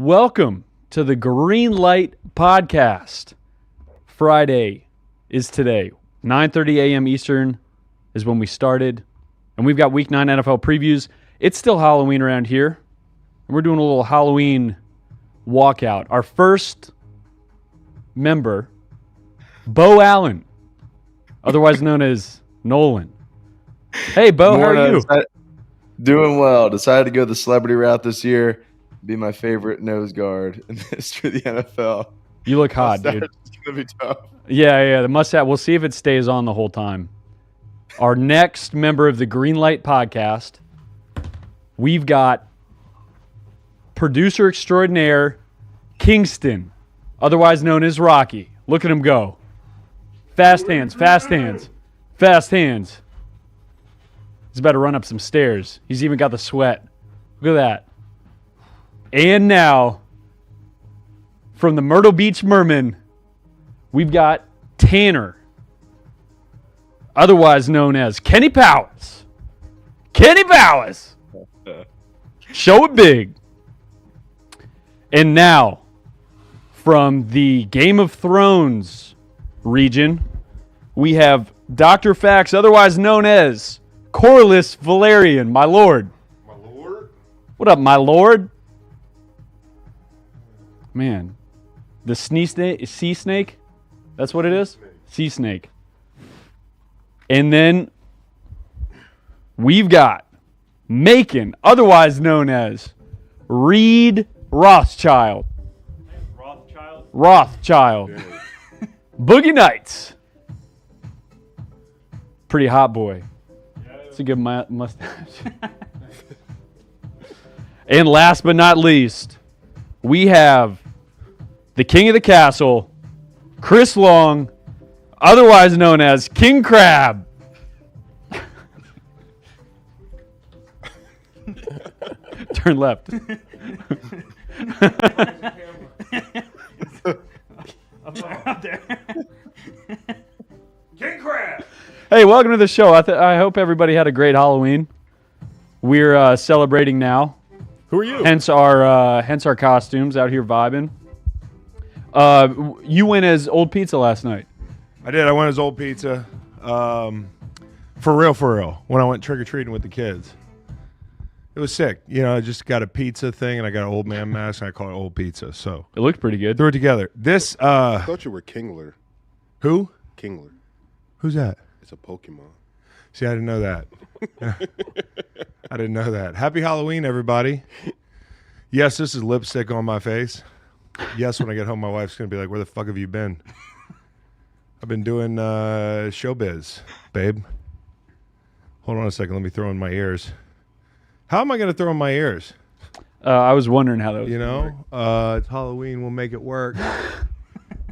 Welcome to the Green Light Podcast. Friday is today. 9:30 a.m. Eastern is when we started. And we've got Week 9 NFL previews. It's still Halloween around here. And we're doing a little Halloween walkout. Our first member, Bo Allen, otherwise known as Nolan. Hey, Bo, how are you? Doing well. Decided to go the celebrity route this year. Be my favorite nose guard in the history of the NFL. You look hot, dude. It's going to be tough. Yeah, the mustache. We'll see if it stays on the whole time. Our next member of the Green Light Podcast, we've got producer extraordinaire Kingston, otherwise known as Rocky. Look at him go. Fast hands, fast hands, fast hands. He's about to run up some stairs. He's even got the sweat. Look at that. And now, from the Myrtle Beach Merman, we've got Tanner, otherwise known as Kenny Powers. Kenny Powers! Show it big. And now, from the Game of Thrones region, we have Dr. Fax, otherwise known as Corliss Valerian, my lord. My lord? What up, my lord? Man, the sea snake? That's what it is? Sea snake. And then we've got Macon, otherwise known as Reed Rothschild. Rothschild. Boogie Nights. Pretty hot boy. It's a good mustache. And last but not least, we have the king of the castle, Chris Long, otherwise known as King Crab. Turn left. Up there. King Crab. Hey, welcome to the show. I hope everybody had a great Halloween. We're celebrating now. Who are you? Hence our costumes out here vibing. You went as Old Pizza last night. I did. I went as Old Pizza. For real. When I went trick-or-treating with the kids. It was sick. You know, I just got a pizza thing, and I got an old man mask, and I call it Old Pizza. So It looked pretty good. threw it together. This, I thought you were Kingler. who? Kingler. Who's that? It's a Pokemon. See, I didn't know that. I didn't know that. Happy Halloween, everybody. Yes, this is lipstick on my face. Yes, when I get home, my wife's going to be like, where the fuck have you been? I've been doing showbiz, babe. Hold on a second. Let me throw in my ears. How am I going to throw in my ears? I was wondering how that was. You know, it's Halloween. We'll make it work.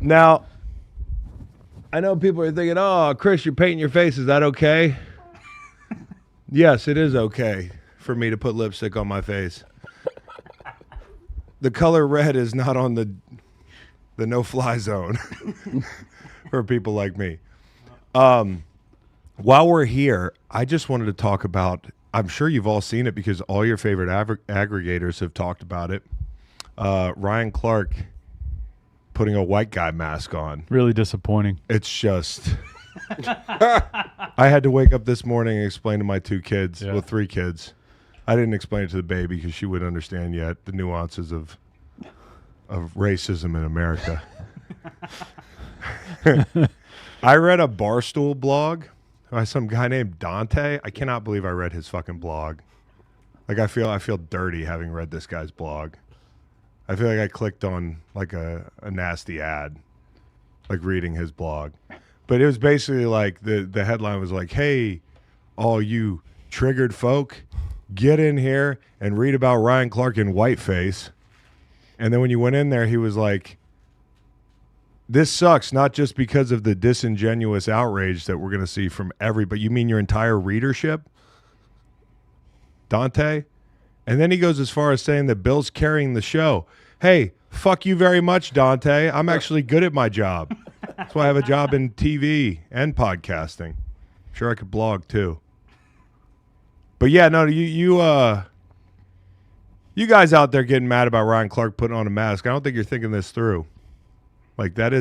Now, I know people are thinking, oh, Chris, you're painting your face. Is that okay? Yes, it is okay for me to put lipstick on my face. The color red is not on the no-fly zone for people like me. While we're here, I just wanted to talk about, I'm sure you've all seen it because all your favorite aggregators have talked about it. Ryan Clark putting a white guy mask on. Really disappointing. It's just... I had to wake up this morning and explain to my two kids, well, three kids. I didn't explain it to the baby because she wouldn't understand yet the nuances of racism in America. I read a Barstool blog by some guy named Dante. I cannot believe I read his fucking blog. Like I feel dirty having read this guy's blog. I feel like I clicked on like a nasty ad, like reading his blog. But it was basically like the headline was like, hey, all you triggered folk, get in here and read about Ryan Clark in whiteface. And then when you went in there, he was like, this sucks, not just because of the disingenuous outrage that we're going to see from but you mean your entire readership? Dante? And then he goes as far as saying that Bill's carrying the show. Hey, fuck you very much, Dante. I'm actually good at my job. That's why I have a job in TV and podcasting. I'm sure I could blog too. But yeah, no, You guys out there getting mad about Ryan Clark putting on a mask? I don't think you're thinking this through. Like that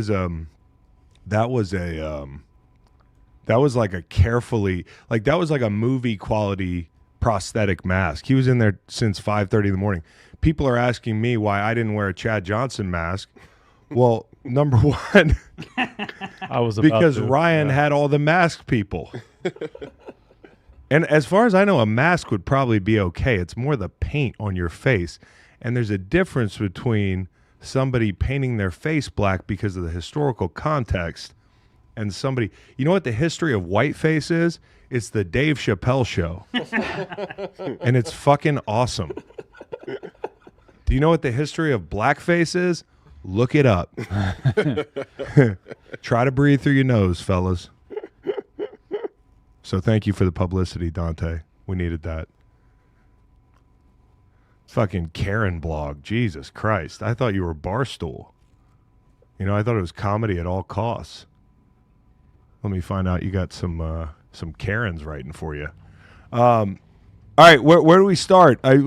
was like a carefully, like that was like a movie quality prosthetic mask. He was in there since 5:30 in the morning. People are asking me why I didn't wear a Chad Johnson mask. Well, number one, I was about because to, Ryan yeah. had all the mask people. And as far as I know, a mask would probably be okay. It's more the paint on your face. And there's a difference between somebody painting their face black because of the historical context and somebody, you know what the history of whiteface is? It's the Dave Chappelle show. And it's fucking awesome. Do you know what the history of blackface is? Look it up. Try to breathe through your nose, fellas. So thank you for the publicity, Dante. We needed that. Fucking Karen blog. Jesus Christ. I thought you were Barstool. You know, I thought it was comedy at all costs. Let me find out you got some Karens writing for you. All right, where do we start? We're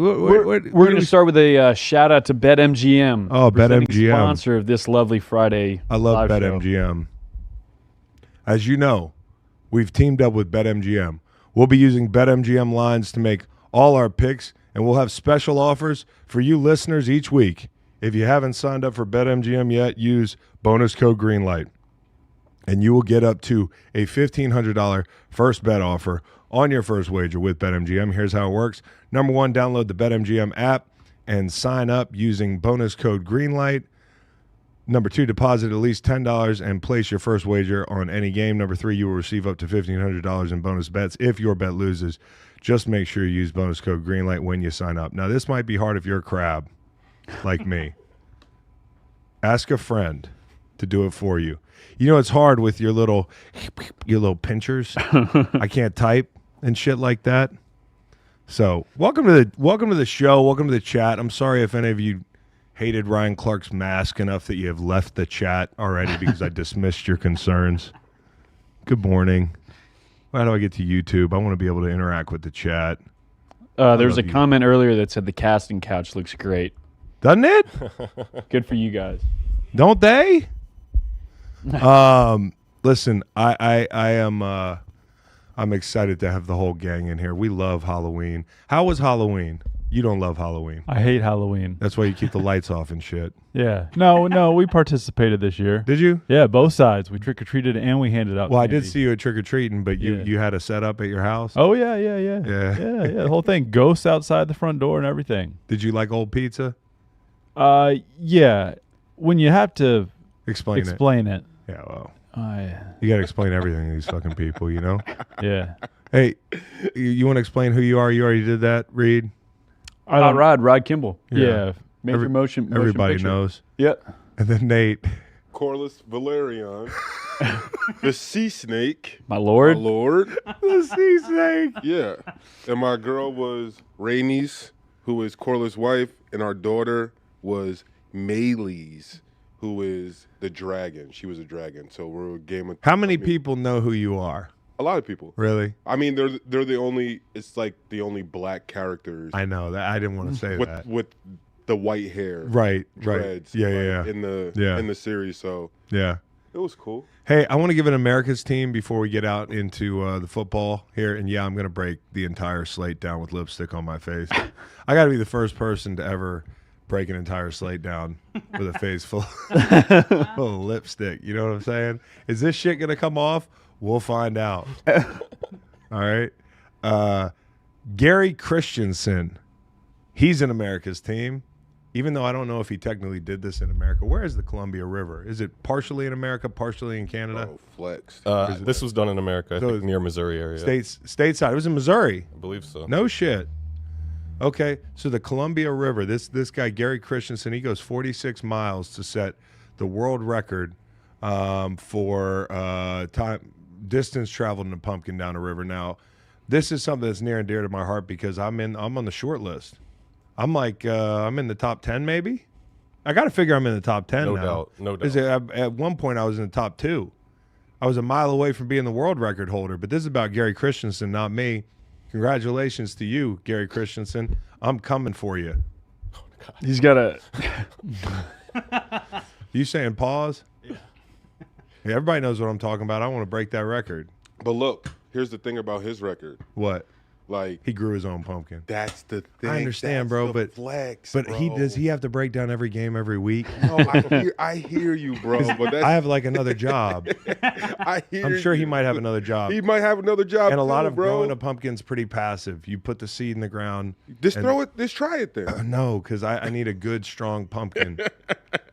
going to start with a shout out to BetMGM. Oh, presenting BetMGM. sponsor of this lovely Friday. I love live show. BetMGM. As you know, we've teamed up with BetMGM. We'll be using BetMGM lines to make all our picks, and we'll have special offers for you listeners each week. If you haven't signed up for BetMGM yet, use bonus code GREENLIGHT, and you will get up to a $1,500 first bet offer on your first wager with BetMGM. Here's how it works. Number one, download the BetMGM app and sign up using bonus code GREENLIGHT. Number two, deposit at least $10 and place your first wager on any game. Number three, you will receive up to $1,500 in bonus bets if your bet loses. Just make sure you use bonus code GREENLIGHT when you sign up. Now, this might be hard if you're a crab like me. Ask a friend to do it for you. You know, it's hard with your little pinchers. I can't type and shit like that. So, welcome to the show. Welcome to the chat. I'm sorry if any of you hated Ryan Clark's mask enough that you have left the chat already because I dismissed your concerns. Good morning. How do I get to YouTube? I want to be able to interact with the chat. There was a love you. comment earlier that said the casting couch looks great. Doesn't it? Good for you guys. Don't they? Listen, I am I'm excited to have the whole gang in here. We love Halloween. How was Halloween? You don't love Halloween. I hate Halloween. That's why you keep the lights off and shit. Yeah. No, we participated this year. Did you? Yeah, both sides. We trick-or-treated and we handed out Well, I did candy. see you at trick-or-treating, but Yeah. you had a setup at your house? Oh, yeah. Yeah. Yeah, the whole thing. Ghosts outside the front door and everything. Did you like old pizza? Yeah. When you have to Explain it. explain it. Yeah, well, I you got to explain everything to these fucking people, you know? yeah. Hey, you want to explain who you are? You already did that, Reed? I don't, Rod Kimball. yeah. Major motion Everybody picture. knows. Yep. And then Nate. Corliss Valerian, the sea snake, My my lord. lord. The sea snake. Yeah. And my girl was Rainey's, who is Corliss' wife, and our daughter was Maylee's, who is the dragon. She was a dragon. So we're a game of How many people know who you are? A lot of people. Really? I mean, they're the only. It's like the only black characters I know that. I didn't want to say that. with the white hair, Right, right. dreads, Yeah, like, yeah, yeah. in the series. So Yeah. it was cool. Hey, I want to give an America's team before we get out into the football here. And yeah, I'm going to break the entire slate down with lipstick on my face. I got to be the first person to ever break an entire slate down with a face full of lipstick. You know what I'm saying? Is this shit going to come off? We'll find out. All right. Gary Christensen. He's in America's team. Even though I don't know if he technically did this in America. Where is the Columbia River? Is it partially in America, partially in Canada? Oh, flex. This was done in America, I So think, it's- near Missouri area. Stateside. It was in Missouri. I believe so. No shit. Okay, so the Columbia River. This guy Gary Christensen, he goes 46 miles to set the world record for distance traveled in a pumpkin down a river. Now, this is something that's near and dear to my heart because I'm on the short list. I'm like I'm in the top 10 maybe. I got to figure I'm in the top 10 No now. doubt, no 'Cause doubt. At one point I was in the top 2. I was a mile away from being the world record holder, but this is about Gary Christensen, not me. Congratulations to you, Gary Christensen. I'm coming for you. God. He's got a. You saying pause? Yeah. Everybody knows what I'm talking about. I want to break that record. But look, here's the thing about his record. What? Like, He grew his own pumpkin. that's the thing. I understand, That's bro, the but flex, But bro. does he have to break down every game every week? No, I hear you, bro. But that's, I have like another job. I hear I'm sure he you. might have another job. He might have another job. And a lot too, of bro. growing a pumpkin's pretty passive. You put the seed in the ground. Just and- throw it. Just try it then. No, because I need a good, strong pumpkin.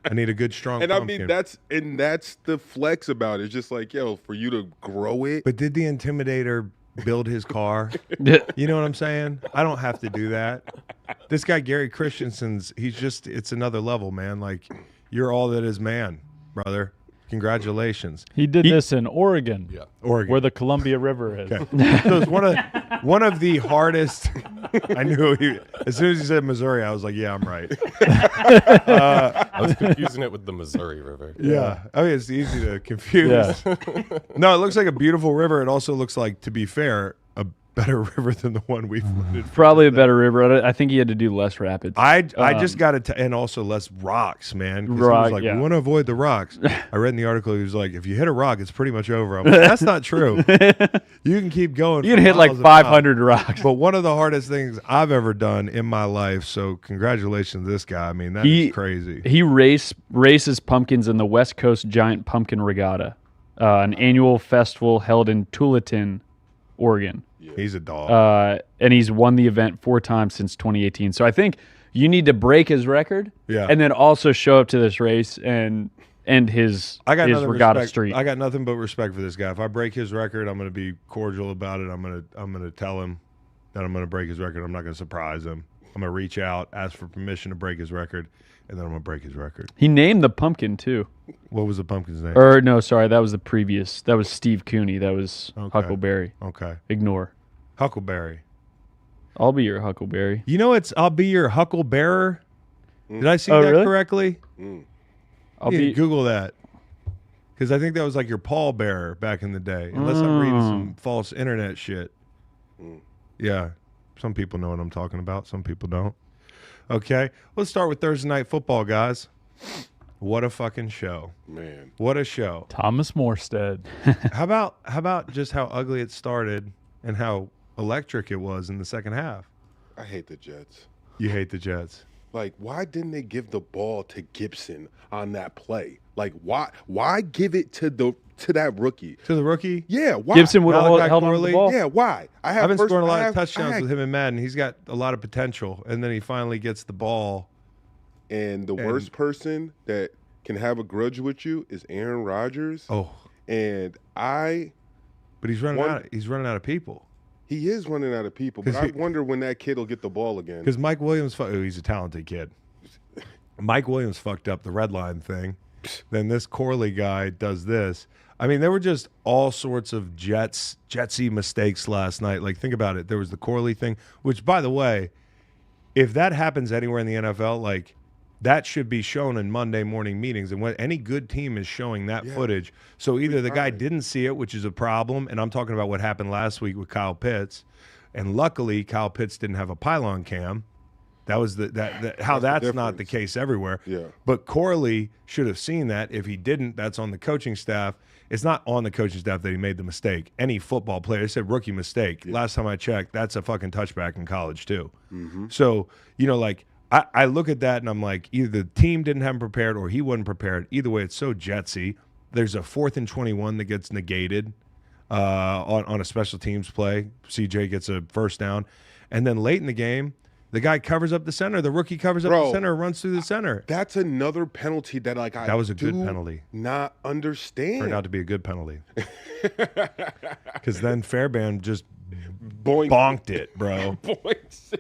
I need a good, strong And I pumpkin. mean that's the flex about it. It's just like, yo, for you to grow it. But did the Intimidator build his car? You know what I'm saying? I don't have to do that. This guy, Gary Christensen's, it's another level, man. Like, you're all that is man, brother. Congratulations. He did this in Oregon, Oregon. where the Columbia River is. So it's one of the hardest. I knew as soon as he said Missouri, I was like, yeah, I'm right. I was confusing it with the Missouri River. Yeah. I mean, it's easy to confuse. Yeah. No, it looks like a beautiful river. It also looks like, to be fair, a better river than the one we floated. Probably a better river. I think he had to do less rapids. I just got to, and also less rocks, man. 'Cause he Rock, was like, yeah. we want to avoid the rocks. I read in the article, he was like, if you hit a rock, it's pretty much over. I'm like, that's not true. You can keep going. You can for hit like miles and miles. 500 rocks. But one of the hardest things I've ever done in my life. So congratulations to this guy. I mean, that is crazy. He races pumpkins in the West Coast Giant Pumpkin Regatta, an annual festival held in Tualatin, Oregon. He's a dog. And he's won the event 4 times since 2018. So I think you need to break his record, Yeah. and then also show up to this race and end his nothing regatta respect. streak. I got nothing but respect for this guy. If I break his record, I'm going to be cordial about it. I'm going to tell him that I'm going to break his record. I'm not going to surprise him. I'm going to reach out, ask for permission to break his record, and then I'm going to break his record. He named the pumpkin too. What was the pumpkin's name? Or no, sorry, that was the previous. That was Steve Cooney. That was Okay. Huckleberry. Okay. Ignore. Huckleberry. I'll be your Huckleberry. You know, I'll be your hucklebearer. Did I see Oh, that really? correctly? I'll Yeah, be. Google that. Because I think that was like your pallbearer back in the day. Unless I'm reading some false internet shit. Yeah. Some people know what I'm talking about. Some people don't. Okay. Let's start with Thursday Night Football, guys. What a fucking show. Man. What a show. Thomas Morstead. How about just how ugly it started and how electric it was in the second half? I hate the Jets. You hate the Jets. Like, why didn't they give the ball to Gibson on that play? Like, why give it to that rookie? To the rookie? Yeah, why? Gibson would have Malachi held on to the Corley? ball. Yeah, why? I've been scoring a lot of touchdowns with him in Madden. He's got a lot of potential, and then he finally gets the ball. And the worst person that can have a grudge with you is Aaron Rodgers. Oh, And but he's running out. He's running out of people he is running out of people, but 'Cause I he- wonder when that kid will get the ball again. because Mike Williams. He's a talented kid. Mike Williams fucked up the red line thing. Then this Corley guy does this. I mean, there were just all sorts of Jetsy mistakes last night. Like, think about it. There was the Corley thing, which, by the way, if that happens anywhere in the NFL, like, that should be shown in Monday morning meetings. And when any good team is showing that footage. So either the guy didn't see it, which is a problem, and I'm talking about what happened last week with Kyle Pitts, and luckily Kyle Pitts didn't have a pylon cam. That was that's not the difference. case everywhere. Yeah. But Corley should have seen that. If he didn't, that's on the coaching staff. It's not on the coaching staff that he made the mistake. Any football player, they said rookie mistake. Last time I checked, that's a fucking touchback in college too. So, like, I look at that and I'm like, either the team didn't have him prepared or he wasn't prepared. Either way, it's so Jetsy. There's a 4th and 21 that gets negated on a special teams play. CJ gets a first down. And then late in the game, the guy covers up the center. The rookie covers up the center, runs through the center. That's another penalty that That was a good penalty. Not understand. Turned out to be a good penalty. Because then Fairbairn just Boink. it, bro. Points.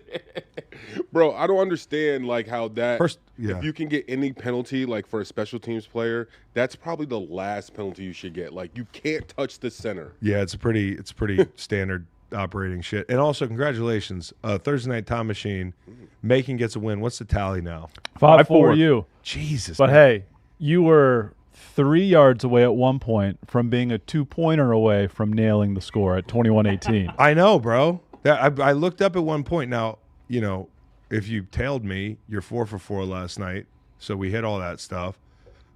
Bro, I don't understand like how that Yeah. if you can get any penalty like for a special teams player, that's probably the last penalty you should get. Like you can't touch the center. Yeah, it's pretty standard operating shit. And also, congratulations, Thursday Night Time Machine. Macon gets a win. What's the tally now? 5-4 you. Jesus. But man. hey, you were 3 yards away at one point from being a 2-pointer away from nailing the score at 21-18. I know, bro. I looked up at one point. Now, if you tailed me, you're 4 for 4 last night. So we hit all that stuff.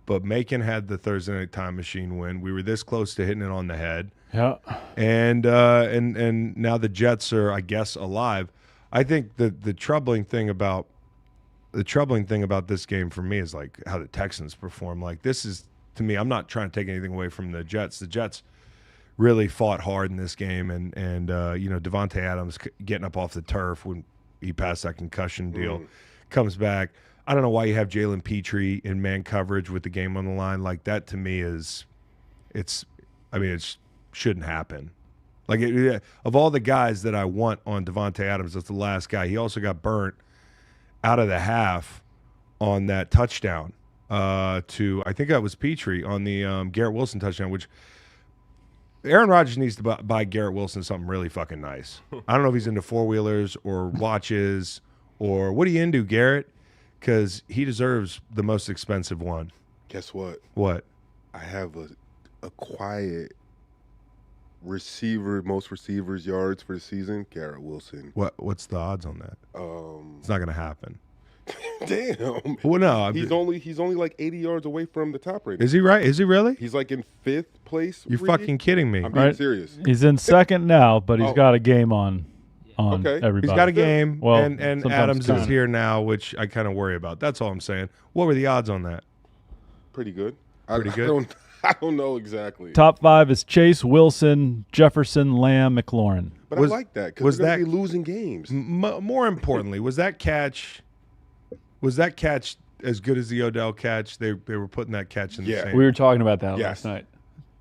But Macon had the Thursday Night Time Machine win. We were this close to hitting it on the head. Yeah. And now the Jets are, I guess, alive. I think the troubling thing about this game for me is like how the Texans perform. Like this is, to me, I'm not trying to take anything away from the Jets. The Jets really fought hard in this game, and Devontae Adams getting up off the turf when he passed that concussion deal, comes back. I don't know why you have Jalen Petrie in man coverage with the game on the line. Like that to me it shouldn't happen. Like of all the guys that I want on Devontae Adams, that's the last guy. He also got burnt out of the half on that touchdown to, I think that was Petrie on the Garrett Wilson touchdown, which Aaron Rodgers needs to buy Garrett Wilson something really fucking nice. I don't know if he's into four-wheelers or watches or what are you into, Garrett? Because he deserves the most expensive one. Guess what? What? I have a quiet receiver, most receivers yards for the season, Garrett Wilson. What's the odds on that? It's not going to happen. Damn. Well, no. He's only like 80 yards away from the top rating. Is he right? Is he really? He's like in 5th place. You're rating. fucking kidding me. I'm being Right. serious. He's in second now, but he's Oh. got a game on Okay. everybody. He's got a game, Well, and sometimes Adams two. is here now, which I kind of worry about. That's all I'm saying. What were the odds on that? Pretty good. Pretty good? I don't know exactly. Top 5 is Chase, Wilson, Jefferson, Lamb, McLaurin. But was- I like that was because they're that- gonna be losing games. More importantly, was that catch as good as the Odell catch? They were putting that catch in the Yeah. same. We were talking about that Yes. last night.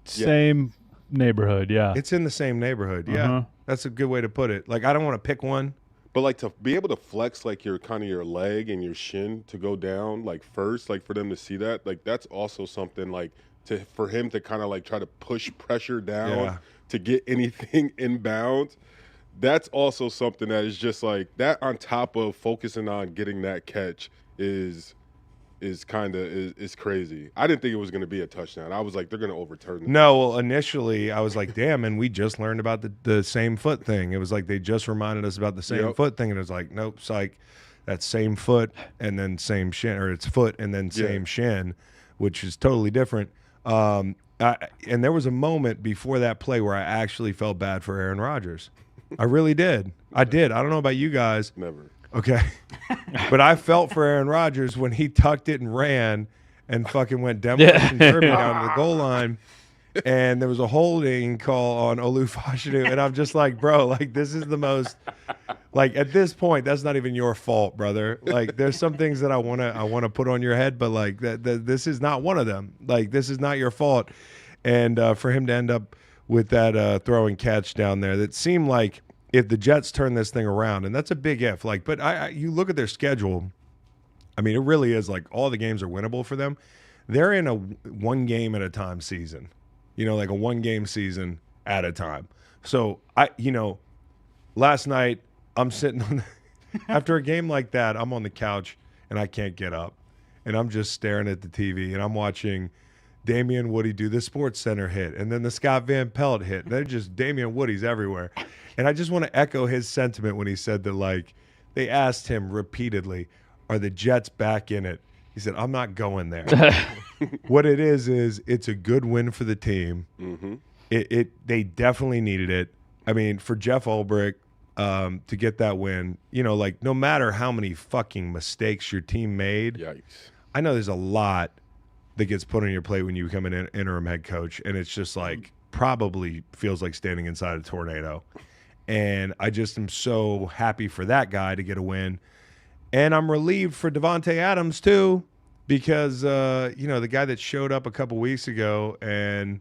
Same neighborhood, yeah. It's in the same neighborhood. Yeah, Uh-huh. that's a good way to put it. Like I don't want to pick one. But like to be able to flex like your kind of your leg and your shin to go down like first, like for them to see that, like that's also something like for him to kind of like try to push pressure down Yeah. to get anything inbound. That's also something that is just like that on top of focusing on getting that catch is crazy. I didn't think it was going to be a touchdown. I was like, they're going to overturn this. No, well, initially I was like, damn, and we just learned about the same foot thing. It was like they just reminded us about the same Yep. foot thing, and it was like, nope, psych, that's same foot and then same shin, or it's foot and then Yeah. same shin, which is totally different. And there was a moment before that play where I actually felt bad for Aaron Rodgers. I really did. I did. I don't know about you guys. Never. Okay. But I felt for Aaron Rodgers when he tucked it and ran and fucking went demolition derby down to the goal line. And there was a holding call on Olufashinu. And I'm just like, bro, like this is the most, like at this point, that's not even your fault, brother. Like there's some things that I wanna put on your head, but like this is not one of them. Like this is not your fault. And for him to end up with that throw and catch down there, that seemed like if the Jets turn this thing around, and that's a big if. Like, but you look at their schedule. I mean, it really is like all the games are winnable for them. They're in a one game at a time season, like a 1 game season at a time. So last night I'm sitting on after a game like that, I'm on the couch and I can't get up, and I'm just staring at the TV and I'm watching Damian Woody do the Sports Center hit, and then the Scott Van Pelt hit. They're just Damian Woody's everywhere. And I just want to echo his sentiment when he said that, like, they asked him repeatedly, are the Jets back in it? He said, I'm not going there. What it is it's a good win for the team. Mm-hmm. They definitely needed it. I mean, for Jeff Ulbrich to get that win, like, no matter how many fucking mistakes your team made, Yikes. I know there's a lot that gets put on your plate when you become an interim head coach, and it's just like probably feels like standing inside a tornado. And I just am so happy for that guy to get a win. And I'm relieved for Devontae Adams too, because the guy that showed up a couple weeks ago and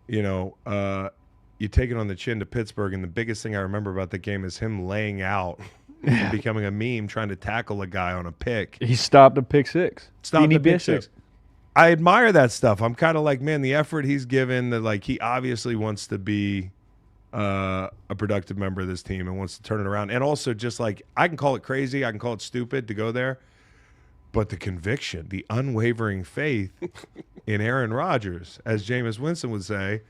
you take it on the chin to Pittsburgh, and the biggest thing I remember about the game is him laying out and becoming a meme trying to tackle a guy on a pick. He stopped a pick six. Stopped Beanie the pick Bishop. six. I admire that stuff. I'm kind of like, man, the effort he's given, that like he obviously wants to be a productive member of this team and wants to turn it around. And also just like, I can call it crazy, I can call it stupid to go there, but the conviction, the unwavering faith in Aaron Rodgers, as Jameis Winston would say,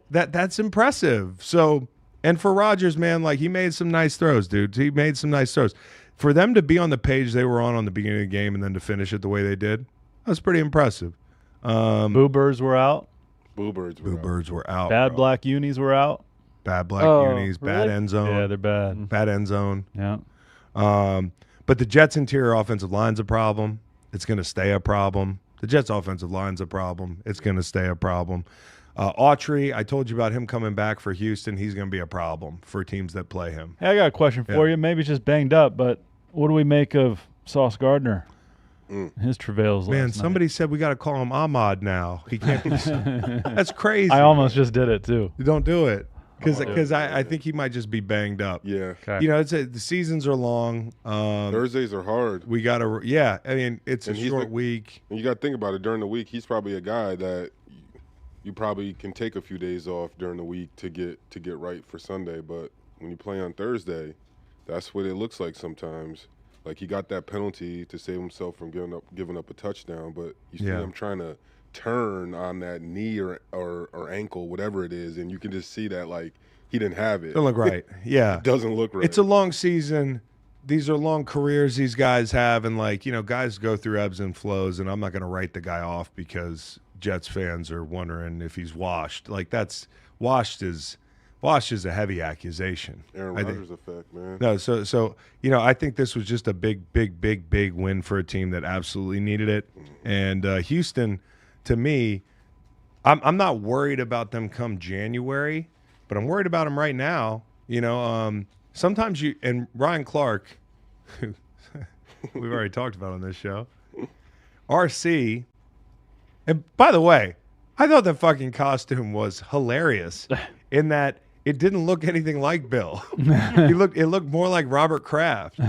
that's impressive. So, and for Rodgers, man, like he made some nice throws, dude. He made some nice throws. For them to be on the page they were on the beginning of the game and then to finish it the way they did, that's pretty impressive. Boo Birds were out. Boo Birds. Boo Birds were out. Bad bro. Black Unis were out. Bad black Oh, unis, bad really? end zone. Yeah, they're bad. Bad end zone. Yeah. But the Jets' interior offensive line's a problem. It's going to stay a problem. The Jets' offensive line's a problem. It's going to stay a problem. Autry, I told you about him coming back for Houston. He's going to be a problem for teams that play him. Hey, I got a question for you. Maybe it's just banged up, but what do we make of Sauce Gardner? His travails Man, last night. somebody said we got to call him Ahmad now. He can't be. That's crazy. I almost just did it too. Don't do it because I think he might just be banged up. Yeah. Okay. You know, the seasons are long. Thursdays are hard. We got to. Yeah, I mean, it's And a he's short the- week. And you got to think about it. During the week, he's probably a guy that you probably can take a few days off during the week to get right for Sunday. But when you play on Thursday, that's what it looks like sometimes. Like he got that penalty to save himself from giving up a touchdown, but you see him trying to turn on that knee or ankle, whatever it is, and you can just see that like he didn't have it. Don't look right. Yeah, It doesn't look right. it's a long season. These are long careers these guys have, and like guys go through ebbs and flows. And I'm not going to write the guy off because Jets fans are wondering if he's washed. Like that's washed is a heavy accusation. Aaron I think. Rodgers effect, man. No, so I think this was just a big win for a team that absolutely needed it. And Houston, to me, I'm not worried about them come January, but I'm worried about them right now. Sometimes and Ryan Clark, who we've already talked about on this show, RC. And by the way, I thought the fucking costume was hilarious in that it didn't look anything like Bill. It looked more like Robert Kraft.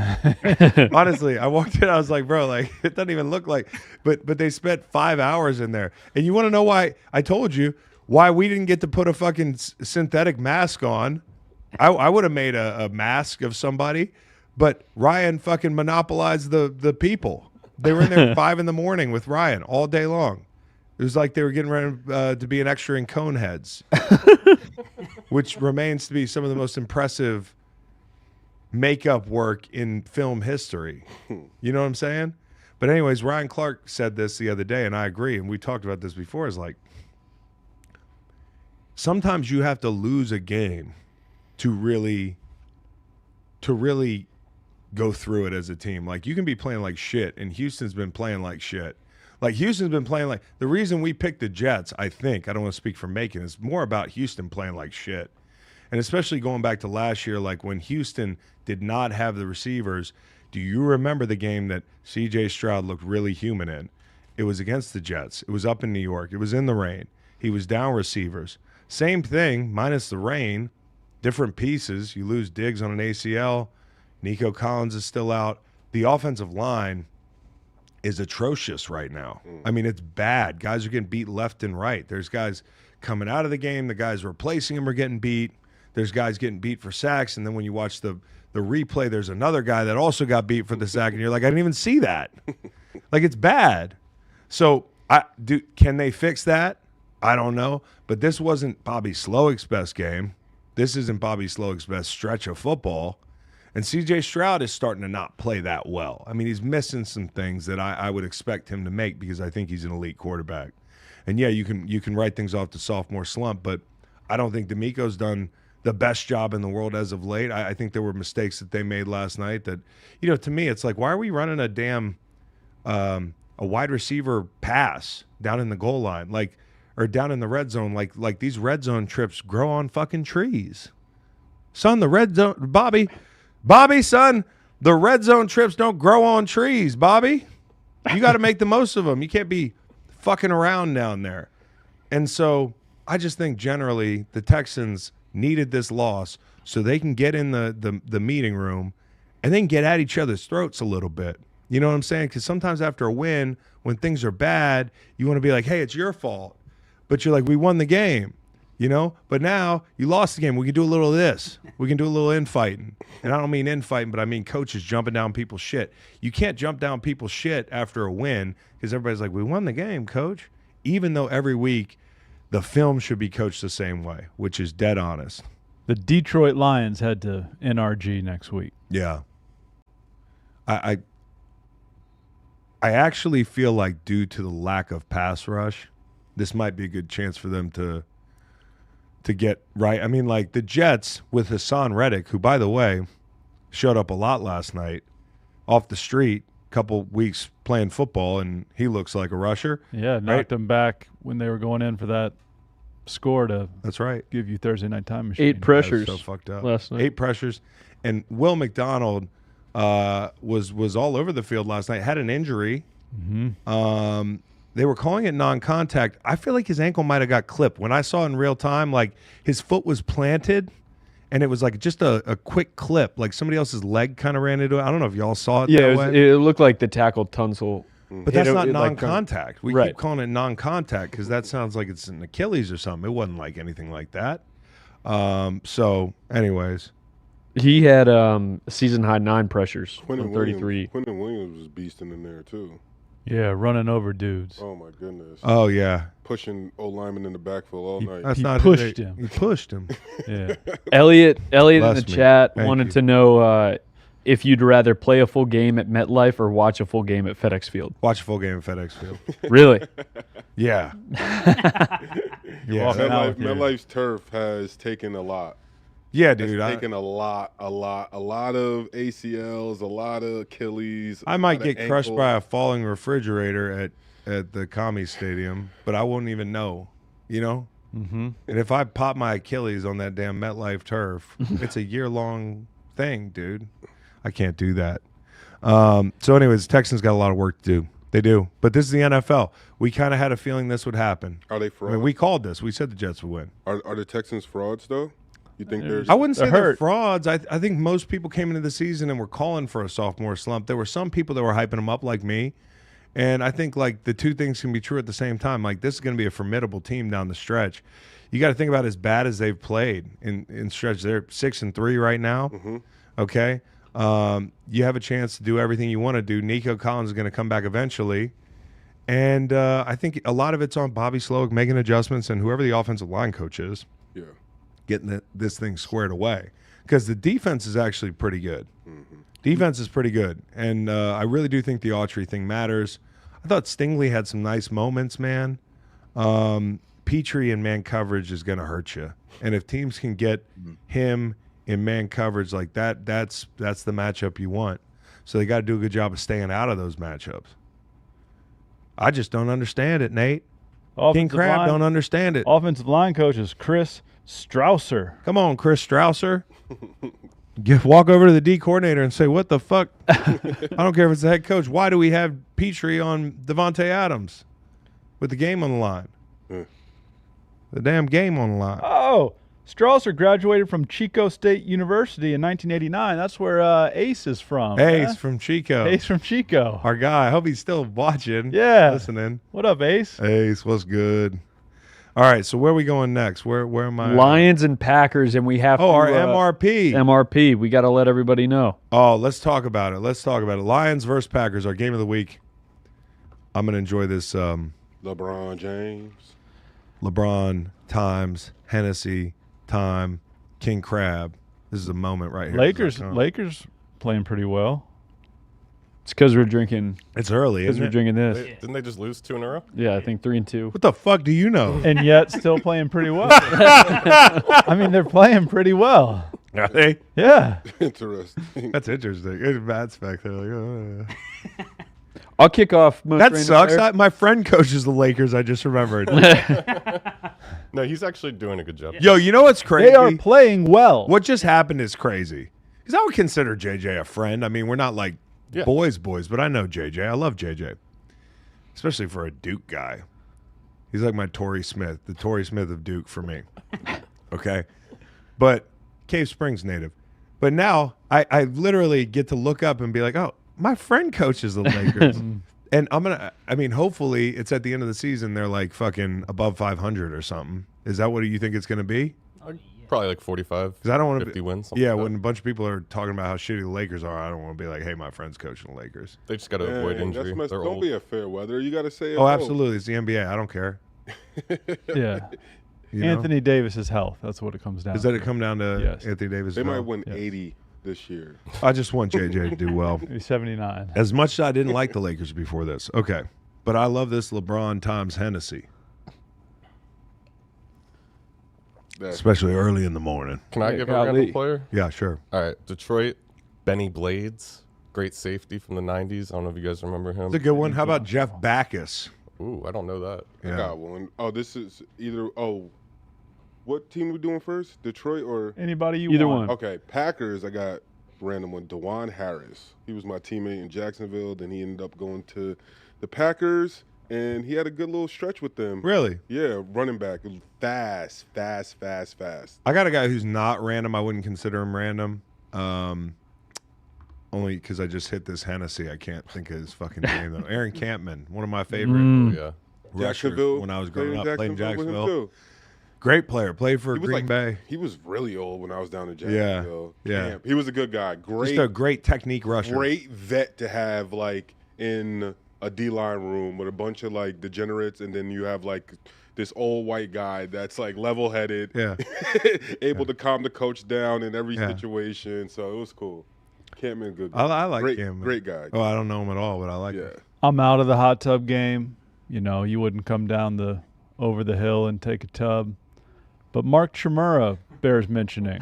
Honestly, I walked in, I was like, bro, like it doesn't even look like. But they spent 5 hours in there, and you want to know why? I told you why we didn't get to put a fucking synthetic mask on. I would have made a mask of somebody, but Ryan fucking monopolized the people. They were in there at 5 a.m. with Ryan all day long. It was like they were getting ready to be an extra in Coneheads, which remains to be some of the most impressive makeup work in film history. You know what I'm saying? But anyways, Ryan Clark said this the other day, and I agree, and we talked about this before, is like sometimes you have to lose a game to really go through it as a team. Like you can be playing like shit, and Houston's been playing like shit. Like Houston's been playing like the reason we picked the Jets, I think, I don't want to speak for Macon, is more about Houston playing like shit. And especially going back to last year, like when Houston did not have the receivers, do you remember the game that C.J. Stroud looked really human in? It was against the Jets. It was up in New York. It was in the rain. He was down receivers. Same thing, minus the rain, different pieces. You lose Diggs on an ACL. Nico Collins is still out. The offensive line is atrocious right now. I mean, it's bad. Guys are getting beat left and right. There's guys coming out of the game. The guys replacing them are getting beat. There's guys getting beat for sacks. And then when you watch the replay, there's another guy that also got beat for the sack. And you're like, I didn't even see that. Like, it's bad. So can they fix that? I don't know. But this wasn't Bobby Slowick's best game. This isn't Bobby Slowick's best stretch of football. And C.J. Stroud is starting to not play that well. I mean, he's missing some things that I would expect him to make because I think he's an elite quarterback. And, yeah, you can write things off to sophomore slump, but I don't think D'Amico's done the best job in the world as of late. I think there were mistakes that they made last night that, to me, it's like, why are we running a damn a wide receiver pass down in the goal line, or down in the red zone? Like these red zone trips grow on fucking trees. Son, the red zone, Bobby, son, the red zone trips don't grow on trees, Bobby. You got to make the most of them. You can't be fucking around down there. And so I just think generally the Texans needed this loss so they can get in the meeting room and then get at each other's throats a little bit. You know what I'm saying? Because sometimes after a win, when things are bad, you want to be like, hey, it's your fault. But you're like, we won the game. But now you lost the game. We can do a little of this. We can do a little infighting. And I don't mean infighting, but I mean coaches jumping down people's shit. You can't jump down people's shit after a win because everybody's like, we won the game, coach. even though every week the film should be coached the same way, which is dead honest. The Detroit Lions head to NRG next week. Yeah. I actually feel like due to the lack of pass rush, this might be a good chance for them to get right. I mean, like the Jets with Hassan Reddick, who, by the way, showed up a lot last night off the street, couple weeks playing football, and he looks like a rusher. Yeah, knocked them back when they were going in for that score to That's right. give you Thursday Night Time Machine. 8 pressures So fucked up. last night. 8 pressures. And Will McDonald was all over the field last night, had an injury. Mm-hmm. They were calling it non-contact. I feel like his ankle might have got clipped. When I saw in real time, like his foot was planted, and it was like just a quick clip, like somebody else's leg kind of ran into it. I don't know if y'all saw it Yeah, that it, way. it looked like the tackle Tunsil. But hit that's it, not like, non-contact. We right. keep calling it non-contact because that sounds like it's an Achilles or something. It wasn't like anything like that. So, anyways. He had season high 9 pressures Quentin on 33. Quentin Williams was beasting in there too. Yeah, running over dudes. Oh my goodness. Oh, yeah. Pushing O lineman in the backfield all night. That's He not pushed him. He pushed him. Yeah. Elliot in Bless the me. chat Thank wanted you. to know if you'd rather play a full game at MetLife or watch a full game at FedEx Field. Watch a full game at FedEx Field. Really? Yeah. Yeah. walking out with your- MetLife's turf has taken a lot. Yeah, It's dude. taken a lot of ACLs, a lot of Achilles. I a might lot of get crushed ankle. by a falling refrigerator at the Commie Stadium, but I wouldn't even know, you know? Mm-hmm. And if I pop my Achilles on that damn MetLife turf, it's a year-long thing, dude. I can't do that. So anyways, Texans got a lot of work to do. They do. But this is the NFL. We kind of had a feeling this would happen. Are they I frauds? mean, we called this. We said the Jets would win. Are the Texans frauds though? You think there's? I wouldn't say They're they're hurt. frauds. I think most people came into the season and were calling for a sophomore slump. There were some people that were hyping them up like me. And I think like the two things can be true at the same time. Like this is going to be a formidable team down the stretch. You got to think about as bad as they've played in stretch. They're 6-3 right now. Mm-hmm. Okay. You have a chance to do everything you want to do. Nico Collins is going to come back eventually. And I think a lot of it's on Bobby Slowick making adjustments and whoever the offensive line coach is Yeah. getting this thing squared away. Because the defense is actually pretty good. Defense is pretty good. And I really do think the Autry thing matters. I thought Stingley had some nice moments, man. Petrie in man coverage is going to hurt you. And if teams can get him in man coverage like that, that's the matchup you want. So they got to do a good job of staying out of those matchups. I just don't understand it, Nate. King Offensive Crab line, don't understand it. offensive line coach is Chris Strausser. Come on, Chris Strausser. Walk over to the D coordinator and say, what the fuck? I don't care if it's the head coach. Why do we have Petrie on Devontae Adams with the game on the line? The damn game on the line. Oh, Strausser graduated from Chico State University in 1989. That's where Ace is from. Ace huh? from Chico. Ace from Chico. Our guy. I hope he's still watching. Yeah. Listening. What up, Ace? Ace, what's good? All right, so where are we going next? Where am I? Lions and Packers, and we have Oh, to, our MRP. MRP. We got to let everybody know. Oh, let's talk about it. Lions versus Packers, our game of the week. I'm going to enjoy this LeBron James. LeBron times Hennessy time King Crab. This is a moment right here. Lakers playing pretty well. It's because we're drinking. It's early, Because isn't we're it? drinking this. Didn't they just lose 2 in a row? Yeah, I think 3-2. What the fuck do you know? And yet still playing pretty well. I mean, they're playing pretty well. Are they? Yeah. Interesting. That's interesting. It's Matt's back there. Like, I'll kick off. Most that random sucks. player. My friend coaches the Lakers. I just remembered. No, he's actually doing a good job. Yo, you know what's crazy? They are playing well. What just happened is crazy. Because I would consider JJ a friend. I mean, we're not like Yeah. boys, but I know JJ. I love JJ, especially for a Duke guy. He's like my Torrey Smith, the Torrey Smith of Duke for me. Okay, but Cave Springs native. But now I literally get to look up and be like, oh, my friend coaches the Lakers. And hopefully it's at the end of the season they're like fucking above 500 or something. Is that what you think it's going to be? Probably like 45, Because I don't want to 50 be. wins. something Yeah, like that. when a bunch of people are talking about how shitty the Lakers are, I don't want to be like, hey, my friend's coaching the Lakers. They just got to avoid Dang, injury. that's messed. They're Don't old. be a fair weather. You got to say it. Oh, both. absolutely. It's the NBA. I don't care. Yeah. You know? Anthony Davis's health. That's what it comes down Does to. that come down to Yes. Anthony Davis? They as might well? win Yes. 80 this year. I just want JJ to do well. He's 79. As much as I didn't like the Lakers before this. Okay. But I love this LeBron times Hennessy, That's especially early in the morning. Can I Yeah, give a golly. random player? Yeah, sure. All right, Detroit, Benny Blades, great safety from the 90s. I don't know if you guys remember him. That's a good one. How about Jeff Backus? Ooh, I don't know that. I Yeah. got one. Oh, this is either. Oh, what team we doing first? Detroit or? Anybody you Either want. one. Okay, Packers. I got random one. DeJuan Harris. He was my teammate in Jacksonville. Then he ended up going to the Packers, and he had a good little stretch with them. Really? Yeah, running back. Fast. I got a guy who's not random. I wouldn't consider him random. Only because I just hit this Hennessy. I can't think of his fucking name, though. Aaron Campman, one of my favorite Oh, yeah. rushers Jacksonville. when I was growing up, played in with him Jacksonville. too. Great player. Played for He was Green Bay. He was really old when I was down in Yeah, Jacksonville. yeah. Damn, he was a good guy. Just a great technique rusher. Great vet to have like in a D-line room with a bunch of like degenerates, and then you have like this old white guy that's like level-headed, Yeah. able to calm the coach down in every Yeah. situation. So it was cool. Campman, good. I like great, him. Great guy. Oh, I don't know him at all, but I like yeah. him. I'm out of the hot tub game. You know, you wouldn't come down the over the hill and take a tub. But Mark Chmura bears mentioning.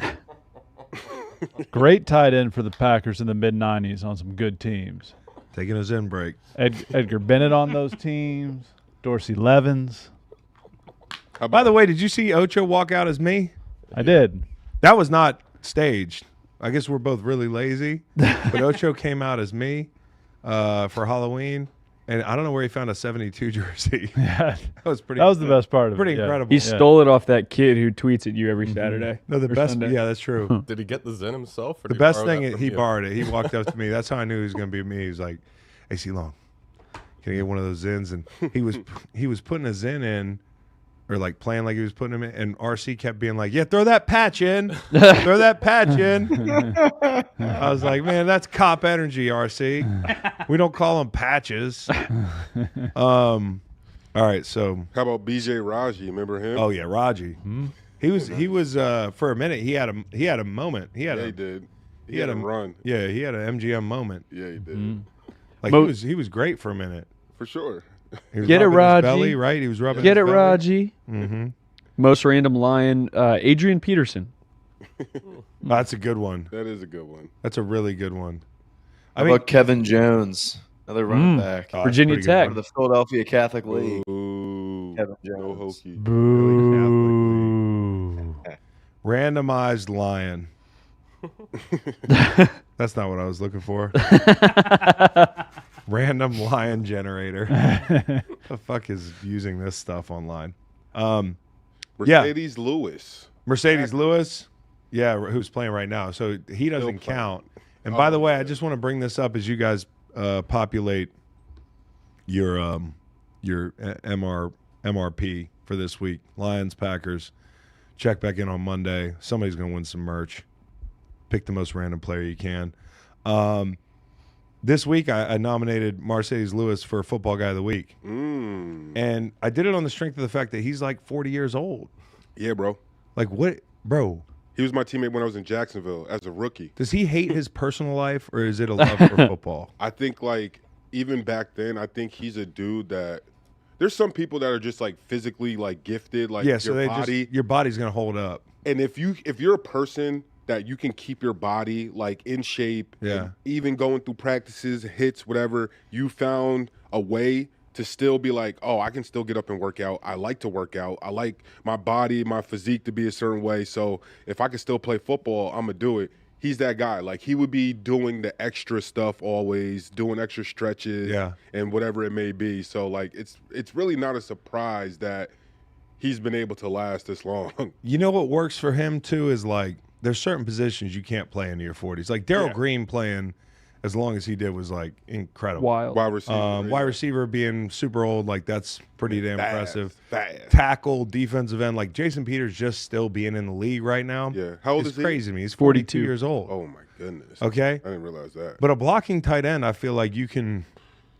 Great tight end for the Packers in the mid 90s on some good teams. Taking his in break. Edgar Bennett on those teams. Dorsey Levens. How By about the way, did you see Ocho walk out as me? I did. That was not staged. I guess we're both really lazy. But Ocho came out as me for Halloween. And I don't know where he found a 72 jersey. Yeah, That was pretty. that was the best part of Pretty it. yeah. incredible. He stole it off that kid who tweets at you every Saturday. No, the or best. Sunday. Yeah, that's true. Did he get the Zen himself? Or The did best borrow thing that is from he you? borrowed it. He walked up to me. That's how I knew he was going to be me. He was like, "Hey, C-Long, can I get one of those Zins?" And he was putting a Zen in, or like playing like he was putting him in. And RC kept being like, "Yeah, throw that patch in, throw that patch in." I was like, "Man, that's cop energy, RC. We don't call them patches." All right, so how about BJ Raji? Remember him? oh yeah, Raji. He was for a minute. He had a moment. He had yeah, a he did. He he had had a a- run. yeah, he had an MGM moment. Yeah, he did. Like Mo- he was great for a minute. For sure. He was Get it, rubbing his Raji. belly, right? He was rubbing. Get his it, belly. Raji. Mm-hmm. Most random lion, Adrian Peterson. That's a good one. That is a good one. That's a really good one. I How mean, about Kevin Jones, another running back, oh, that's Virginia pretty good Tech. out of the Philadelphia Catholic League. Ooh, Kevin no Jones. hokey. Boo. Randomized lion. That's not what I was looking for. Random lion generator. The fuck is using this stuff online? Yeah. Mercedes Lewis. Mercedes Lewis, yeah, who's playing right now. So he doesn't playing. count. And by the Oh, way, I yeah. just want to bring this up as you guys populate your MRP for this week. Lions, Packers. Check back in on Monday. Somebody's going to win some merch. Pick the most random player you can. This week, I nominated Mercedes Lewis for Football Guy of the Week. And I did it on the strength of the fact that he's like 40 years old. Yeah, bro. Like, what? Bro, He was my teammate when I was in Jacksonville as a rookie. does he hate his personal life or is it a love for football? I think like even back then, I think he's a dude that there's some people that are just like physically like gifted, like Yeah, so your they body. just your body's gonna hold up. And if you're a person that you can keep your body like in shape, Yeah. and even going through practices, hits, whatever, you found a way to still be like, oh, I can still get up and work out. I like to work out. I like my body, my physique to be a certain way. So if I can still play football, I'm gonna do it. He's that guy. Like he would be doing the extra stuff always, doing extra stretches, Yeah. and whatever it may be. So like it's really not a surprise that he's been able to last this long. You know what works for him too is like there's certain positions you can't play into your 40s. Like Daryl Yeah. Green playing as long as he did was like incredible. Wild. Wide receiver. Wide receiver being super old, like that's pretty damn impressive. Fast. Tackle, defensive end, like Jason Peters just still being in the league right now. Yeah. How old It's is he? crazy to me. He's 42 years old. Oh my goodness. Okay. I didn't realize that. But a blocking tight end, I feel like you can.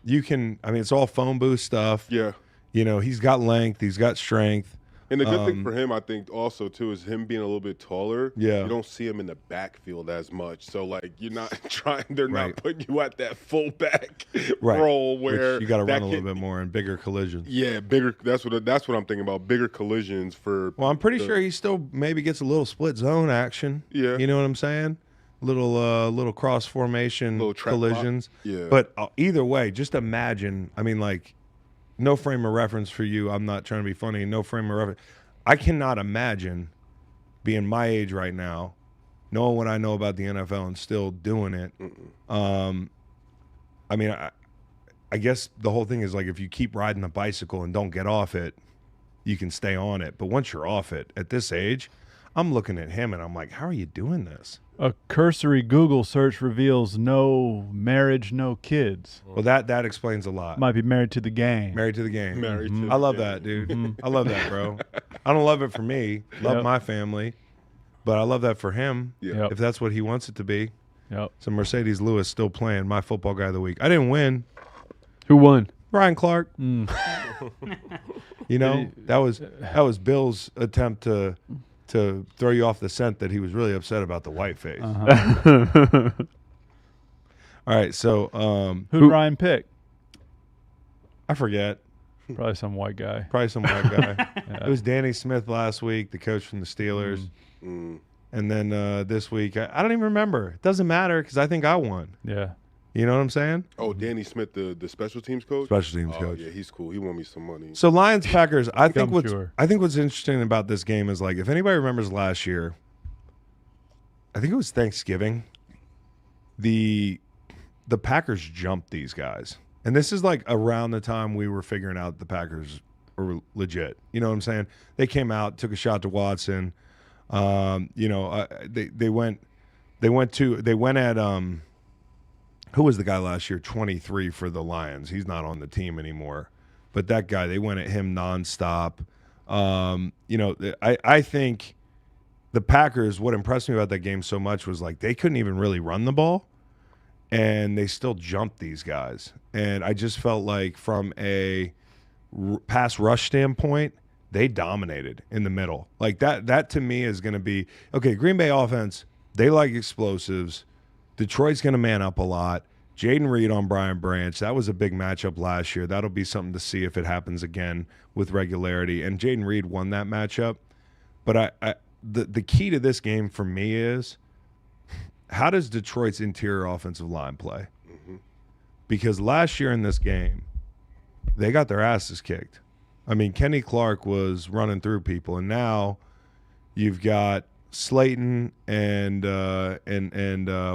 I mean, it's all phone booth stuff. Yeah. You know, he's got length, he's got strength. And the good thing for him, I think, also too, is him being a little bit taller. Yeah. You don't see him in the backfield as much, so like you're not trying. They're Right. not putting you at that fullback Right. role where Which you got to that run a little can- bit more and bigger collisions. Yeah, bigger. That's what I'm thinking about. Bigger collisions for. Well, I'm pretty sure he still maybe gets a little split zone action. Yeah. You know what I'm saying? Little cross formation Little trap collisions. block. Yeah. But either way, just imagine. I mean, like, no frame of reference for you. I'm not trying to be funny. No frame of reference. I cannot imagine being my age right now, knowing what I know about the NFL and still doing it. I mean, I guess the whole thing is like if you keep riding the bicycle and don't get off it, you can stay on it. But once you're off it at this age, I'm looking at him and I'm like, how are you doing this? A cursory Google search reveals no marriage, no kids. Well, that explains a lot. Might be married to the game. Married to the game. Married to I love the that, dude. I love that, bro. I don't love it for me. Love Yep. my family. But I love that for him. Yeah. Yep. If that's what he wants it to be. Yep. So Mercedes Lewis still playing my football guy of the week. I didn't win. Who won? Ryan Clark. Mm. You know, that was Bill's attempt to throw you off the scent that he was really upset about the white face. Uh-huh. All right, so Who'd Ryan pick? I forget. Probably some white guy. Probably some white guy. Yeah. It was Danny Smith last week, the coach from the Steelers. Mm. And then this week, I don't even remember. It doesn't matter because I think I won. Yeah. You know what I'm saying? Oh, Danny Smith, the special teams coach. Special teams Oh, coach. yeah, he's cool. He won me some money. So Lions Packers, I think I'm sure. what's interesting about this game is like if anybody remembers last year, I think it was Thanksgiving. The Packers jumped these guys. And this is like around the time we were figuring out the Packers were legit. You know what I'm saying? They came out, took a shot to Watson. You know, they went at who was the guy last year? 23 for the Lions. He's not on the team anymore. But that guy, they went at him nonstop. You know, I think the Packers, what impressed me about that game so much was like they couldn't even really run the ball, and they still jumped these guys. And I just felt like from a pass rush standpoint, they dominated in the middle. Like that to me is going to be, okay, Green Bay offense, they like explosives. Detroit's going to man up a lot. Jaden Reed on Brian Branch, that was a big matchup last year. That'll be something to see if it happens again with regularity. And Jaden Reed won that matchup. But the key to this game for me is how does Detroit's interior offensive line play? Mm-hmm. Because last year in this game, they got their asses kicked. I mean, Kenny Clark was running through people, and now you've got Slayton and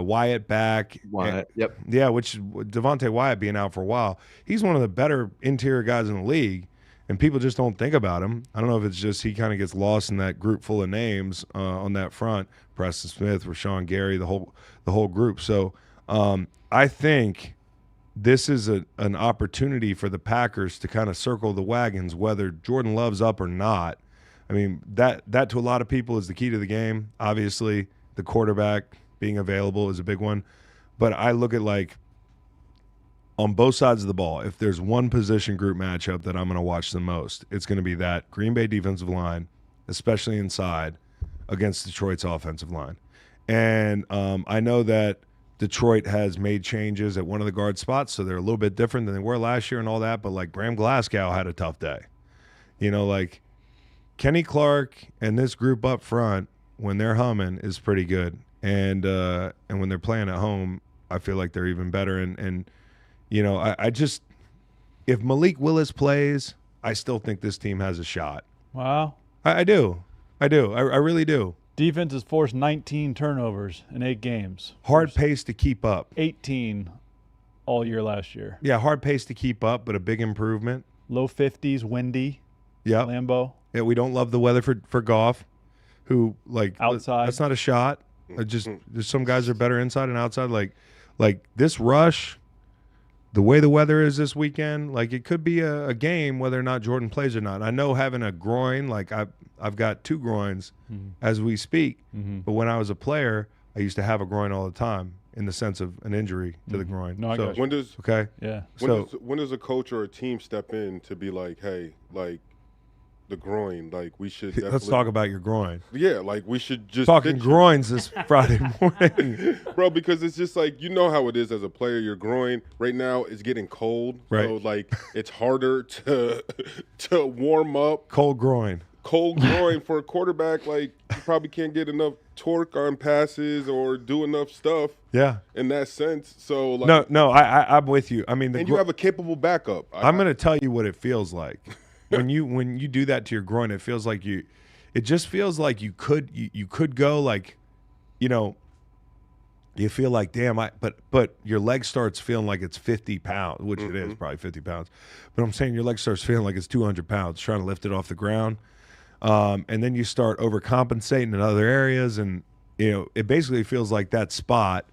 Wyatt back. Wyatt, yep. Yeah, which Devontae Wyatt being out for a while. He's one of the better interior guys in the league, and people just don't think about him. I don't know if it's just he kind of gets lost in that group full of names on that front. Preston Smith, Rashawn Gary, the whole group. So I think this is an opportunity for the Packers to kind of circle the wagons, whether Jordan Love's up or not. I mean, that to a lot of people is the key to the game. Obviously, the quarterback being available is a big one. But I look at, like, on both sides of the ball, if there's one position group matchup that I'm going to watch the most, it's going to be that Green Bay defensive line, especially inside, against Detroit's offensive line. And I know that Detroit has made changes at one of the guard spots, so they're a little bit different than they were last year and all that. But, like, Graham Glasgow had a tough day. You know, like, Kenny Clark and this group up front, when they're humming, is pretty good. And when they're playing at home, I feel like they're even better. And you know, I just – if Malik Willis plays, I still think this team has a shot. Wow. I do. I really do. Defense has forced 19 turnovers in 8 games. Hard pace to keep up. 18 all year last year. Yeah, hard pace to keep up, but a big improvement. Low 50s, windy. Yeah. Lambeau. Yeah, we don't love the weather for Goff, who, like, Outside. that's not a shot. Just there's some guys are better inside and outside. Like like this rush, the way the weather is this weekend, like it could be a game whether or not Jordan plays or not. I know having a groin, like I've got 2 groins as we speak, but when I was a player, I used to have a groin all the time in the sense of an injury to the groin. No, I got you. When does Okay. Yeah. when does a coach or a team step in to be like, hey, like the groin, like we should definitely, Let's talk about your groin. yeah, like we should just Talking pitch- groins this Friday morning. bro, because it's just like, you know how it is as a player. Your groin right now is getting cold, so Right. like it's harder to warm up. Cold groin. Cold groin for a quarterback, like you probably can't get enough torque on passes or do enough stuff Yeah. in that sense. So like, No, I'm with you. I mean, and you have a capable backup. I'm going to tell you what it feels like. when you do that to your groin, it feels like it just feels like you could go like, you know, you feel like, damn, but your leg starts feeling like it's 50 pounds, which it is probably 50 pounds. But I'm saying your leg starts feeling like it's 200 pounds, trying to lift it off the ground. And then you start overcompensating in other areas. And, you know, it basically feels like that spot,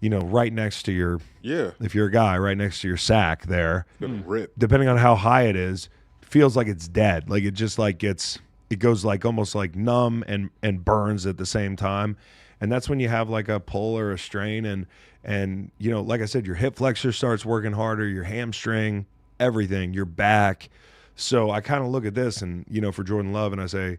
you know, right next to your, yeah, if you're a guy, right next to your sack there, gonna rip. depending on how high it is, feels like it's dead. Like it just like it goes like almost like numb and burns at the same time. And that's when you have like a pull or a strain. And you know, like I said, your hip flexor starts working harder, your hamstring, everything, your back. So I kind of look at this and, you know, for Jordan Love, and I say,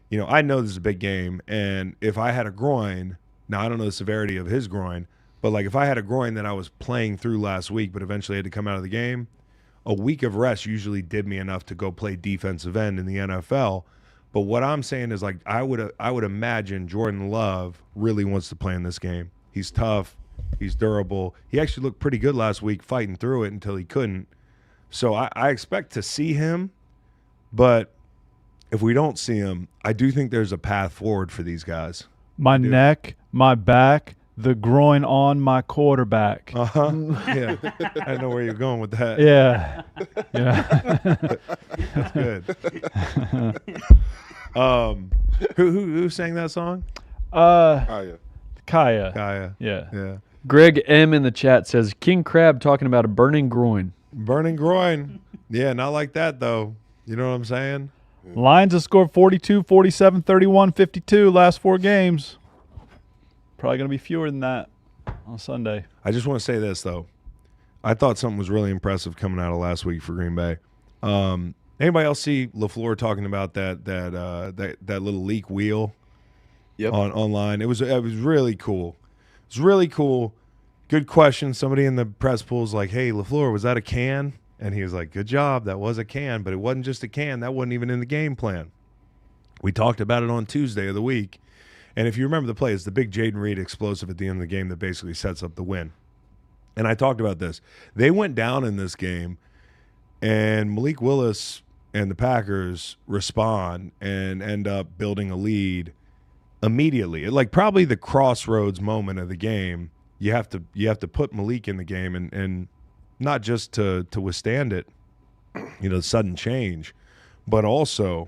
you know, I know this is a big game. And if I had a groin, now I don't know the severity of his groin, but like if I had a groin that I was playing through last week, but eventually had to come out of the game, a week of rest usually did me enough to go play defensive end in the NFL. But what I'm saying is, like, I would imagine Jordan Love really wants to play in this game. He's tough. He's durable. He actually looked pretty good last week fighting through it until he couldn't. So I expect to see him. But if we don't see him, I do think there's a path forward for these guys. My neck, my back, the groin on my quarterback. Uh-huh. Yeah. I know where you're going with that. Yeah. Yeah. That's good. Who sang that song? Kaya. Kaya. Yeah. Yeah. Greg M in the chat says King Crab talking about a burning groin. Burning groin. Yeah, not like that though. You know what I'm saying? Lions have scored 42, 47, 31, 52 last 4 games. Probably going to be fewer than that on Sunday. I just want to say this though. I thought something was really impressive coming out of last week for Green Bay. Anybody else see LaFleur talking about that little leak wheel? Yep. Online? It was really cool. It was really cool. Good question. Somebody in the press pool was like, "Hey, LaFleur, was that a can?" And he was like, "Good job. That was a can, but it wasn't just a can. That wasn't even in the game plan." We talked about it on Tuesday of the week. And if you remember the play, it's the big Jaden Reed explosive at the end of the game that basically sets up the win. And I talked about this. They went down in this game, and Malik Willis and the Packers respond and end up building a lead immediately. Like probably the crossroads moment of the game. You have to put Malik in the game and not just to withstand it, you know, sudden change, but also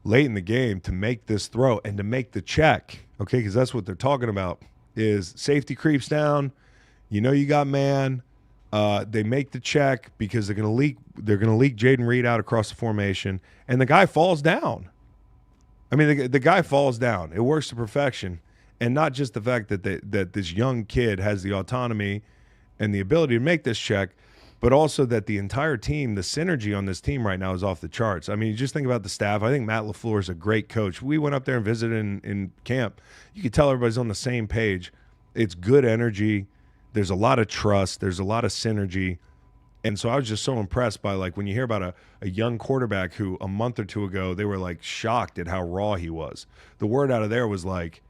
late in the game to make this throw and to make the check, okay? Because that's what they're talking about is safety creeps down. You know you got man. They make the check because they're gonna leak Jaden Reed out across the formation, and the guy falls down. I mean, the guy falls down. It works to perfection, and not just the fact that this young kid has the autonomy and the ability to make this check, but also that the entire team, the synergy on this team right now is off the charts. I mean, you just think about the staff. I think Matt LaFleur is a great coach. We went up there and visited in camp. You could tell everybody's on the same page. It's good energy. There's a lot of trust. There's a lot of synergy. And so I was just so impressed by, like, when you hear about a young quarterback who a month or two ago, they were, like, shocked at how raw he was. The word out of there was, like,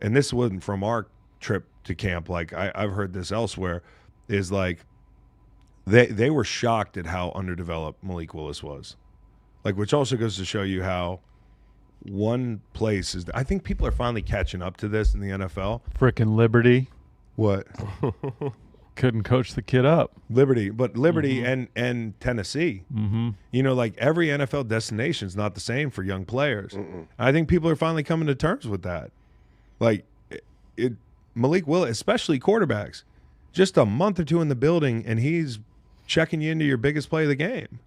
and this wasn't from our trip to camp, like, I've heard this elsewhere, is, like, they were shocked at how underdeveloped Malik Willis was. Like, which also goes to show you how one place is – I think people are finally catching up to this in the NFL. Frickin' Liberty. What? Couldn't coach the kid up. Liberty and Tennessee. Mm-hmm. You know, like every NFL destination is not the same for young players. I think people are finally coming to terms with that. Like Malik Willis, especially quarterbacks, just a month or two in the building, and he's checking you into your biggest play of the game.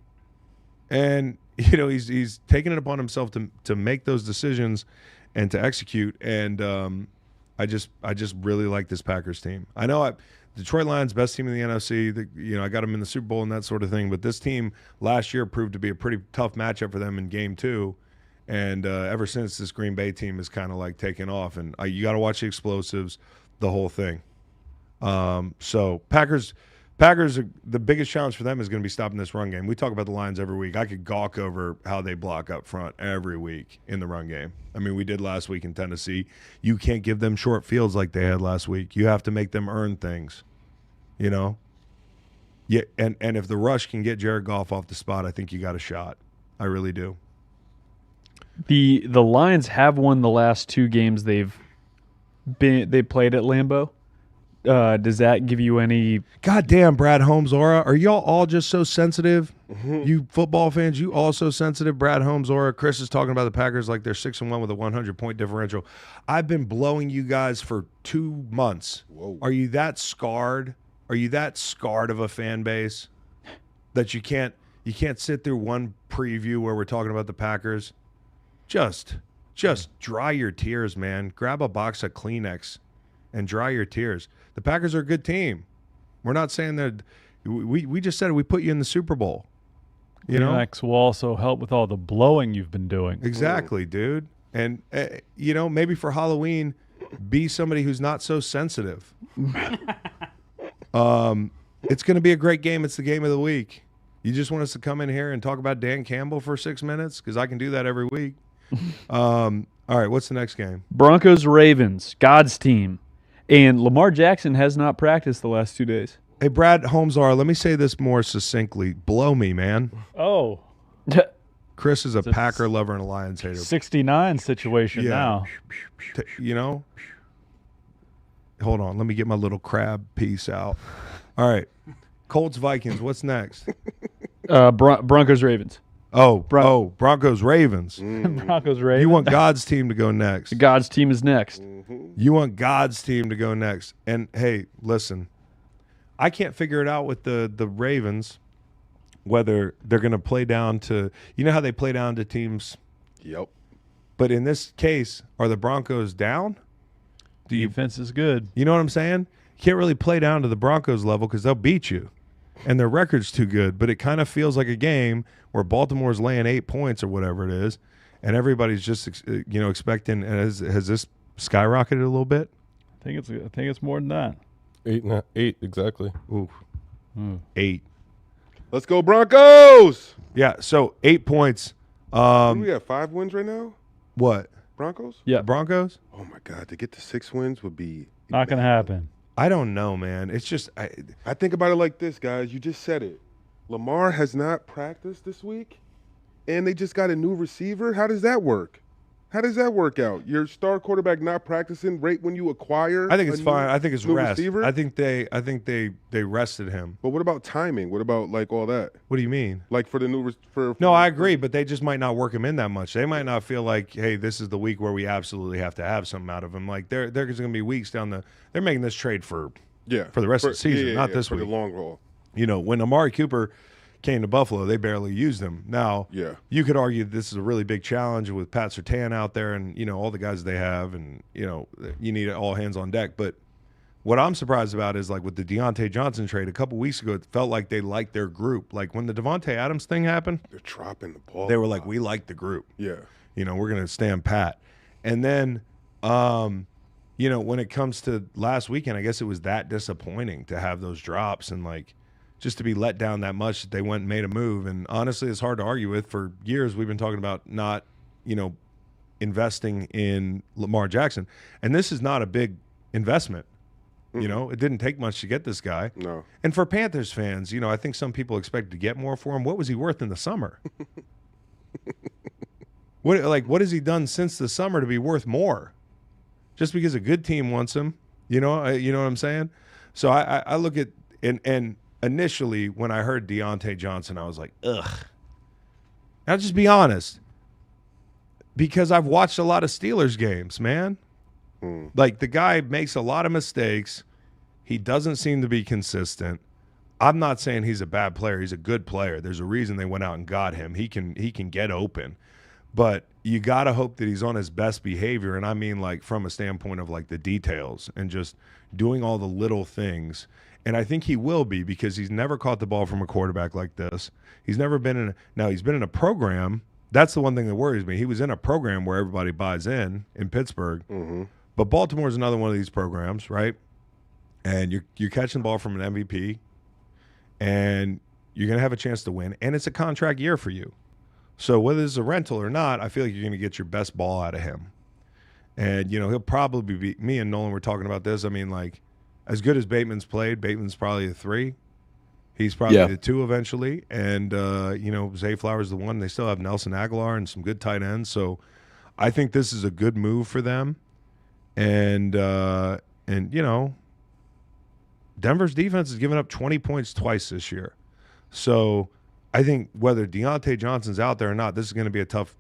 And he's taking it upon himself to make those decisions and to execute. And I just really like this Packers team. I know Detroit Lions best team in the NFC. I got them in the Super Bowl and that sort of thing. But this team last year proved to be a pretty tough matchup for them in Game 2. And ever since, this Green Bay team is kind of like taking off. And you got to watch the explosives, the whole thing. So Packers, the biggest challenge for them is going to be stopping this run game. We talk about the Lions every week. I could gawk over how they block up front every week in the run game. I mean, we did last week in Tennessee. You can't give them short fields like they had last week. You have to make them earn things, Yeah, and if the rush can get Jared Goff off the spot, I think you got a shot. I really do. The Lions have won the last 2 games they played at Lambeau. Does that give you any? Goddamn, Brad Holmes aura. Are y'all all just so sensitive? You football fans, you all so sensitive. Brad Holmes aura. Chris is talking about the Packers like they're 6-1 with a 100-point differential. I've been blowing you guys for 2 months. Whoa. Are you that scarred? Are you that scarred of a fan base that you can't sit through one preview where we're talking about the Packers? Just dry your tears, man. Grab a box of Kleenex and dry your tears. The Packers are a good team. We're not saying that we just said we put you in the Super Bowl. Kleenex will also help with all the blowing you've been doing. Exactly, dude. And maybe for Halloween, be somebody who's not so sensitive. It's going to be a great game. It's the game of the week. You just want us to come in here and talk about Dan Campbell for 6 minutes? Because I can do that every week. All right, what's the next game? Broncos Ravens, God's team. And Lamar Jackson has not practiced the last 2 days. Hey, Brad Holmesar, let me say this more succinctly. Blow me, man. Oh, Chris is a Packer lover and a Lions hater. 69 situation now. Hold on. Let me get my little crab piece out. All right. Colts Vikings. What's next? Broncos Ravens. Broncos Ravens. Broncos Ravens. You want God's team to go next. God's team is next. You want God's team to go next. And, hey, listen, I can't figure it out with the Ravens whether they're going to play down to – you know how they play down to teams? Yep. But in this case, are the Broncos down? Defense is good. You know what I'm saying? You can't really play down to the Broncos level because they'll beat you. And their record's too good. But it kind of feels like a game where Baltimore's laying 8 points or whatever it is, and everybody's just expecting. And has this skyrocketed a little bit? I think it's more than that. 8 exactly. Ooh, 8. Let's go Broncos! Yeah. So 8 points. What do we have 5 wins right now? What? Broncos? Yeah. Broncos? Oh my God! To get to 6 wins would be Not going to happen. I don't know, man. It's just I think about it like this, guys. You just said it. Lamar has not practiced this week, and they just got a new receiver. How does that work? How does that work out? Your star quarterback not practicing right when you acquire. I think it's fine. I think it's new rest. receiver? I think they rested him. But what about timing? What about like all that? What do you mean? Like for the new No, I agree, but they just might not work him in that much. They might not feel like, hey, this is the week where we absolutely have to have something out of him. Like there's going to be weeks down the. They're making this trade for the rest of the season, not this for week. the long haul. When Amari Cooper came to Buffalo, they barely used him. Now, you could argue this is a really big challenge with Pat Surtain out there and, all the guys they have and, you need all hands on deck. But what I'm surprised about is like with the Deontay Johnson trade a couple weeks ago, it felt like they liked their group. Like when the Devontae Adams thing happened, They're dropping the ball. they were like, we like the group. Yeah. We're going to stand pat. And then, when it comes to last weekend, I guess it was that disappointing to have those drops and like just to be let down that much that they went and made a move. And honestly, it's hard to argue with. For years, we've been talking about not, investing in Lamar Jackson. And this is not a big investment. It didn't take much to get this guy. No. And for Panthers fans, I think some people expected to get more for him. What was he worth in the summer? What has he done since the summer to be worth more? Just because a good team wants him, you know what I'm saying? So I look at and initially when I heard Deontay Johnson, I was like, ugh. I'll just be honest, because I've watched a lot of Steelers games, man. Like the guy makes a lot of mistakes. He doesn't seem to be consistent. I'm not saying he's a bad player. He's a good player. There's a reason they went out and got him. He can get open. But you got to hope that he's on his best behavior, and I mean like from a standpoint of like the details and just doing all the little things. And I think he will be because he's never caught the ball from a quarterback like this. He's never been in he's been in a program. That's the one thing that worries me. He was in a program where everybody buys in Pittsburgh. Mm-hmm. But Baltimore is another one of these programs, right? And you're catching the ball from an MVP, and you're going to have a chance to win, and it's a contract year for you. So whether it's a rental or not, I feel like you're going to get your best ball out of him. And, he'll probably be – me and Nolan were talking about this. I mean, like, as good as Bateman's played, Bateman's probably a 3. He's probably the 2 eventually. And, Zay Flowers the 1. They still have Nelson Aguilar and some good tight ends. So I think this is a good move for them. And Denver's defense has given up 20 points twice this year. So I think whether Deontay Johnson's out there or not, this is going to be a tough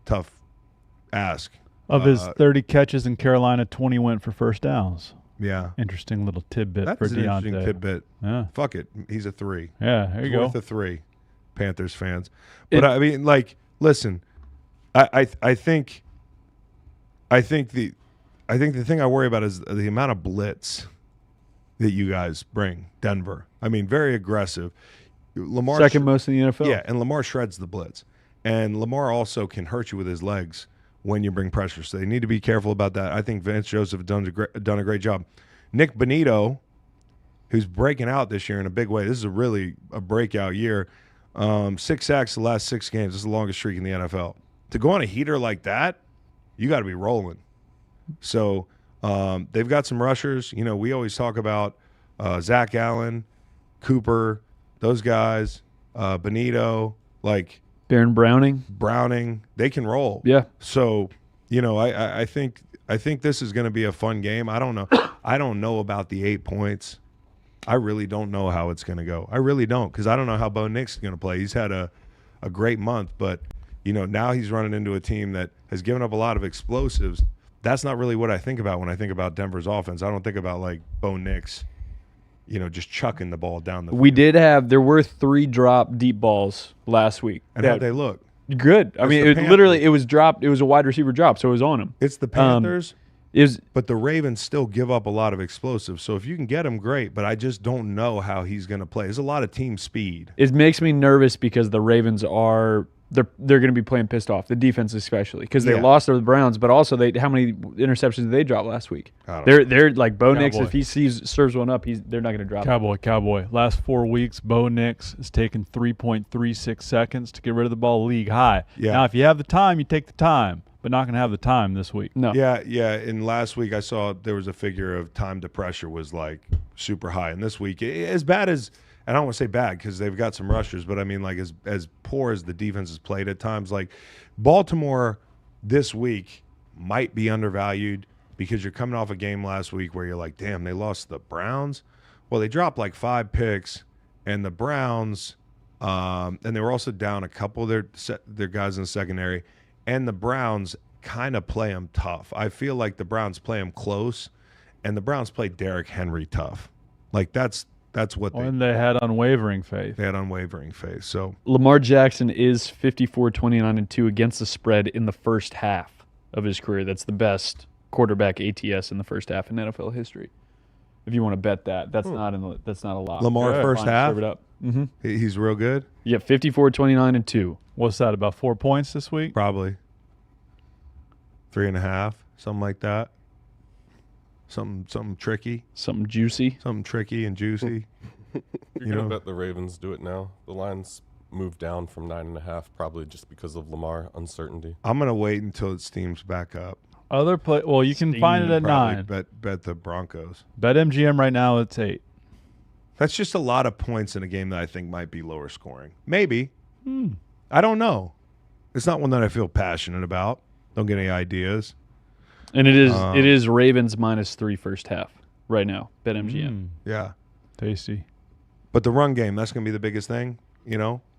ask. Of his 30 catches in Carolina, 20 went for first downs. Yeah. Interesting little tidbit That for is an Deontay. interesting tidbit. Yeah. Fuck it. He's a 3. Yeah, there you He's go. worth a 3, Panthers fans. But I mean, like, listen, I think the thing I worry about is the amount of blitz that you guys bring Denver. I mean, very aggressive. Lamar Second most in the NFL. Yeah, and Lamar shreds the blitz. And Lamar also can hurt you with his legs when you bring pressure. So they need to be careful about that. I think Vance Joseph done a great job. Nick Bonito, who's breaking out this year in a big way. This is really a breakout year. 6 sacks the last 6 games. This is the longest streak in the NFL. To go on a heater like that, you got to be rolling. So they've got some rushers. We always talk about Zach Allen, Cooper, those guys, Bonito, like Baron Browning. They can roll. Yeah. So, I think this is going to be a fun game. I don't know. I don't know about the 8 points. I really don't know how it's going to go. I really don't, because I don't know how Bo Nix is going to play. He's had a great month, but now he's running into a team that has given up a lot of explosives. That's not really what I think about when I think about Denver's offense. I don't think about like Bo Nix, just chucking the ball down the field. There were 3 drop deep balls last week. And how'd they look? Good. I mean, it was dropped. It was a wide receiver drop, so it was on him. It's the Panthers, but the Ravens still give up a lot of explosives. So if you can get him, great, but I just don't know how he's going to play. There's a lot of team speed. It makes me nervous because the Ravens are they're going to be playing pissed off, the defense especially, because they lost to the Browns, but also how many interceptions did they drop last week? They're like Bo Nix, if he serves one up, they're not going to drop it. Cowboy. Last 4 weeks, Bo Nix has taken 3.36 seconds to get rid of the ball, league high. Yeah. Now, if you have the time, you take the time, but not going to have the time this week. No. Yeah. And last week I saw there was a figure of time to pressure was like super high, and this week as bad as. And I don't want to say bad because they've got some rushers, but I mean, like, as poor as the defense has played at times, like Baltimore this week might be undervalued because you're coming off a game last week where you're like, damn, they lost the Browns. Well, they dropped like 5 picks, and the Browns, and they were also down a couple of their guys in the secondary, and the Browns kind of play them tough. I feel like the Browns play them close, and the Browns play Derrick Henry tough. Like that's what And they had unwavering faith. They had unwavering faith. So Lamar Jackson is 54-29-2 against the spread in the first half of his career. That's the best quarterback ATS in the first half in NFL history. If you want to bet that, that's not a lot. Lamar first half. Serve it up. Mm-hmm. He's real good. Yeah, 54-29-2. What's that? About 4 points this week? Probably 3.5, something like that. Something tricky. Something juicy. Something tricky and juicy. You're going to bet the Ravens do it now. The line's moved down from 9.5, probably just because of Lamar uncertainty. I'm going to wait until it steams back up. Well, you can find it at Probably 9. Bet the Broncos. Bet MGM right now, it's 8. That's just a lot of points in a game that I think might be lower scoring. Maybe. I don't know. It's not one that I feel passionate about. Don't get any ideas. And it is Ravens -3 first half right now. Bet MGM. Yeah. Tasty. But the run game, that's going to be the biggest thing.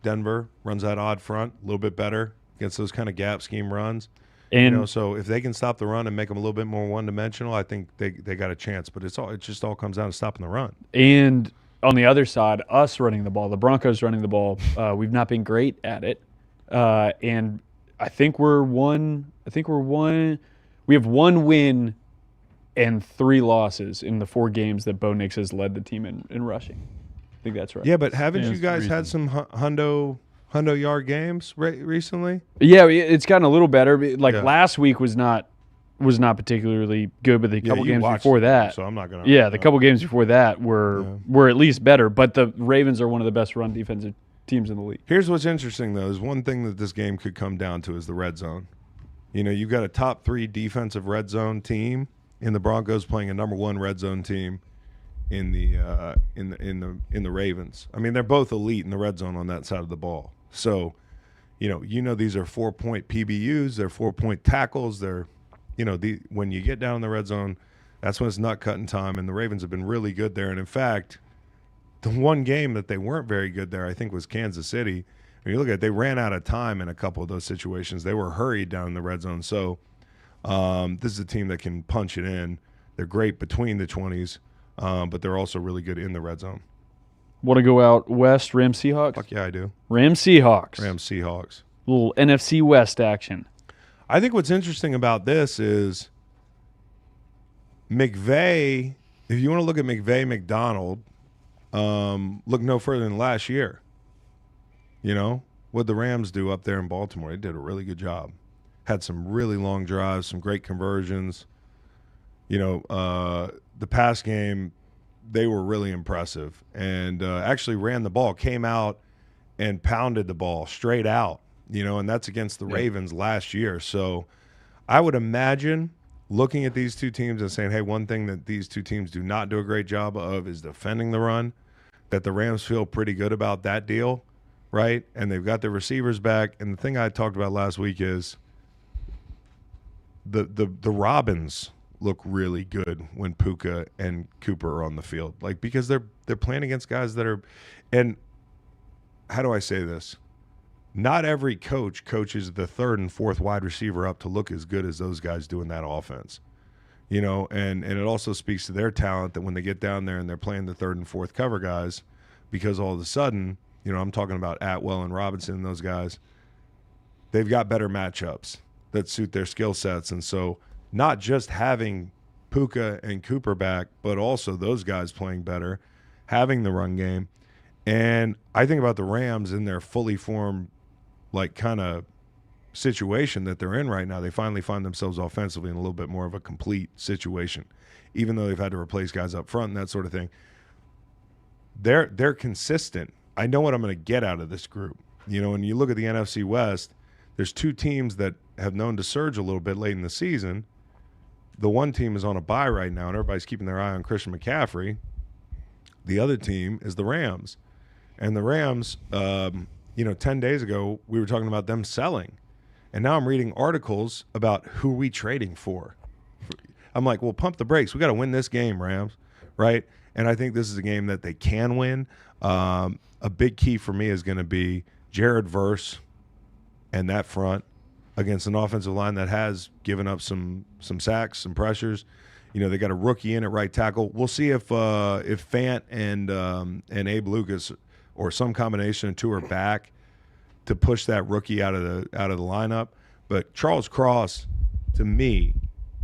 Denver runs that odd front a little bit better against those kind of gap scheme runs. And so if they can stop the run and make them a little bit more one-dimensional, I think they got a chance. But it just all comes down to stopping the run. And on the other side, us running the ball, the Broncos running the ball, we've not been great at it. And I think we have one win and 3 losses in the 4 games that Bo Nix has led the team in rushing. I think that's right. Yeah, but haven't Stands you guys to had reason. some hundo yard games recently? Yeah, it's gotten a little better. Like Yeah. last week was not particularly good, but the couple you games watched before them, that, so I'm not gonna. yeah, the couple games before that were at least better. But the Ravens are one of the best run defensive teams in the league. Here's what's interesting though: is one thing that this game could come down to is the red zone. You've got a top 3 defensive red zone team in the Broncos playing a number 1 red zone team in the Ravens. I mean, they're both elite in the red zone on that side of the ball. So, these are 4-point PBUs, they're 4-point tackles, they're when you get down in the red zone, that's when it's nut cutting time, and the Ravens have been really good there. And in fact, the one game that they weren't very good there, I think, was Kansas City. When you look at it, they ran out of time in a couple of those situations. They were hurried down in the red zone. So this is a team that can punch it in. They're great between the 20s, but they're also really good in the red zone. Want to go out west, Rams Seahawks? Fuck yeah, I do. Rams Seahawks. Rams Seahawks. Little NFC West action. I think what's interesting about this is McVay. If you want to look at McVay, McDonald, look no further than last year. What the Rams do up there in Baltimore, they did a really good job. Had some really long drives, some great conversions. The pass game, they were really impressive and actually ran the ball, came out and pounded the ball straight out, and that's against the Ravens last year. So I would imagine looking at these two teams and saying, hey, one thing that these two teams do not do a great job of is defending the run, that the Rams feel pretty good about that deal, right? And they've got their receivers back. And the thing I talked about last week is the Robins look really good when Puka and Cooper are on the field, because they're playing against guys that are, and how do I say this? Not every coach coaches the 3rd and 4th wide receiver up to look as good as those guys do in that offense, and it also speaks to their talent that when they get down there and they're playing the 3rd and 4th cover guys, because all of a sudden, I'm talking about Atwell and Robinson and those guys, they've got better matchups that suit their skill sets. And so not just having Puka and Cooper back, but also those guys playing better, having the run game. And I think about the Rams in their fully formed, kind of situation that they're in right now. They finally find themselves offensively in a little bit more of a complete situation, even though they've had to replace guys up front and that sort of thing. They're consistent. I know what I'm going to get out of this group. When you look at the NFC West, there's 2 teams that have known to surge a little bit late in the season. The one team is on a bye right now, and everybody's keeping their eye on Christian McCaffrey. The other team is the Rams. And the Rams, 10 days ago, we were talking about them selling. And now I'm reading articles about who we trading for. I'm like, well, pump the brakes. We got to win this game, Rams, right? And I think this is a game that they can win. A big key for me is going to be Jared Verse and that front against an offensive line that has given up some sacks, some pressures. They got a rookie in at right tackle. We'll see if Fant and Abe Lucas or some combination of 2 are back to push that rookie out of the lineup. But Charles Cross, to me,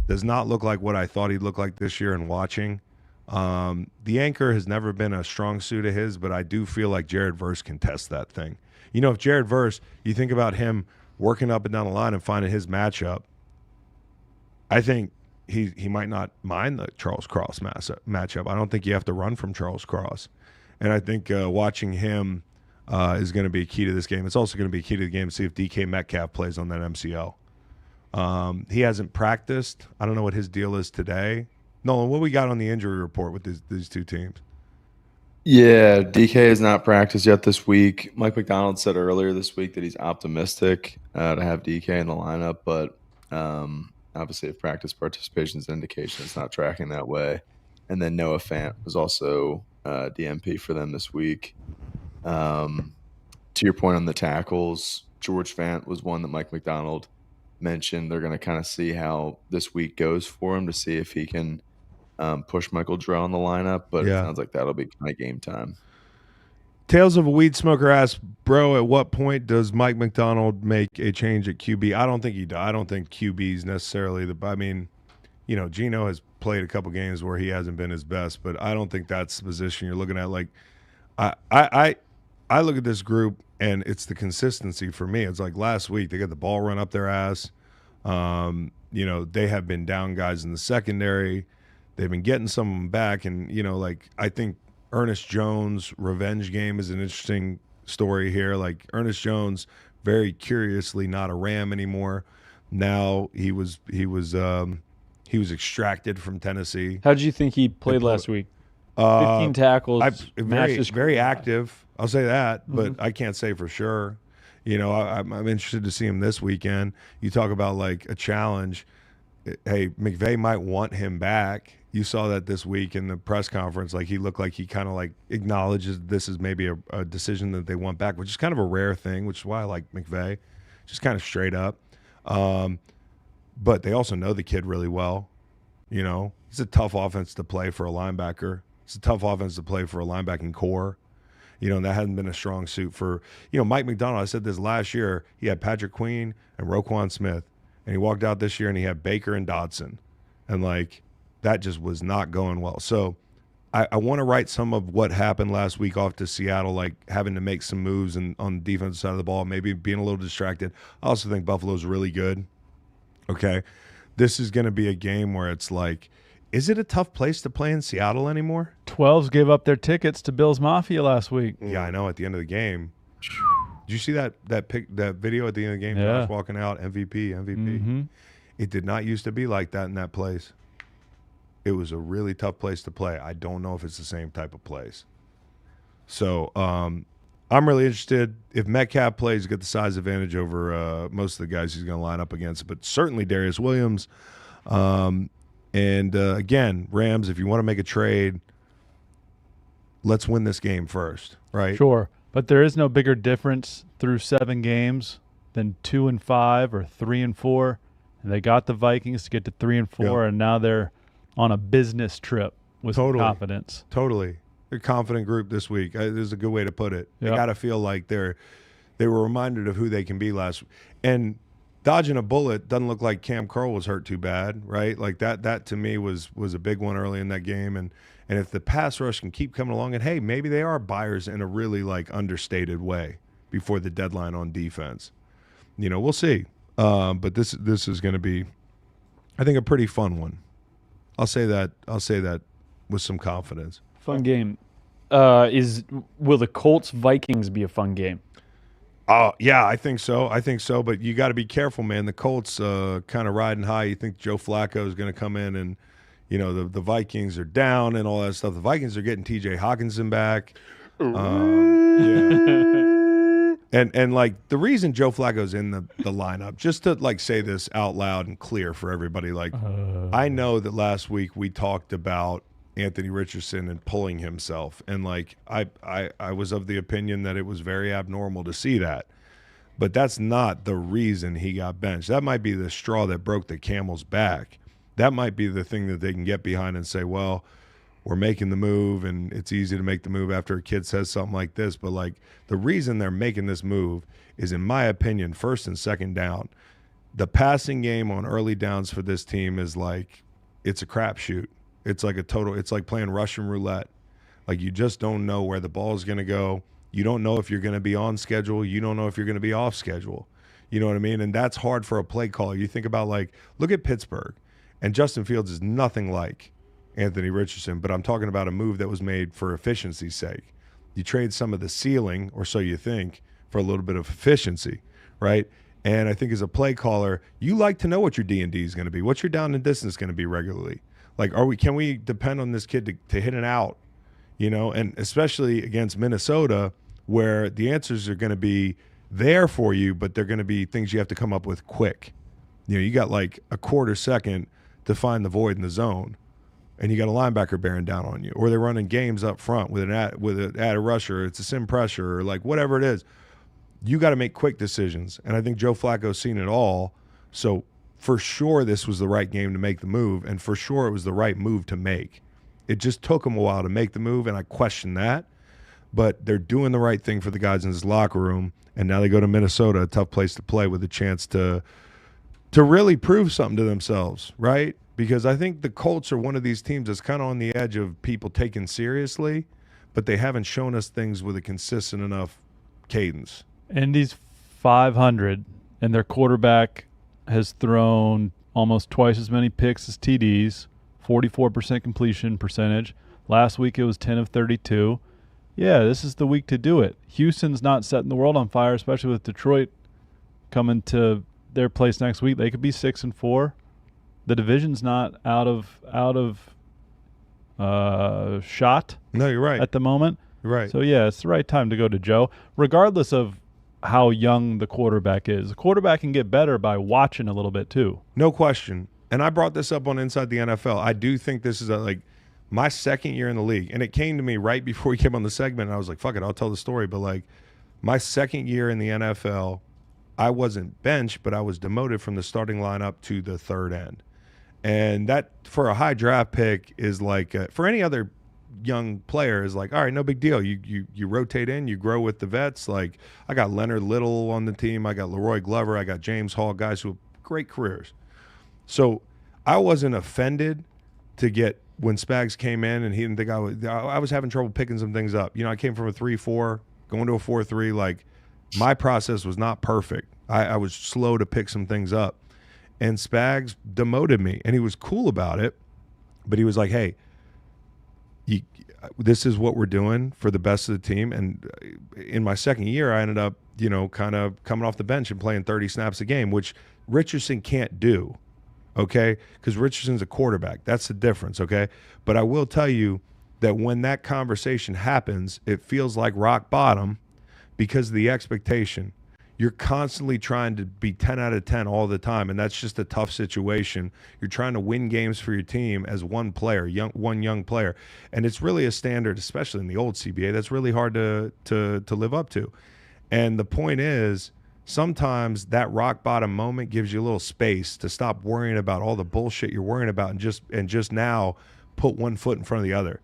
does not look like what I thought he'd look like this year in watching. The anchor has never been a strong suit of his, but I do feel like Jared Verse can test that thing. If Jared Verse, you think about him working up and down the line and finding his matchup, I think he might not mind the Charles Cross matchup. I don't think you have to run from Charles Cross. And I think watching him is going to be key to this game. It's also going to be key to the game to see if DK Metcalf plays on that MCL. He hasn't practiced. I don't know what his deal is today. Nolan, what we got on the injury report with these 2 teams? Yeah, DK has not practiced yet this week. Mike McDonald said earlier this week that he's optimistic to have DK in the lineup, but obviously if practice participation is an indication it's not tracking that way. And then Noah Fant was also DMP for them this week. To your point on the tackles, George Fant was one that Mike McDonald mentioned they're going to kind of see how this week goes for him to see if he can push Michael Drew on the lineup. But it Yeah. sounds like that'll be kind of game time. Tales of a Weed Smoker asks, bro, at what point does Mike McDonald make a change at QB? I don't think he does. I don't think QB is necessarily I mean, you know, Geno has played a couple games where he hasn't been his best, but I don't think that's the position you're looking at. Like, I look at this group and it's the consistency for me. It's like last week they got the ball run up their ass. You know, they have been down guys in the secondary. They've been getting some of them back, and you know, like I think Ernest Jones' revenge game is an interesting story here. Like Ernest Jones, very curiously not a Ram anymore. Now he was extracted from Tennessee. How did you think he played last week? 15 tackles. Very active. I'll say that, but I can't say for sure. You know, I'm interested to see him this weekend. You talk about like a challenge. Hey, McVay might want him back. You saw that this week in the press conference. Like he looked like he kind of like acknowledges this is maybe a decision that they want back, which is kind of a rare thing, which is why I like McVay. Just kind of straight up. But they also know the kid really well. You know, it's a tough offense to play for a linebacker. It's a tough offense to play for a linebacking core. You know, and that hadn't been a strong suit for, you know, Mike McDonald. I said this last year. He had Patrick Queen and Roquan Smith. And he walked out this year and he had Baker and Dodson. And, like, that just was not going well. So I want to write some of what happened last week off to Seattle, like having to make some moves on the defensive side of the ball, maybe being a little distracted. I also think Buffalo's really good. Okay. This is going to be a game where it's like, is it a tough place to play in Seattle anymore? 12s gave up their tickets to Bills Mafia last week. Yeah, I know. At the end of the game. Did you see that video at the end of the game? Yeah. Josh walking out, MVP. Mm-hmm. It did not used to be like that in that place. It was a really tough place to play. I don't know if it's the same type of place. So I'm really interested. If Metcalf plays, get the size advantage over most of the guys he's going to line up against. But certainly Darius Williams. Again, Rams, if you want to make a trade, let's win this game first, right? Sure. But there is no bigger difference through 7 games than 2-5 or 3-4. And they got the Vikings to get to 3-4, Yeah. and now they're on a business trip with some confidence. Totally. They're a confident group this week. There's a good way to put it. They Yep. got to feel like they were reminded of who they can be last week. And dodging a bullet doesn't look like Cam Curl was hurt too bad, right? Like that to me was a big one early in that game. And if the pass rush can keep coming along, and hey, maybe they are buyers in a really like understated way before the deadline on defense. You know, we'll see. But this is going to be, I think, a pretty fun one. I'll say that with some confidence. Fun game. Will the Colts Vikings be a fun game? Oh, yeah, I think so. But you got to be careful, man. The Colts kind of riding high. You think Joe Flacco is going to come in and, you know, the Vikings are down and all that stuff. The Vikings are getting T.J. Hawkinson back. And like the reason Joe Flacco's in the lineup, just to like say this out loud and clear for everybody, like I know that last week we talked about Anthony Richardson and pulling himself, and like I was of the opinion that it was very abnormal to see that, but that's not the reason he got benched. That might be the straw that broke the camel's back. That might be the thing that they can get behind and say, well, we're making the move, and it's easy to make the move after a kid says something like this. But like the reason they're making this move is, in my opinion, first and second down. The passing game on early downs for this team is like, it's a crapshoot. It's like it's like playing Russian roulette. Like you just don't know where the ball is going to go. You don't know if you're going to be on schedule. You don't know if you're going to be off schedule. You know what I mean? And that's hard for a play caller. You think about like, look at Pittsburgh, and Justin Fields is nothing like Anthony Richardson, but I'm talking about a move that was made for efficiency's sake. You trade some of the ceiling, or so you think, for a little bit of efficiency, right? And I think as a play caller, you like to know what your D&D is going to be, what your down and distance is going to be regularly. Like, can we depend on this kid to hit an out, you know? And especially against Minnesota, where the answers are going to be there for you, but they're going to be things you have to come up with quick. You know, you got like a quarter second to find the void in the zone, and you got a linebacker bearing down on you, or they're running games up front with an added rusher, it's a sim pressure, or like whatever it is. You got to make quick decisions, and I think Joe Flacco's seen it all. So for sure this was the right game to make the move, and for sure it was the right move to make. It just took them a while to make the move, and I question that. But they're doing the right thing for the guys in this locker room, and now they go to Minnesota, a tough place to play, with a chance to really prove something to themselves, right? Because I think the Colts are one of these teams that's kind of on the edge of people taken seriously, but they haven't shown us things with a consistent enough cadence. Indy's 500, and their quarterback has thrown almost twice as many picks as TDs, 44% completion percentage. Last week it was 10 of 32. Yeah, this is the week to do it. Houston's not setting the world on fire, especially with Detroit coming to their place next week. They could be 6-4. The division's not out of shot. No, you're right. At the moment. You're right. So yeah, it's the right time to go to Joe, regardless of how young the quarterback is. The quarterback can get better by watching a little bit too. No question. And I brought this up on Inside the NFL. I do think this is my second year in the league, and it came to me right before we came on the segment, and I was like, fuck it, I'll tell the story. But like my second year in the NFL, I wasn't benched, but I was demoted from the starting lineup to the third end. And that, for a high draft pick, is like, for any other young player, is like, all right, no big deal. You rotate in, you grow with the vets. Like, I got Leonard Little on the team. I got Leroy Glover. I got James Hall, guys who have great careers. So I wasn't offended to get when Spags came in and he didn't think I was having trouble picking some things up. You know, I came from a 3-4, going to a 4-3. Like, my process was not perfect. I was slow to pick some things up. And Spags demoted me, and he was cool about it. But he was like, hey, this is what we're doing for the best of the team. And in my second year, I ended up, you know, kind of coming off the bench and playing 30 snaps a game, which Richardson can't do. Okay, because Richardson's a quarterback. That's the difference, okay? But I will tell you that when that conversation happens, it feels like rock bottom because of the expectation. You're constantly trying to be 10 out of 10 all the time, and that's just a tough situation. You're trying to win games for your team as one player, one young player. And it's really a standard, especially in the old CBA, that's really hard to live up to. And the point is, sometimes that rock bottom moment gives you a little space to stop worrying about all the bullshit you're worrying about and just now put one foot in front of the other.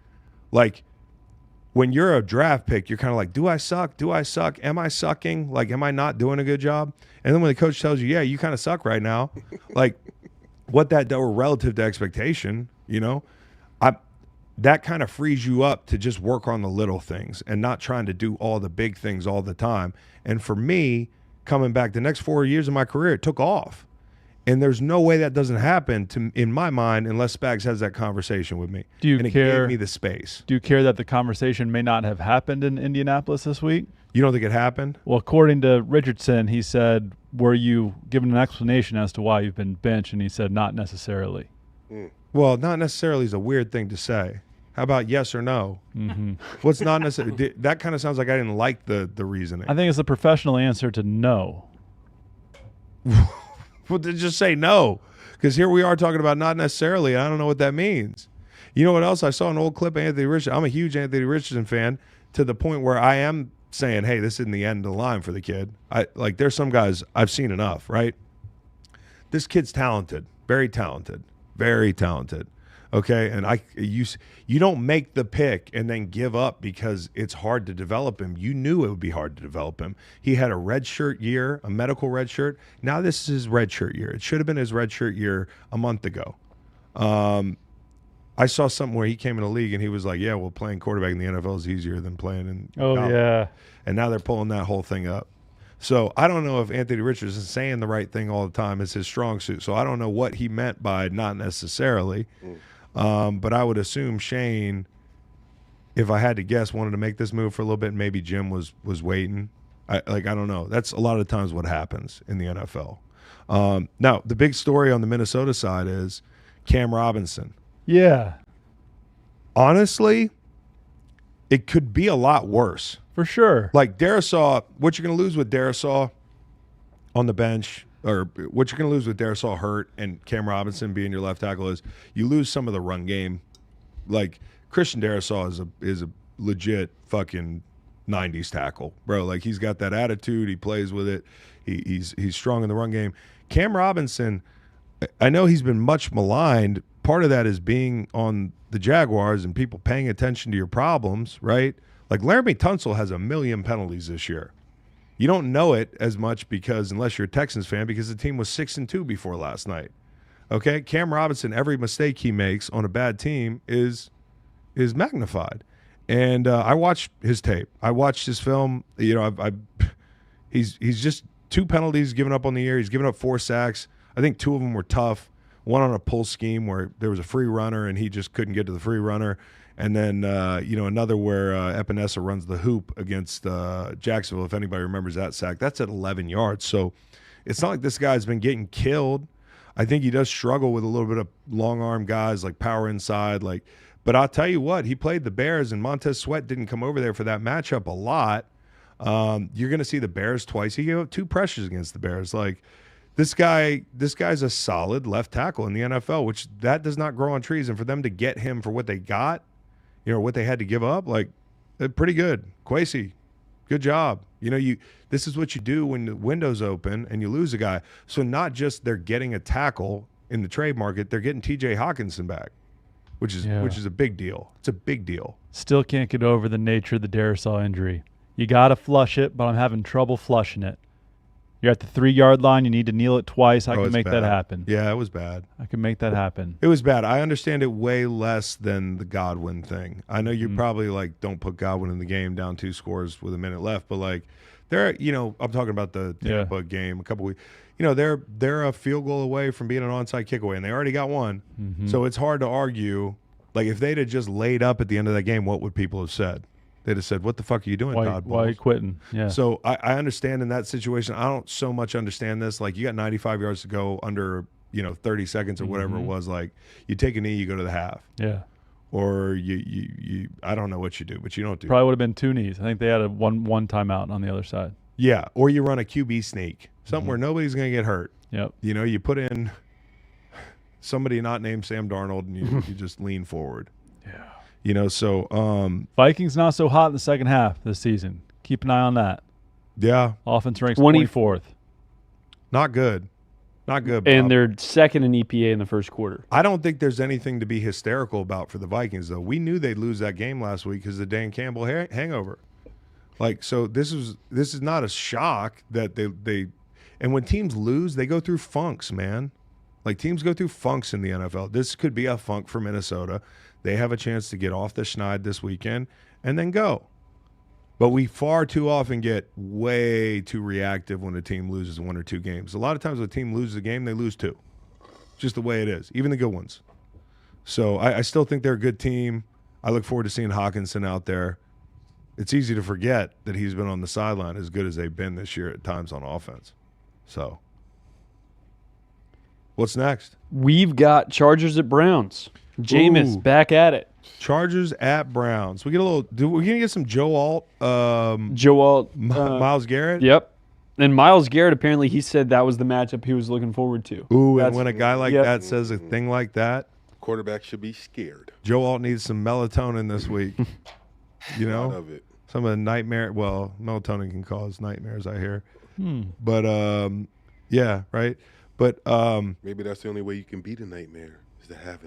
Like, when you're a draft pick, you're kind of like, do I suck? Do I suck? Am I sucking? Like, am I not doing a good job? And then when the coach tells you, yeah, you kind of suck right now, like, what that were relative to expectation, you know, that kind of frees you up to just work on the little things and not trying to do all the big things all the time. And for me, coming back the next 4 years of my career, it took off. And there's no way that doesn't happen in my mind unless Spags has that conversation with me. And it gave me the space. Do you care that the conversation may not have happened in Indianapolis this week? You don't think it happened? Well, according to Richardson, he said, were you given an explanation as to why you've been benched? And he said, not necessarily. Well, not necessarily is a weird thing to say. How about yes or no? Mm-hmm. What's not necessarily? That kind of sounds like I didn't like the reasoning. I think it's the professional answer to no. Well, to just say no, because here we are talking about not necessarily, and I don't know what that means. You know what else? I saw an old clip of Anthony Richardson. I'm a huge Anthony Richardson fan to the point where I am saying, hey, this isn't the end of the line for the kid. There's some guys I've seen enough, right? This kid's talented, very talented, very talented. Okay, and you don't make the pick and then give up because it's hard to develop him. You knew it would be hard to develop him. He had a redshirt year, a medical redshirt. Now this is his redshirt year. It should have been his redshirt year a month ago. I saw something where he came in the league and he was like, yeah, well, playing quarterback in the NFL is easier than playing in college. Yeah. And now they're pulling that whole thing up. So I don't know if Anthony Richardson is saying the right thing all the time is his strong suit. So I don't know what he meant by not necessarily. But I would assume Shane, if I had to guess, wanted to make this move for a little bit. Maybe Jim was waiting. I don't know. That's a lot of times what happens in the NFL. Now, the big story on the Minnesota side is Cam Robinson. Yeah. Honestly, it could be a lot worse. For sure. Like Darisaw, what you're going to lose with Darisaw on the bench, or what you're going to lose with Darisaw hurt and Cam Robinson being your left tackle, is you lose some of the run game. Like, Christian Darisaw is a legit fucking 90s tackle, bro. Like, he's got that attitude. He plays with it. He's strong in the run game. Cam Robinson, I know he's been much maligned. Part of that is being on the Jaguars and people paying attention to your problems, right? Like Laramie Tunsil has 1 million penalties this year. You don't know it as much because unless you're a Texans fan, because the team was 6-2 before last night. Okay, Cam Robinson, every mistake he makes on a bad team is magnified. And I watched his tape. I watched his film. You know, he's just 2 penalties given up on the year. He's given up 4 sacks. I think 2 of them were tough. One on a pull scheme where there was a free runner and he just couldn't get to the free runner. And then, another where Epinesa runs the hoop against Jacksonville, if anybody remembers that sack. That's at 11 yards. So it's not like this guy's been getting killed. I think he does struggle with a little bit of long arm guys, like power inside. But I'll tell you what, he played the Bears, and Montez Sweat didn't come over there for that matchup a lot. You're going to see the Bears twice. He gave up 2 pressures against the Bears. This guy's a solid left tackle in the NFL, which that does not grow on trees. And for them to get him for what they got, what they had to give up, pretty good. Kwesi, good job. This is what you do when the window's open and you lose a guy. So not just they're getting a tackle in the trade market, they're getting TJ Hawkinson back, which is a big deal. It's a big deal. Still can't get over the nature of the Darisaw injury. You got to flush it, but I'm having trouble flushing it. You're at the 3-yard line. You need to kneel it twice. I can make that happen. Yeah, it was bad. I can make that happen. It was bad. I understand it way less than the Godwin thing. I know you probably don't put Godwin in the game down 2 scores with a minute left, but they're I'm talking about the Tampa game a couple weeks. They're a field goal away from being an onside kick away, and they already got one. Mm-hmm. So it's hard to argue. If they'd have just laid up at the end of that game, what would people have said? They'd have said, "What the fuck are you doing, Todd Bowles? Why are you quitting?" Yeah. So I understand in that situation. I don't so much understand this. You got 95 yards to go under 30 seconds or whatever it was. You take a knee, you go to the half. Yeah. Or you I don't know what you do, but you don't do. Probably would have been 2 knees. I think they had a one timeout on the other side. Yeah, or you run a QB sneak, something where nobody's going to get hurt. Yep. You put in somebody not named Sam Darnold, and you just lean forward. Yeah. Vikings not so hot in the second half this season. Keep an eye on that. Yeah. Offense ranks 24th. Not good. Not good, Bob. And they're second in EPA in the first quarter. I don't think there's anything to be hysterical about for the Vikings, though. We knew they'd lose that game last week because of the Dan Campbell hangover. So this is not a shock that they and when teams lose, they go through funks, man. Teams go through funks in the NFL. This could be a funk for Minnesota. They have a chance to get off the schneid this weekend and then go. But we far too often get way too reactive when a team loses 1 or 2 games. A lot of times when a team loses a game, they lose 2. Just the way it is, even the good ones. So I still think they're a good team. I look forward to seeing Hawkinson out there. It's easy to forget that he's been on the sideline as good as they've been this year at times on offense. So what's next? We've got Chargers at Browns. Jameis back at it. Chargers at Browns. We get a little. We're gonna get some Joe Alt. Myles Garrett. Yep. And Myles Garrett, apparently, he said that was the matchup he was looking forward to. And when a guy like that says a thing like that, quarterback should be scared. Joe Alt needs some melatonin this week. Of it. Some of the nightmare. Well, melatonin can cause nightmares, I hear. But yeah, right. But maybe that's the only way you can beat a nightmare.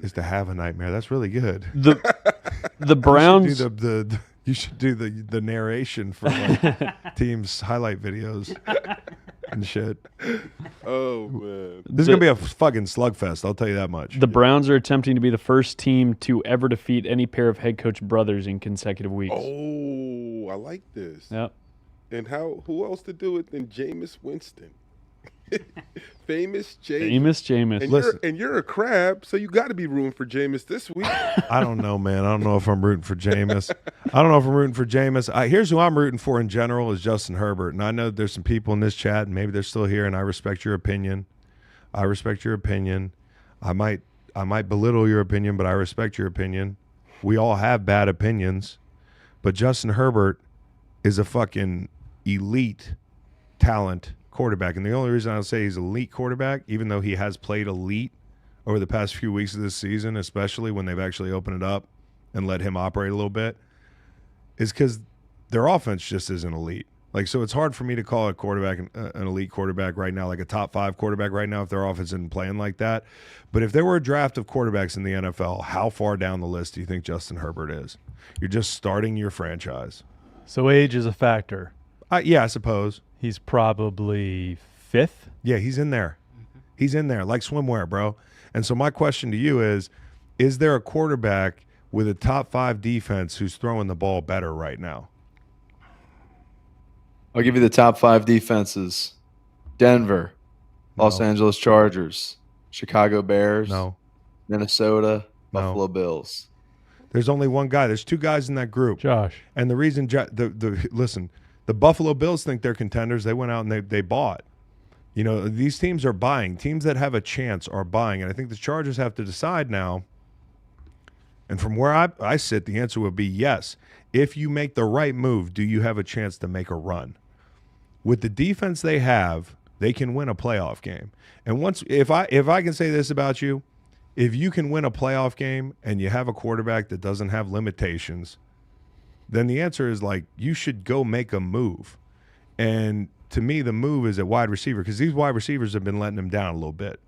Is to have a nightmare. That's really good. The Browns. You should do the narration for teams' highlight videos and shit. Oh man, this is gonna be a fucking slugfest. I'll tell you that much. The Browns are attempting to be the first team to ever defeat any pair of head coach brothers in consecutive weeks. Oh, I like this. Yep. And who else to do it than Jameis Winston? Famous Jameis. And you're a crab, so you got to be rooting for Jameis this week. I don't know, man. I don't know if I'm rooting for Jameis. Here's who I'm rooting for in general is Justin Herbert. And I know there's some people in this chat, and maybe they're still here, and I respect your opinion. I might belittle your opinion, but I respect your opinion. We all have bad opinions. But Justin Herbert is a fucking elite talent quarterback. And the only reason I'll say he's an elite quarterback, even though he has played elite over the past few weeks of this season, especially when they've actually opened it up and let him operate a little bit, is because their offense just isn't elite. Like, so it's hard for me to call a quarterback an elite quarterback right now, like a top 5 quarterback right now if their offense isn't playing like that. But if there were a draft of quarterbacks in the NFL, how far down the list do you think Justin Herbert is? You're just starting your franchise. So age is a factor. Yeah, I suppose. He's probably 5th. Yeah, he's in there. He's in there, like swimwear, bro. And so my question to you is there a quarterback with a top 5 defense who's throwing the ball better right now? I'll give you the top 5 defenses. Denver, Los Angeles Chargers, Chicago Bears, Minnesota, Buffalo Bills. There's only one guy. There's 2 guys in that group. Josh. And the reason listen, the Buffalo Bills think they're contenders. They went out and they bought. You know, these teams are buying. Teams that have a chance are buying. And I think the Chargers have to decide now. And from where I sit, the answer would be yes. If you make the right move, do you have a chance to make a run? With the defense they have, they can win a playoff game. And if I can say this about you, if you can win a playoff game and you have a quarterback that doesn't have limitations, then the answer is like you should go make a move. And to me, the move is at wide receiver because these wide receivers have been letting them down a little bit.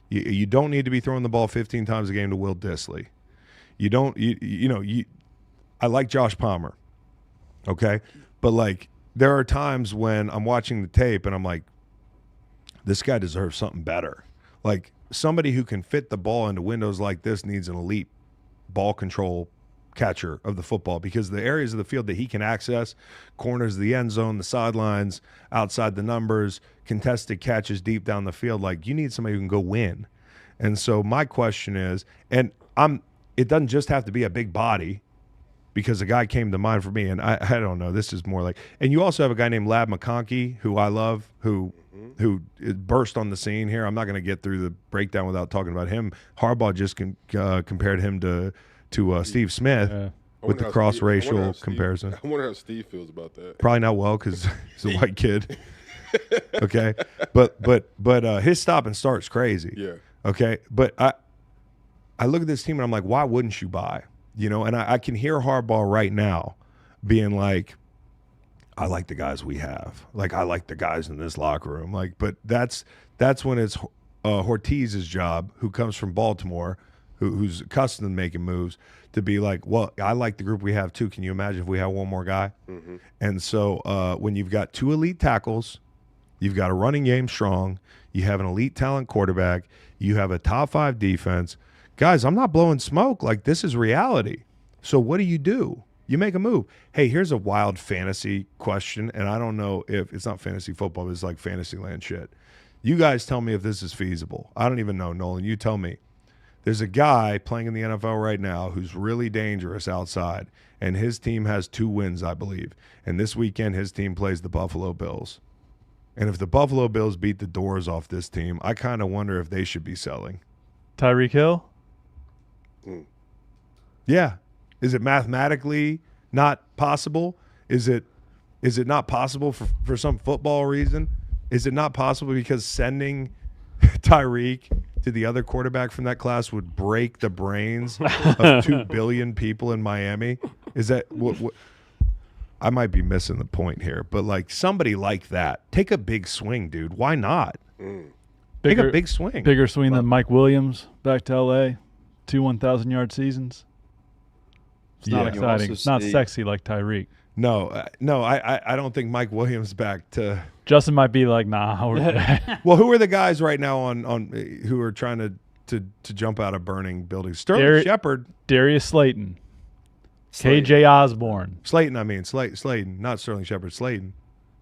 You don't need to be throwing the ball 15 times a game to Will Dissly. I like Josh Palmer, okay? But, like, there are times when I'm watching the tape and I'm like, this guy deserves something better. Like, somebody who can fit the ball into windows like this needs an elite ball control catcher of the football because the areas of the field that he can access, corners of the end zone, the sidelines, outside the numbers, contested catches deep down the field, like, you need somebody who can go win. And so my question is, it doesn't just have to be a big body because a guy came to mind for me, and I don't know. This is more like – and you also have a guy named Lab McConkey, who I love, who burst on the scene here. I'm not going to get through the breakdown without talking about him. Harbaugh just compared him to Steve Smith with the cross-racial comparison. I wonder how Steve feels about that. Probably not well because he's a white kid. Okay? But his stop and start's crazy. Yeah. Okay? But I look at this team and I'm like, why wouldn't you buy? You know, and I can hear Harbaugh right now being like, I like the guys we have. Like, I like the guys in this locker room. Like, but that's when it's Ortiz's job, who comes from Baltimore, who's accustomed to making moves, to be like, well, I like the group we have too. Can you imagine if we had one more guy? Mm-hmm. And so when you've got 2 elite tackles, you've got a running game strong, you have an elite talent quarterback, you have a top 5 defense. Guys, I'm not blowing smoke. Like, this is reality. So what do? You make a move. Hey, here's a wild fantasy question, and I don't know if it's not fantasy football, but it's like fantasy land shit. You guys tell me if this is feasible. I don't even know, Nolan. You tell me. There's a guy playing in the NFL right now who's really dangerous outside, and his team has 2 wins, I believe. And this weekend, his team plays the Buffalo Bills. And if the Buffalo Bills beat the doors off this team, I kind of wonder if they should be selling. Tyreek Hill? Yeah. Is it mathematically not possible? Is it not possible for some football reason? Is it not possible because sending Tyreek to the other quarterback from that class would break the brains of 2 billion people in Miami? Is that what I might be missing the point here, but like somebody like that, take a big swing, dude. Why not? Take a big swing. Bigger swing than Mike Williams back to L.A., 2 1,000-yard seasons. It's not exciting. It's not sexy like Tyreek. No, I don't think Mike Williams back to. Justin might be like, nah. Well, who are the guys right now on who are trying to jump out of burning buildings? Sterling Shepard, Darius Slayton, KJ Osborne, Slayton, not Sterling Shepard, Slayton.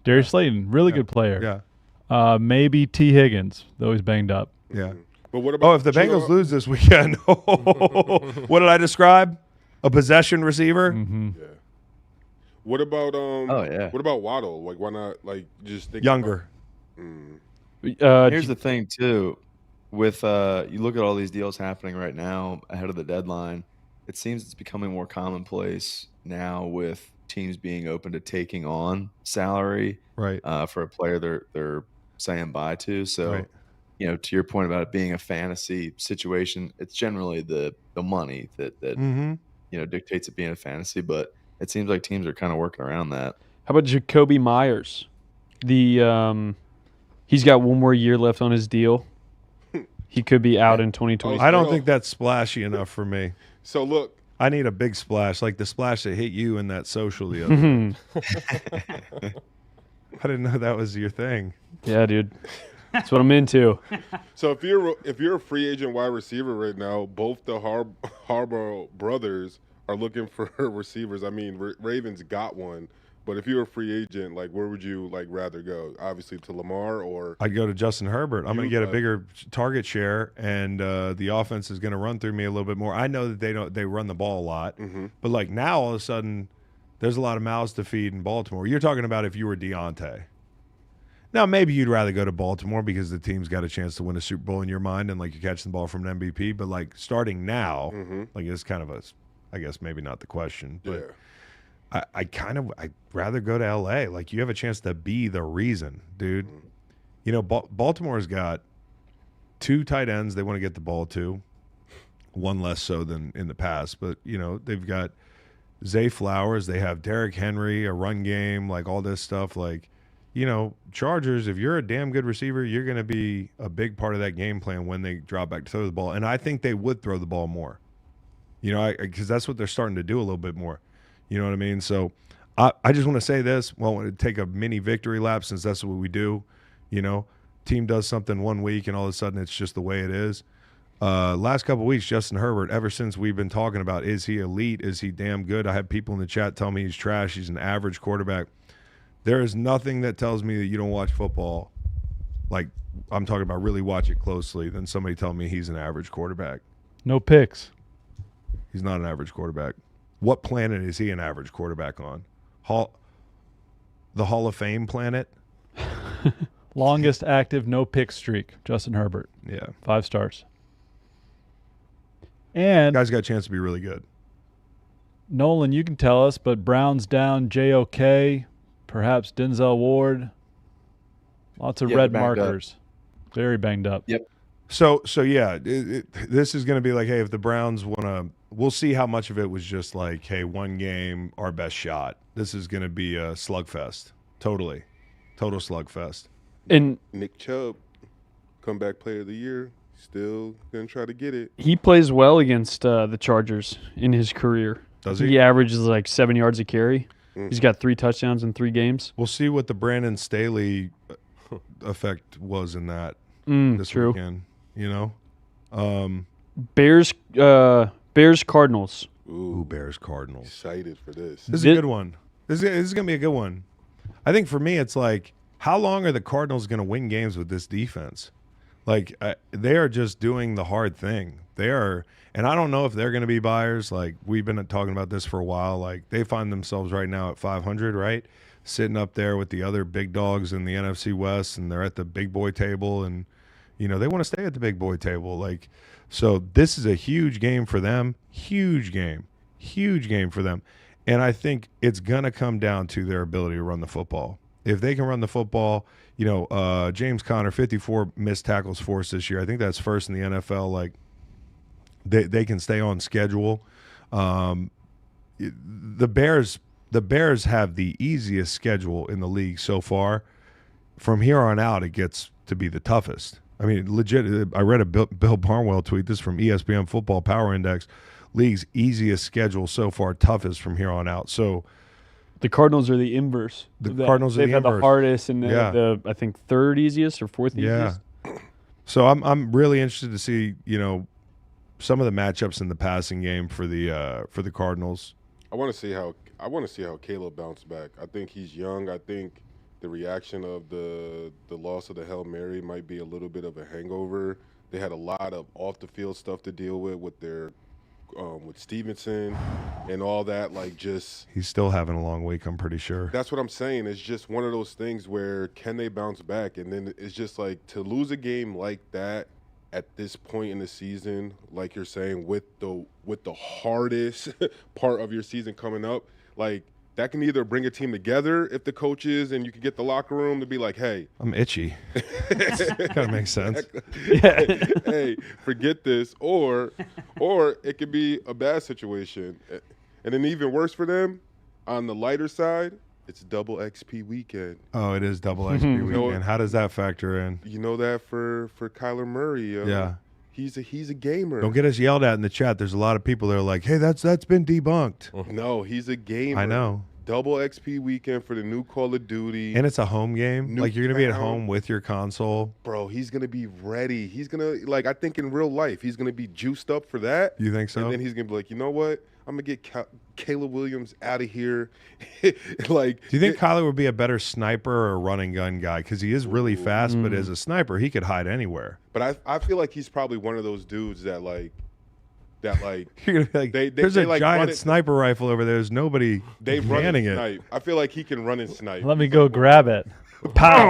Darius Slayton, really good player. Yeah. Maybe T. Higgins, though he's banged up. Yeah. But what about if the Bengals lose this weekend? What did I describe? A possession receiver? Mm-hmm. Yeah. What about What about Waddle? Like, why not? Like, just think younger. Here's the thing too, with you look at all these deals happening right now ahead of the deadline. It seems it's becoming more commonplace now with teams being open to taking on salary, right? For a player they're saying bye to. So, right. You know, to your point about it being a fantasy situation, it's generally the money that mm-hmm. you know dictates it being a fantasy, but it seems like teams are kind of working around that. How about Jacoby Myers? He's got one more year left on his deal. He could be out in 2020. I don't think that's splashy enough for me. So look, I need a big splash, like the splash that hit you in that social the other day. I didn't know that was your thing. Yeah, dude. That's what I'm into. so if you're a free agent wide receiver right now, both the Harbaugh brothers are looking for receivers. I mean, Ravens got one, but if you're a free agent, like where would you like rather go? Obviously to Lamar or I'd go to Justin Herbert. I'm going to get a bigger target share, and the offense is going to run through me a little bit more. I know that they run the ball a lot, but like now all of a sudden there's a lot of mouths to feed in Baltimore. You're talking about if you were Deontay. Now maybe you'd rather go to Baltimore because the team's got a chance to win a Super Bowl in your mind, and like you're catching the ball from an MVP. But like starting now, like it's kind of I guess maybe not the question, but. yeah. I'd rather go to LA. Like you have a chance to be the reason, dude. You know, Baltimore's got 2 tight ends they want to get the ball to, one less so than in the past. But you know, they've got Zay Flowers, they have Derrick Henry, a run game, like all this stuff. Like, you know, Chargers, if you're a damn good receiver, you're going to be a big part of that game plan when they drop back to throw the ball. And I think they would throw the ball more. You know, because that's what they're starting to do a little bit more. You know what I mean? So I just want to say this. Well, I want to take a mini victory lap since that's what we do. You know, team does something one week and all of a sudden it's just the way it is. Last couple of weeks, Justin Herbert, ever since we've been talking about is he elite? Is he damn good? I had people in the chat tell me he's trash. He's an average quarterback. There is nothing that tells me that you don't watch football. Like I'm talking about really watch it closely than somebody tell me he's an average quarterback. No picks. He's not an average quarterback. What planet is he an average quarterback on? The Hall of Fame planet? Longest active no pick streak, Justin Herbert. Yeah. 5 stars. And Guy's got a chance to be really good. Nolan, you can tell us, but Brown's down, JOK, perhaps Denzel Ward. Lots of red markers. Very banged up. Yep. So yeah, this is going to be like, hey, if the Browns want to, we'll see how much of it was just like, hey, one game, our best shot. This is going to be a slugfest. Total slugfest. And Nick Chubb, comeback player of the year, still gonna try to get it. he plays well against the Chargers in his career. Does he? He averages like 7 yards a carry. He's got 3 touchdowns in 3 games. We'll see what the Brandon Staley effect was in that this True. weekend. You know, Bears Cardinals. Ooh, Bears Cardinals. Excited for this. This is a good one. This is going to be a good one. I think for me, it's like, how long are the Cardinals going to win games with this defense? Like, they are just doing the hard thing. They are, and I don't know if they're going to be buyers. Like, we've been talking about this for a while. Like, they find themselves right now at 500, right? Sitting up there with the other big dogs in the NFC West, and they're at the big boy table, and, you know, they want to stay at the big boy table. Like, so this is a huge game for them. Huge game for them. And I think it's going to come down to their ability to run the football. If they can run the football, you know, James Conner, 54 missed tackles forced this year. I think that's first in the NFL. Like, they can stay on schedule. The Bears have the easiest schedule in the league so far. From here on out, it gets to be the toughest. I mean, legit, I read a Bill Barnwell tweet. This is from ESPN Football Power Index. League's easiest schedule so far, toughest from here on out. So The Cardinals are the inverse. Cardinals are They've the had inverse. the hardest and Yeah. the I think 3rd easiest or 4th yeah. easiest. So I'm really interested to see, you know, some of the matchups in the passing game for the Cardinals. I want to see how Caleb bounced back. I think he's young. I think the reaction of the loss of the Hail Mary might be a little bit of a hangover. They had a lot of off the field stuff to deal with their with Stevenson and all that. Like, just He's still having a long week, I'm pretty sure. that's what I'm saying. It's just one of those things where can they bounce back? And then it's just like to lose a game like that at this point in the season, like you're saying, with the hardest part of your season coming up, like that can either bring a team together if the coaches and you can get the locker room to be like, hey, I'm itchy. Kind of makes sense. hey, forget this, or it could be a bad situation. And then even worse for them, on the lighter side, It's double XP weekend. Oh, it is double XP know- weekend. How does that factor in? You know that for Kyler Murray. Yeah. He's a gamer. Don't get us yelled at in the chat. There's a lot of people that are like, "Hey, that's been debunked." No, he's a gamer. I know. Double XP weekend for the new Call of Duty. And it's a home game. Like you're gonna be at Newtown. home with your console. Bro, he's gonna be ready. He's gonna I think in real life he's gonna be juiced up for that. You think so? And then he's gonna be like, you know what? I'm gonna get Caleb Williams out of here. Like, Do you think Kyler would be a better sniper or a running gun guy? Because he is really fast, but as a sniper, he could hide anywhere. But I feel like he's probably one of those dudes that like You're gonna be like, there's a like giant run it- sniper rifle over there. There's nobody they run and manning it. snipe. I feel like he can run and snipe. Let me go grab it. Pow!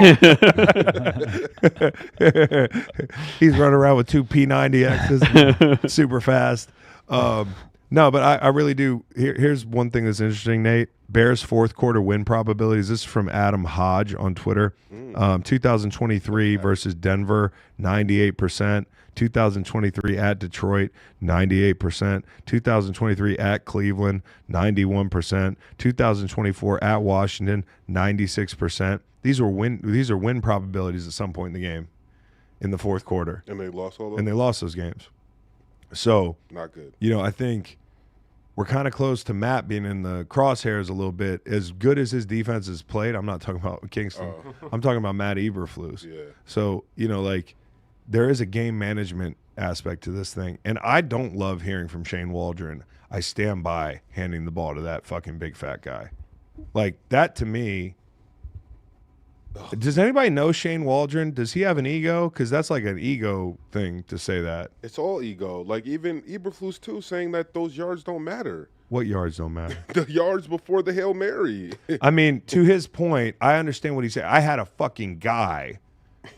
He's running around with two P90Xs, super fast. No, but I really do. Here's one thing that's interesting, Nate. Bears fourth quarter win probabilities. This is from Adam Hodge on Twitter. 2023 versus Denver, 98%. 2023 at Detroit, 98%. 2023 at Cleveland, 91%. 2024 at Washington, 96%. These are win probabilities at some point in the game, in the fourth quarter, And they lost all of and them. they lost those games. So, Not good. I think we're kind of close to Matt being in the crosshairs a little bit. As good as his defense has played, I'm not talking about Kingston. I'm talking about Matt Eberflus. Yeah. So, there is a game management aspect to this thing. And I don't love hearing from Shane Waldron. I stand by handing the ball to that fucking big fat guy. Like, that to me. Does anybody know Shane Waldron? Does he have an ego? Because that's like an ego thing to say that. It's all ego. Like even Eberflus too, saying that those yards don't matter. What yards don't matter? The yards before the Hail Mary. I mean, to his point, I understand what he said. I had a fucking guy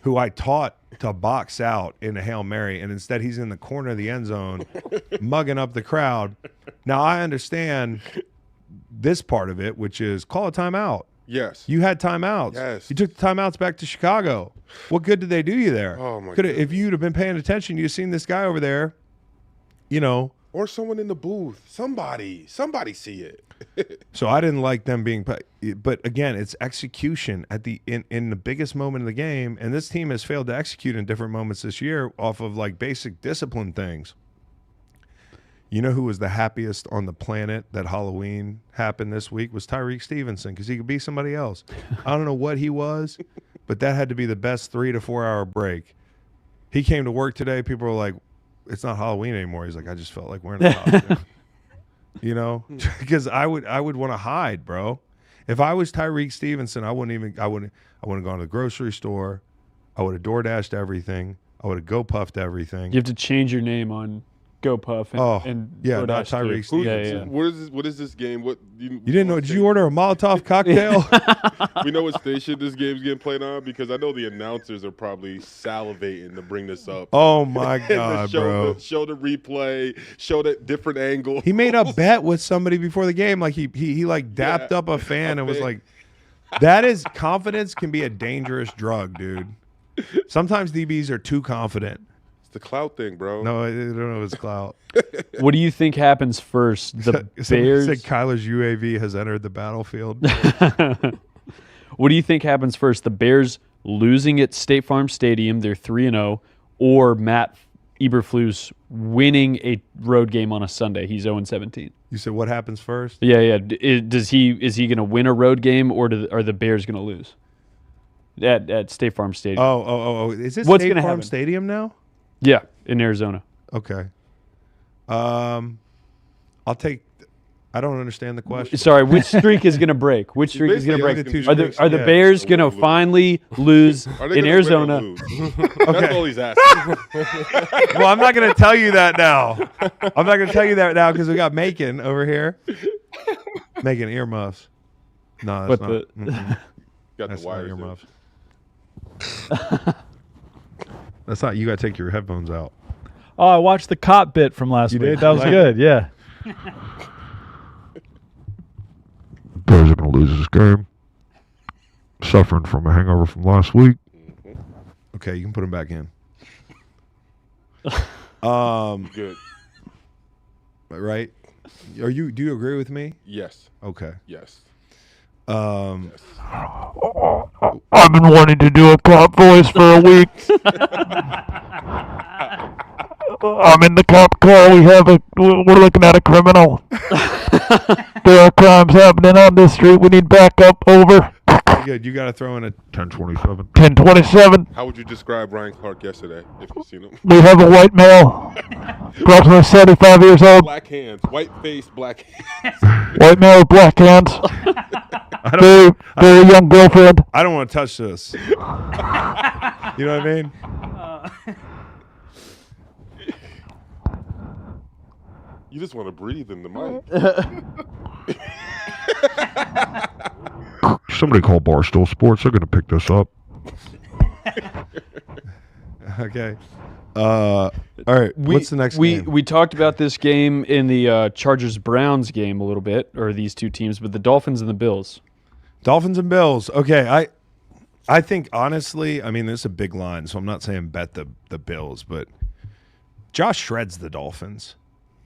who I taught to box out in a Hail Mary, and instead he's in the corner of the end zone mugging up the crowd. Now, I understand this part of it, which is call a timeout. Yes. You had timeouts. Yes. You took the timeouts back to Chicago. What good did they do you there? Oh, my If you'd have been paying attention, you'd have seen this guy over there, Or someone in the booth. Somebody see it. So I didn't like them being, but again, it's execution at in the biggest moment of the game, and this team has failed to execute in different moments this year off of like basic discipline things. You know who was the happiest on the planet that Halloween happened this week was Tyreek Stevenson, because he could be somebody else. I don't know what he was, but that had to be the best 3 to 4 hour break. He came to work today. People were like, "It's not Halloween anymore." He's like, "I just felt like wearing a costume." Because I would want to hide, bro. If I was Tyreek Stevenson, I wouldn't have gone to the grocery store. I would have DoorDashed everything. I would have GoPuffed everything. You have to change your name on GoPuff. And not DoorDash too. Tyreek Stevenson. Yeah. What is this game? What You didn't know? Did you order a Molotov cocktail? We know what station this game's getting played on, because I know the announcers are probably salivating to bring this up. Oh my And to God, bro! show the replay, show that different angle. He made a bet with somebody before the game. Like he like dapped up a fan and was like, "That is confidence can be a dangerous drug, dude." Sometimes DBs are too confident. It's the clout thing, bro. No, I don't know if it's clout. What do you think happens first? The Somebody Bears. said Kyler's UAV has entered the battlefield. What do you think happens first? The Bears losing at State Farm Stadium, they're 3-0, or Matt Eberflus winning a road game on a Sunday? He's 0-17. You said what happens first? Yeah. Is he going to win a road game, or are the Bears going to lose at State Farm Stadium? Oh! Is this What's State gonna Farm happen? Stadium now? Yeah, in Arizona. Okay. I'll take. I don't understand the question. Sorry, which streak is going to break? Which streak is going to break? basically asking Are the yeah. Bears going to finally lose Are they in gonna Arizona? win or lose? That's all he's asking. Well, I'm not going to tell you that now. I'm not going to tell you that now because we got Macon over here. Making earmuffs. No, that's But not. the- mm-mm. Got That's the not wires. earmuffs. That's not. You got to take your headphones out. Oh, I watched the cop bit from last You week. did? That was Like- good. Yeah. Bears are going to lose this game. Suffering from a hangover from last week. Okay, you can put them back in. Good. Right? Do you agree with me? Yes. Okay. Yes. Um, I've been wanting to do a cop voice for a week. I'm in the cop car. We're looking at a criminal. There are crimes happening on this street. We need backup. Over. good. You got to throw in a 1027. 1027. How would you describe Ryan Clark yesterday if you've seen him? We have a white male, approximately 75 years old. Black hands, white face, black hands. White male with black hands. Very young girlfriend. I don't want to touch this. You know what I mean? You just want to breathe in the mic. Somebody call Barstool Sports. They're going to pick this up. Okay. All right. What's the next game? We talked about this game in the Chargers-Browns game a little bit, or these two teams, but the Dolphins and the Bills. Dolphins and Bills. Okay. I think, honestly, I mean, this is a big line, so I'm not saying bet the Bills, but Josh shreds the Dolphins.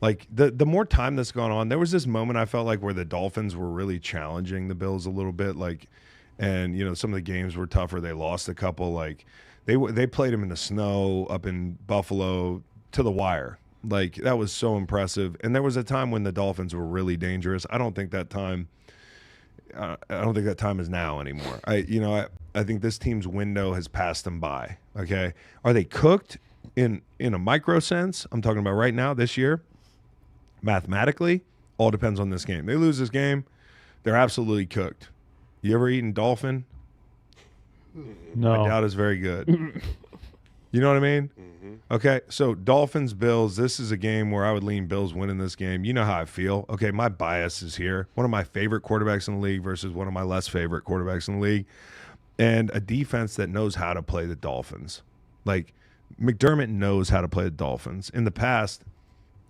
Like, the more time that's gone on, there was this moment I felt like where the Dolphins were really challenging the Bills a little bit, like, and, you know, some of the games were tougher. They lost a couple. Like, they played them in the snow up in Buffalo to the wire. Like, that was so impressive. And there was a time when the Dolphins were really dangerous. I don't think that time is now anymore. I think this team's window has passed them by. Okay, are they cooked in a micro sense? I'm talking about right now, this year. Mathematically, all depends on this game. They lose this game, they're absolutely cooked. You ever eaten dolphin? No. I doubt it's very good. You know what I mean? Mm-hmm. Okay, so Dolphins, Bills, this is a game where I would lean Bills winning this game. You know how I feel. Okay, my bias is here. One of my favorite quarterbacks in the league versus one of my less favorite quarterbacks in the league. And a defense that knows how to play the Dolphins. Like, McDermott knows how to play the Dolphins. In the past,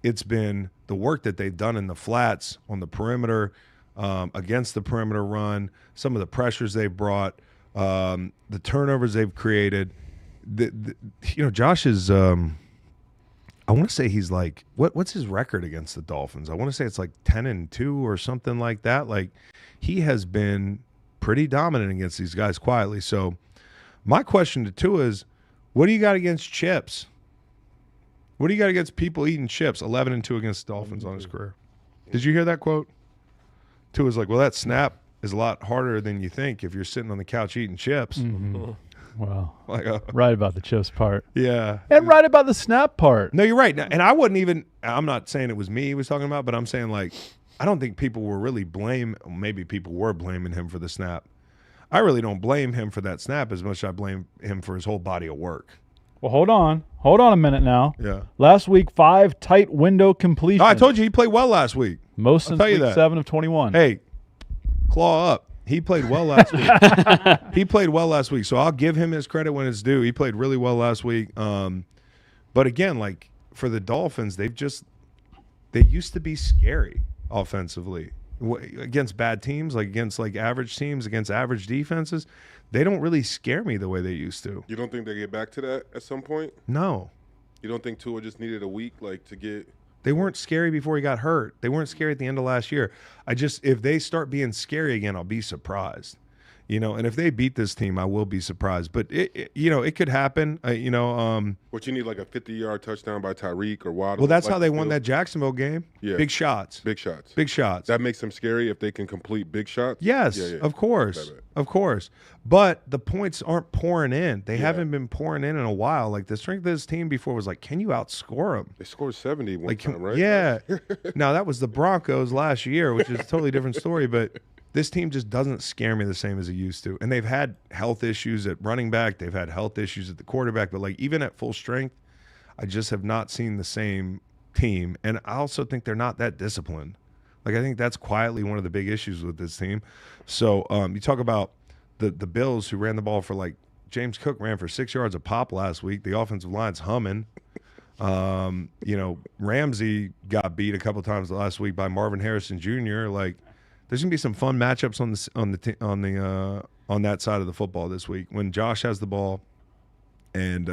it's been the work that they've done in the flats on the perimeter, against the perimeter run, some of the pressures they've brought, the turnovers they've created. Josh is, I want to say he's like, what's his record against the Dolphins? I want to say it's like 10-2 or something like that. Like, he has been pretty dominant against these guys quietly. So my question to Tua is, what do you got against chips? What do you got against people eating chips? 11-2 against the Dolphins on his career. Did you hear that quote? Tua's like, well, that snap is a lot harder than you think if you're sitting on the couch eating chips. Mm-hmm. Wow. Like, right about the chips part. Yeah. And right about the snap part. No, you're right. And I wouldn't even, I'm not saying it was me he was talking about, but I'm saying, like, I don't think people were really maybe people were blaming him for the snap. I really don't blame him for that snap as much as I blame him for his whole body of work. Well, hold on. Hold on a minute now. Yeah. Last week, 5 tight window completions. Oh, I told you he played well last week. Most since week 7 of 21. Hey, claw up. He played well last week. He played well last week, so I'll give him his credit when it's due. He played really well last week. But again, like, for the Dolphins, they used to be scary offensively against bad teams, like against like average teams, against average defenses. They don't really scare me the way they used to. You don't think they get back to that at some point? No. You don't think Tua just needed a week, like, to get? They weren't scary before he got hurt. They weren't scary at the end of last year. If they start being scary again, I'll be surprised. And if they beat this team, I will be surprised. But it could happen. What you need, like a 50-yard touchdown by Tyreek or Waddle. Well, that's how they won that Jacksonville game. Yeah, big shots. Big shots. Big shots. That makes them scary if they can complete big shots. Yes, yeah. Of course, of course. But the points aren't pouring in. They haven't been pouring in a while. Like, the strength of this team before was like, can you outscore them? They scored 70 one time, right? Yeah. Now that was the Broncos last year, which is a totally different story. But this team just doesn't scare me the same as it used to. And they've had health issues at running back. They've had health issues at the quarterback. But, like, even at full strength, I just have not seen the same team. And I also think they're not that disciplined. Like, I think that's quietly one of the big issues with this team. So you talk about the Bills, who ran the ball for, like, James Cook ran for 6 yards a pop last week. The offensive line's humming. Ramsey got beat a couple times last week by Marvin Harrison Jr. Like, there's gonna be some fun matchups on that side of the football this week when Josh has the ball, and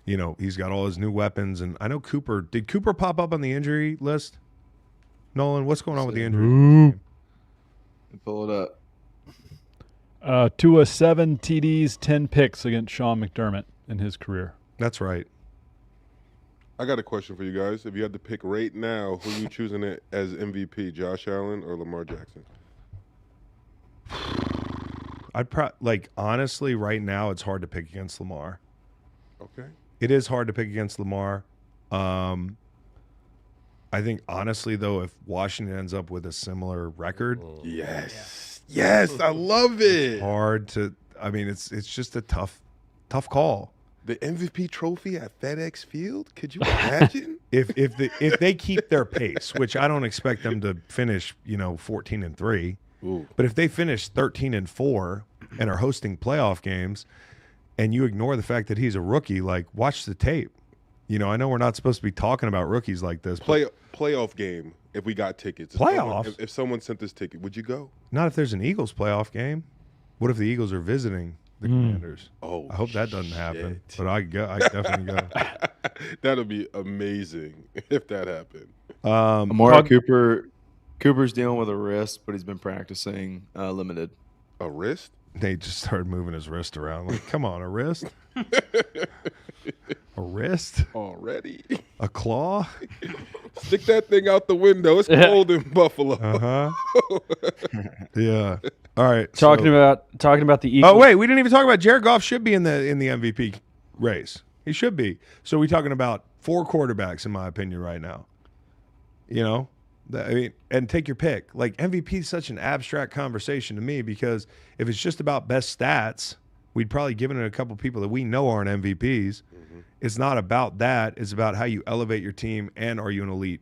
he's got all his new weapons. And I know Cooper. Did Cooper pop up on the injury list? Nolan, what's going on with the injury? Pull it up. Tua 7 TDs, 10 picks against Sean McDermott in his career. That's right. I got a question for you guys. If you had to pick right now, who you choosing it as MVP, Josh Allen or Lamar Jackson? Honestly, right now it's hard to pick against Lamar. Okay. It is hard to pick against Lamar. I think honestly though, if Washington ends up with a similar record, Yes. Yes, I love it. hard to. I mean, it's just a tough call. The MVP trophy at FedEx Field? Could you imagine? If they keep their pace, which I don't expect them to finish, 14-3, Ooh. but if they finish 13-4 and are hosting playoff games, and you ignore the fact that he's a rookie, like watch the tape. I know we're not supposed to be talking about rookies like this. But Playoff game. If we got tickets, Playoffs? If someone sent this ticket, would you go? not if there's an Eagles playoff game. What if the Eagles are visiting the Commanders? Oh, I hope that doesn't happen, shit. but I definitely go. That'll be amazing if that happened. Amari Cooper's dealing with a wrist, but he's been practicing limited. A wrist? Nate just started moving his wrist around. Like, come on, a wrist? A wrist? Already? A claw? Stick that thing out the window. It's cold in Buffalo. Uh-huh. Yeah. All right. Talking about the Eagles. Oh wait, we didn't even talk about Jared Goff should be in the MVP race. He should be. So we're talking about 4 quarterbacks, in my opinion, right now. And take your pick. Like MVP is such an abstract conversation to me because if it's just about best stats, we'd probably given it a couple people that we know aren't MVPs. Mm-hmm. It's not about that. It's about how you elevate your team and are you an elite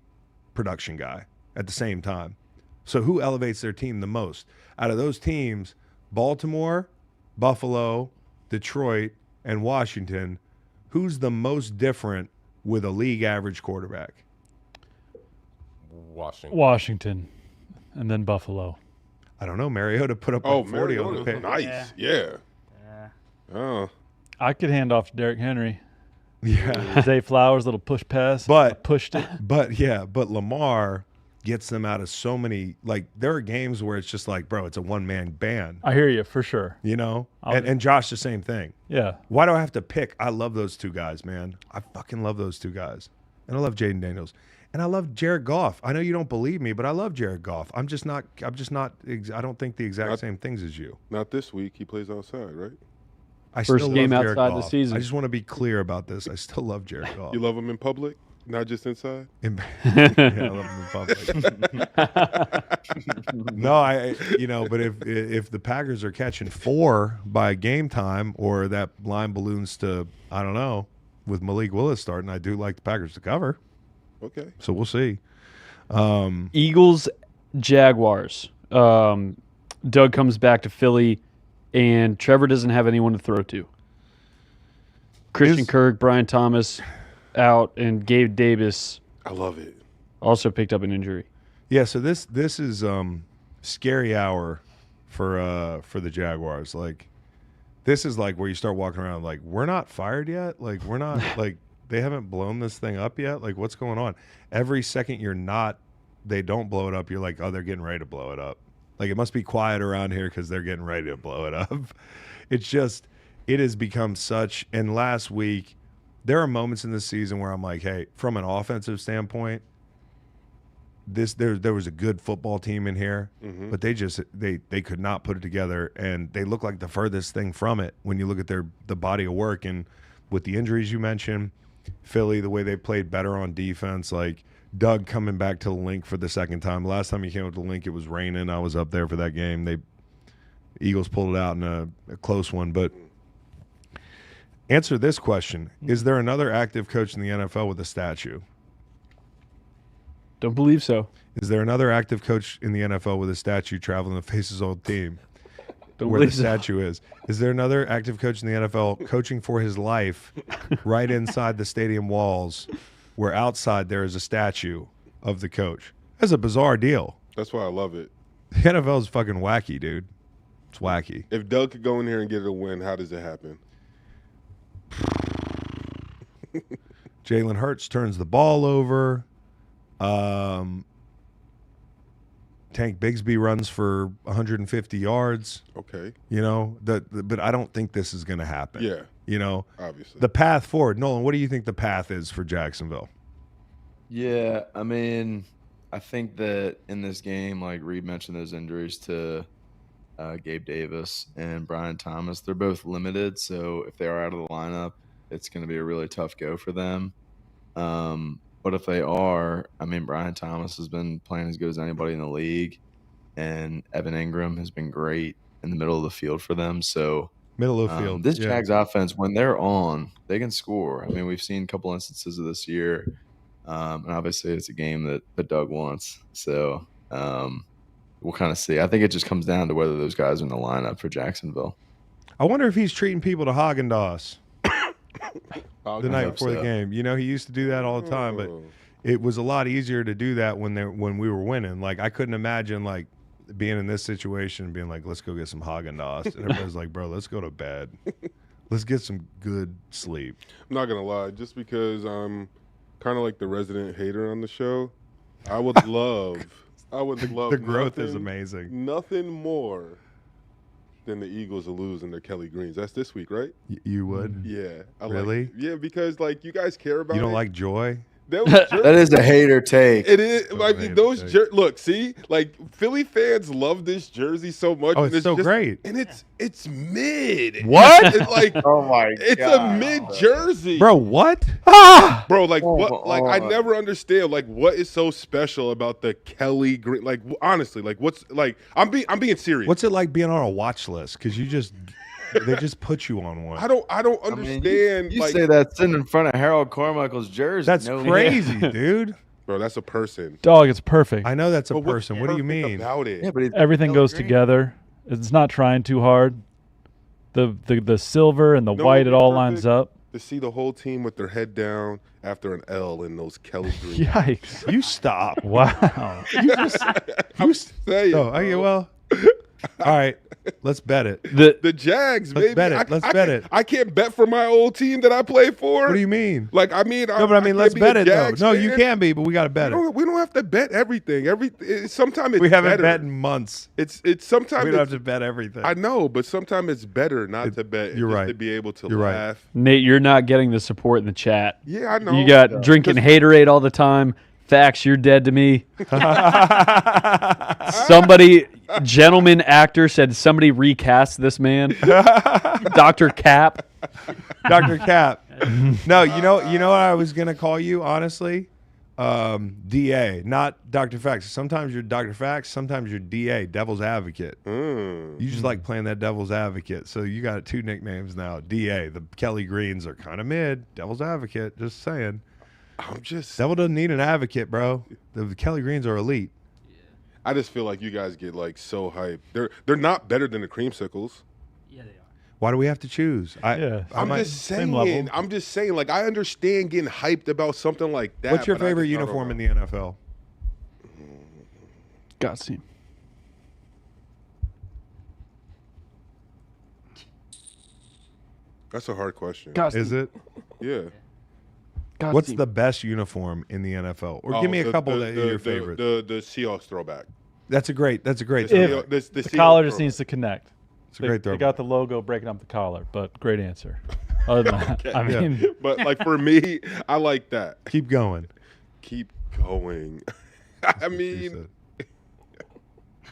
production guy at the same time. So who elevates their team the most? Out of those teams, Baltimore, Buffalo, Detroit, and Washington, who's the most different with a league average quarterback? Washington, and then Buffalo. I don't know. Mariota put up like 40 on the page. Nice. Yeah. Oh. I could hand off to Derrick Henry. Yeah. Zay Flowers, little push pass. But pushed it. But Lamar gets them out of so many. Like there are games where it's just like, bro, it's a one-man band. I hear you for sure. And Josh the same thing. Yeah. Why do I have to pick? I love those two guys, man. I fucking love those two guys, and I love Jaden Daniels. And I love Jared Goff. I know you don't believe me, but I love Jared Goff. I don't think the exact same things as you. Not this week. He plays outside, right? I First still game love Jared outside the Goff. season. I just want to be clear about this. I still love Jared Goff. You love him in public, not just inside? Yeah, I love him in public. No, but if the Packers are catching 4 by game time or that line balloons to, I don't know, with Malik Willis starting, I do like the Packers to cover. Okay. So we'll see. Eagles, Jaguars. Doug comes back to Philly, and Trevor doesn't have anyone to throw to. Christian Kirk, Brian Thomas out, and Gabe Davis I love it. also picked up an injury. Yeah, so this is scary hour for the Jaguars. Like this is like where you start walking around like we're not fired yet. Like we're not like they haven't blown this thing up yet. Like what's going on? Every second they don't blow it up. You're like, oh, they're getting ready to blow it up. Like it must be quiet around here because they're getting ready to blow it up. It has become such. And last week, there are moments in this season where I'm like, hey, from an offensive standpoint, there was a good football team in here, but they could not put it together, and they look like the furthest thing from it when you look at the body of work. And with the injuries you mentioned, Philly, the way they played better on defense, like Doug coming back to the link for the second time. Last time he came up to the link, it was raining. I was up there for that game. Eagles pulled it out in a close one. But answer this question: is there another active coach in the NFL with a statue? Don't believe so. Is there another active coach in the NFL with a statue traveling to face his old team? Don't where the believe so. statue is. Is there another active coach in the NFL coaching for his life right inside the stadium walls where outside there is a statue of the coach? That's a bizarre deal. That's why I love it. The NFL is fucking wacky, dude. It's wacky. If Doug could go in here and get a win, how does it happen? Jalen Hurts turns the ball over. Tank Bigsby runs for 150 yards. Okay. You know, but I don't think this is going to happen. Yeah. You know, Obviously. the path forward. Nolan, what do you think the path is for Jacksonville? Yeah, I mean, I think that in this game, like Reed mentioned, those injuries to Gabe Davis and Brian Thomas, they're both limited. So if they are out of the lineup, it's going to be a really tough go for them. But if they are, I mean, Brian Thomas has been playing as good as anybody in the league, and Evan Ingram has been great in the middle of the field for them. So Middle of the field. this Jags offense, when they're on, they can score. I mean, we've seen a couple instances of this year, and obviously it's a game that Doug wants. So we'll kind of see. I think it just comes down to whether those guys are in the lineup for Jacksonville. I wonder if he's treating people to Haagen-Dazs the night hope before the so. game. You know, he used to do that all the time, but it was a lot easier to do that when we were winning. Like, I couldn't imagine, like, being in this situation and being like, let's go get some Haagen-Dazs. And everybody's like, bro, let's go to bed. Let's get some good sleep. I'm not going to lie. Just because I'm kind of like the resident hater on the show, I would love The growth is nothing- amazing. Nothing more than the Eagles to lose in their Kelly Greens. That's this week, right? You would? Yeah. Really? Yeah, because like you guys care about You don't it. like joy? That was That is a hater take. It is. I Those mean, are those haters. look. See, like Philly fans love this jersey so much. Oh, and it's so great. and it's mid. What? It's like Oh my it's a mid jersey, Bro, what? Bro, like Oh, what? Like I oh. never understand. Like what is so special about the Kelly Green? Like honestly, like what's like? I'm being serious. What's it like being on a watch list? Because they just put you on one. I don't I understand. mean, you like, say that sitting in front of Harold Carmichael's jersey. That's No, crazy, dude. bro, that's a person. Dog, it's perfect. I know that's a But what's person. What do you perfect mean? about it? Yeah, but it's Everything goes Green. together. It's not trying too hard. The silver and the No, white, it it'd be all perfect. lines up. To see the whole team with their head down after an L in those Kelly Green. Yikes. You stop. Wow. I'm saying. Oh, okay, bro. well. All right. Let's bet it. The Jags, Let's baby. bet it. Let's bet it. I can't bet for my old team that I play for. What do you mean? Like, I mean, No, but I mean, let's bet it, though. No, you can be, but we got to bet it. We don't have to bet everything. Sometimes it's We haven't better. bet in months. It's sometimes We don't have it's, to bet everything. I know, but sometimes it's better not to bet. you're just right. To be able to You're right. laugh. Nate, you're not getting the support in the chat. Yeah, I know. You got drinking Haterade all the time. Facts, you're dead to me. Somebody, gentleman actor, said somebody recast this man. Dr. Cap. Dr. Cap. No, you know what I was gonna call you, honestly? DA, not Dr. Facts. Sometimes you're Dr. Facts, sometimes you're DA, Devil's Advocate. You just like playing that Devil's Advocate. So you got two nicknames now. DA. The Kelly Greens are kind of mid. Devil's Advocate, just saying. I'm just. Devil doesn't need an advocate, bro. The Kelly Greens are elite. I just feel like you guys get like so hyped. They're not better than the Creamsicles. Why do we have to choose? Yeah. I'm just same level. saying. I'm just saying. Like I understand getting hyped about something like that. What's your but I favorite just- I don't uniform know. in the NFL? Got team. That's a hard question. Is it? Yeah. What's the best uniform in the NFL? Or give me a couple of your favorites. The Seahawks throwback. That's a great The throwback. Seahawks collar just throwback. needs to connect. It's a great They throwback. got the logo breaking up the collar, but great answer. Other than that, I Yeah. mean, But like for me, I like that. Keep going. Keep going. I He mean, said.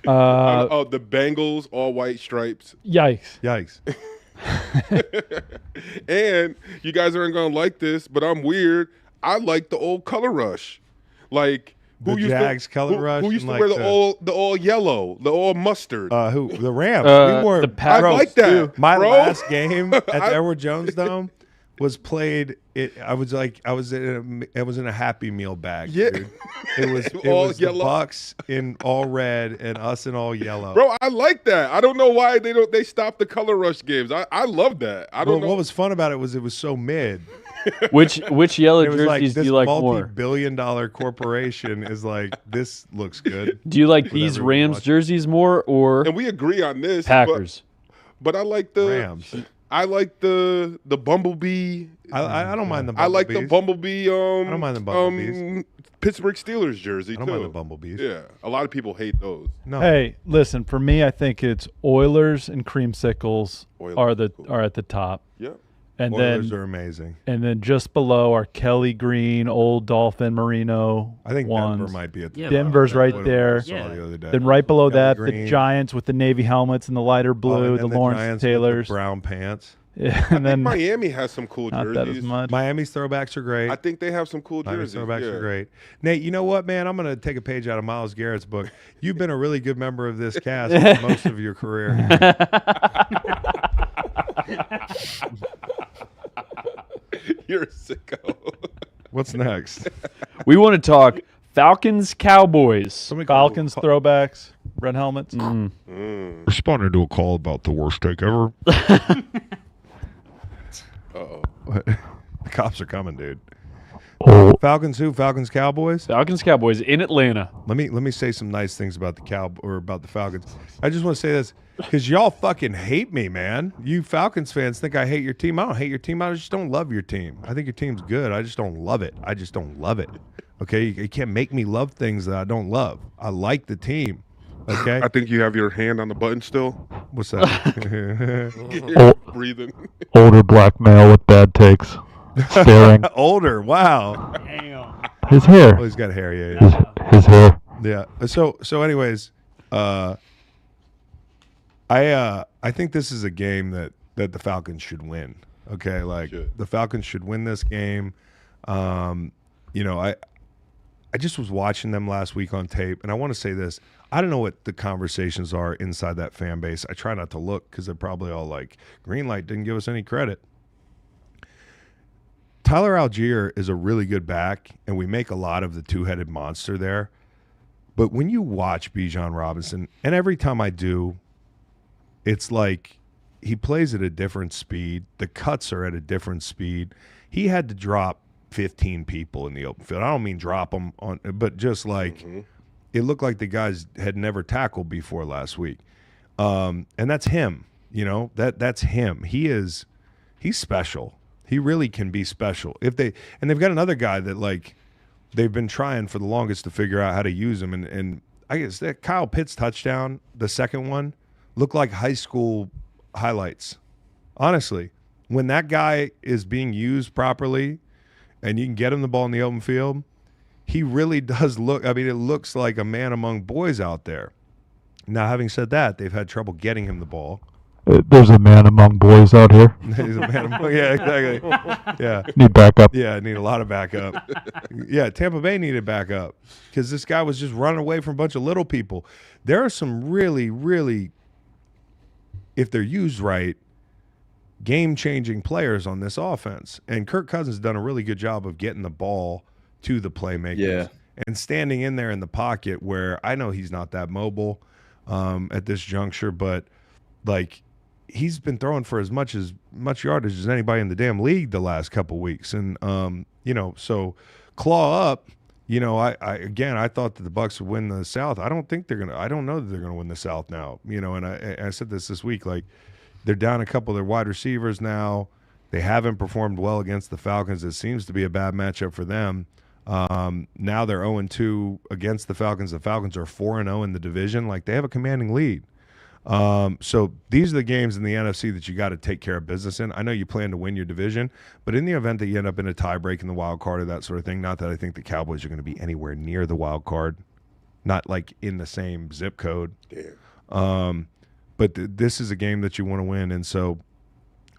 oh, the Bengals, all white stripes. yikes. Yikes. And you guys aren't gonna like this, but I'm weird. I like the old color rush. Like The Jags color rush Who used and to wear like the all yellow, the all mustard. Who? The Rams. We wore the I Packers. like that. My bro. last game at the I- Edward Jones Dome was played. I was in a Happy Meal bag. Yeah. Dude. It was All the yellow. Bucks in all red and us in all yellow. Bro, I like that. I don't know why they stopped the color rush games. I love that. I Well, don't know. what was fun about it was so mid. Which yellow It was like jerseys do this you like more? multi-billion-dollar corporation is like, this looks good. Do you like these Whatever we Rams watch. jerseys more or and we agree on this. Packers? But I like the Rams. I like the Bumblebee. I don't mind the I like Bumblebees. the Bumblebee. I don't mind the Bumblebees. Pittsburgh Steelers jersey I don't too. mind the Bumblebees. Yeah, a lot of people hate those. No. Hey, listen. For me, I think it's Oilers and Creamsicles Oilers, cool. are at the top, Yeah. and Oilers then are amazing. and then just below are Kelly Green, Old Dolphin, Merino. I think ones. Denver might be at the Yeah, top. Denver's That's right what there. I saw Yeah. the other day. Then right below Kelly that, Green. the Giants with the navy helmets and the lighter Oh, blue, and the then Lawrence Giants with the Taylors. brown pants. Yeah, I and then think Miami has some cool not jerseys. that as much. Miami's throwbacks are great. I think they have some cool Miami's jerseys. throwbacks yeah. are great. Nate, you know what, man? I'm going to take a page out of Myles Garrett's book. You've been a really good member of this cast for most of your career. You're a sicko. What's next? We want to talk Falcons Cowboys. Somebody Falcons throwbacks, red helmets. Responding to a call about the worst take ever. Uh-oh. The cops are coming, dude. Oh, Falcons who? Falcons Cowboys? Falcons Cowboys in Atlanta. Let me say some nice things about the Falcons. I just want to say this because y'all fucking hate me, man. You Falcons fans think I hate your team. I don't hate your team. I just don't love your team. I think your team's good. I just don't love it. I just don't love it. Okay, you can't make me love things that I don't love. I like the team. Okay, I think you have your hand on the button still. what's that? You're breathing. older black male with bad takes. Staring. Older. Wow. His hair. Oh, he's got hair. Yeah. His hair. Yeah. So anyways, I think this is a game that the Falcons should win. Okay, like the Falcons should win this game. You know, I just was watching them last week on tape, and I want to say this. I don't know what the conversations are inside that fan base. I try not to look because they're probably all like, Greenlight didn't give us any credit. Tyler Algier is a really good back, and we make a lot of the two-headed monster there. But when you watch Bijan Robinson, and every time I do, it's like he plays at a different speed. The cuts are at a different speed. He had to drop 15 people in the open field. I don't mean drop them on, but just like it looked like the guys had never tackled before last week. And that's him. You know, that's him. He's special. He really can be special. They've got another guy that like they've been trying for the longest to figure out how to use him. And I guess that Kyle Pitts touchdown, the second one, looked like high school highlights. Honestly, when that guy is being used properly and you can get him the ball in the open field, he really does look, I mean, it looks like a man among boys out there. Now, having said that, they've had trouble getting him the ball. There's a man among boys out here. He's a man among, yeah, exactly. Yeah. Need backup. Yeah, I need a lot of backup. Yeah, Tampa Bay needed backup because this guy was just running away from a bunch of little people. There are some really, really, if they're used right, game-changing players on this offense. And Kirk Cousins has done a really good job of getting the ball to the playmakers and standing in there in the pocket where I know he's not that mobile at this juncture, but like he's been throwing for as much yardage as anybody in the damn league the last couple weeks. And, you know, so claw up, you know, I thought that the Bucs would win the South. I don't know that they're going to win the South now, you know, and I said this week, like they're down a couple of their wide receivers now. They haven't performed well against the Falcons. It seems to be a bad matchup for them. Now they're 0-2 against the Falcons. The Falcons are 4-0 in the division. Like they have a commanding lead. So these are the games in the NFC that you got to take care of business in. I know you plan to win your division, but in the event that you end up in a tie break in the wild card or that sort of thing, not that I think the Cowboys are going to be anywhere near the wild card, not like in the same zip code. But this is a game that you want to win, and so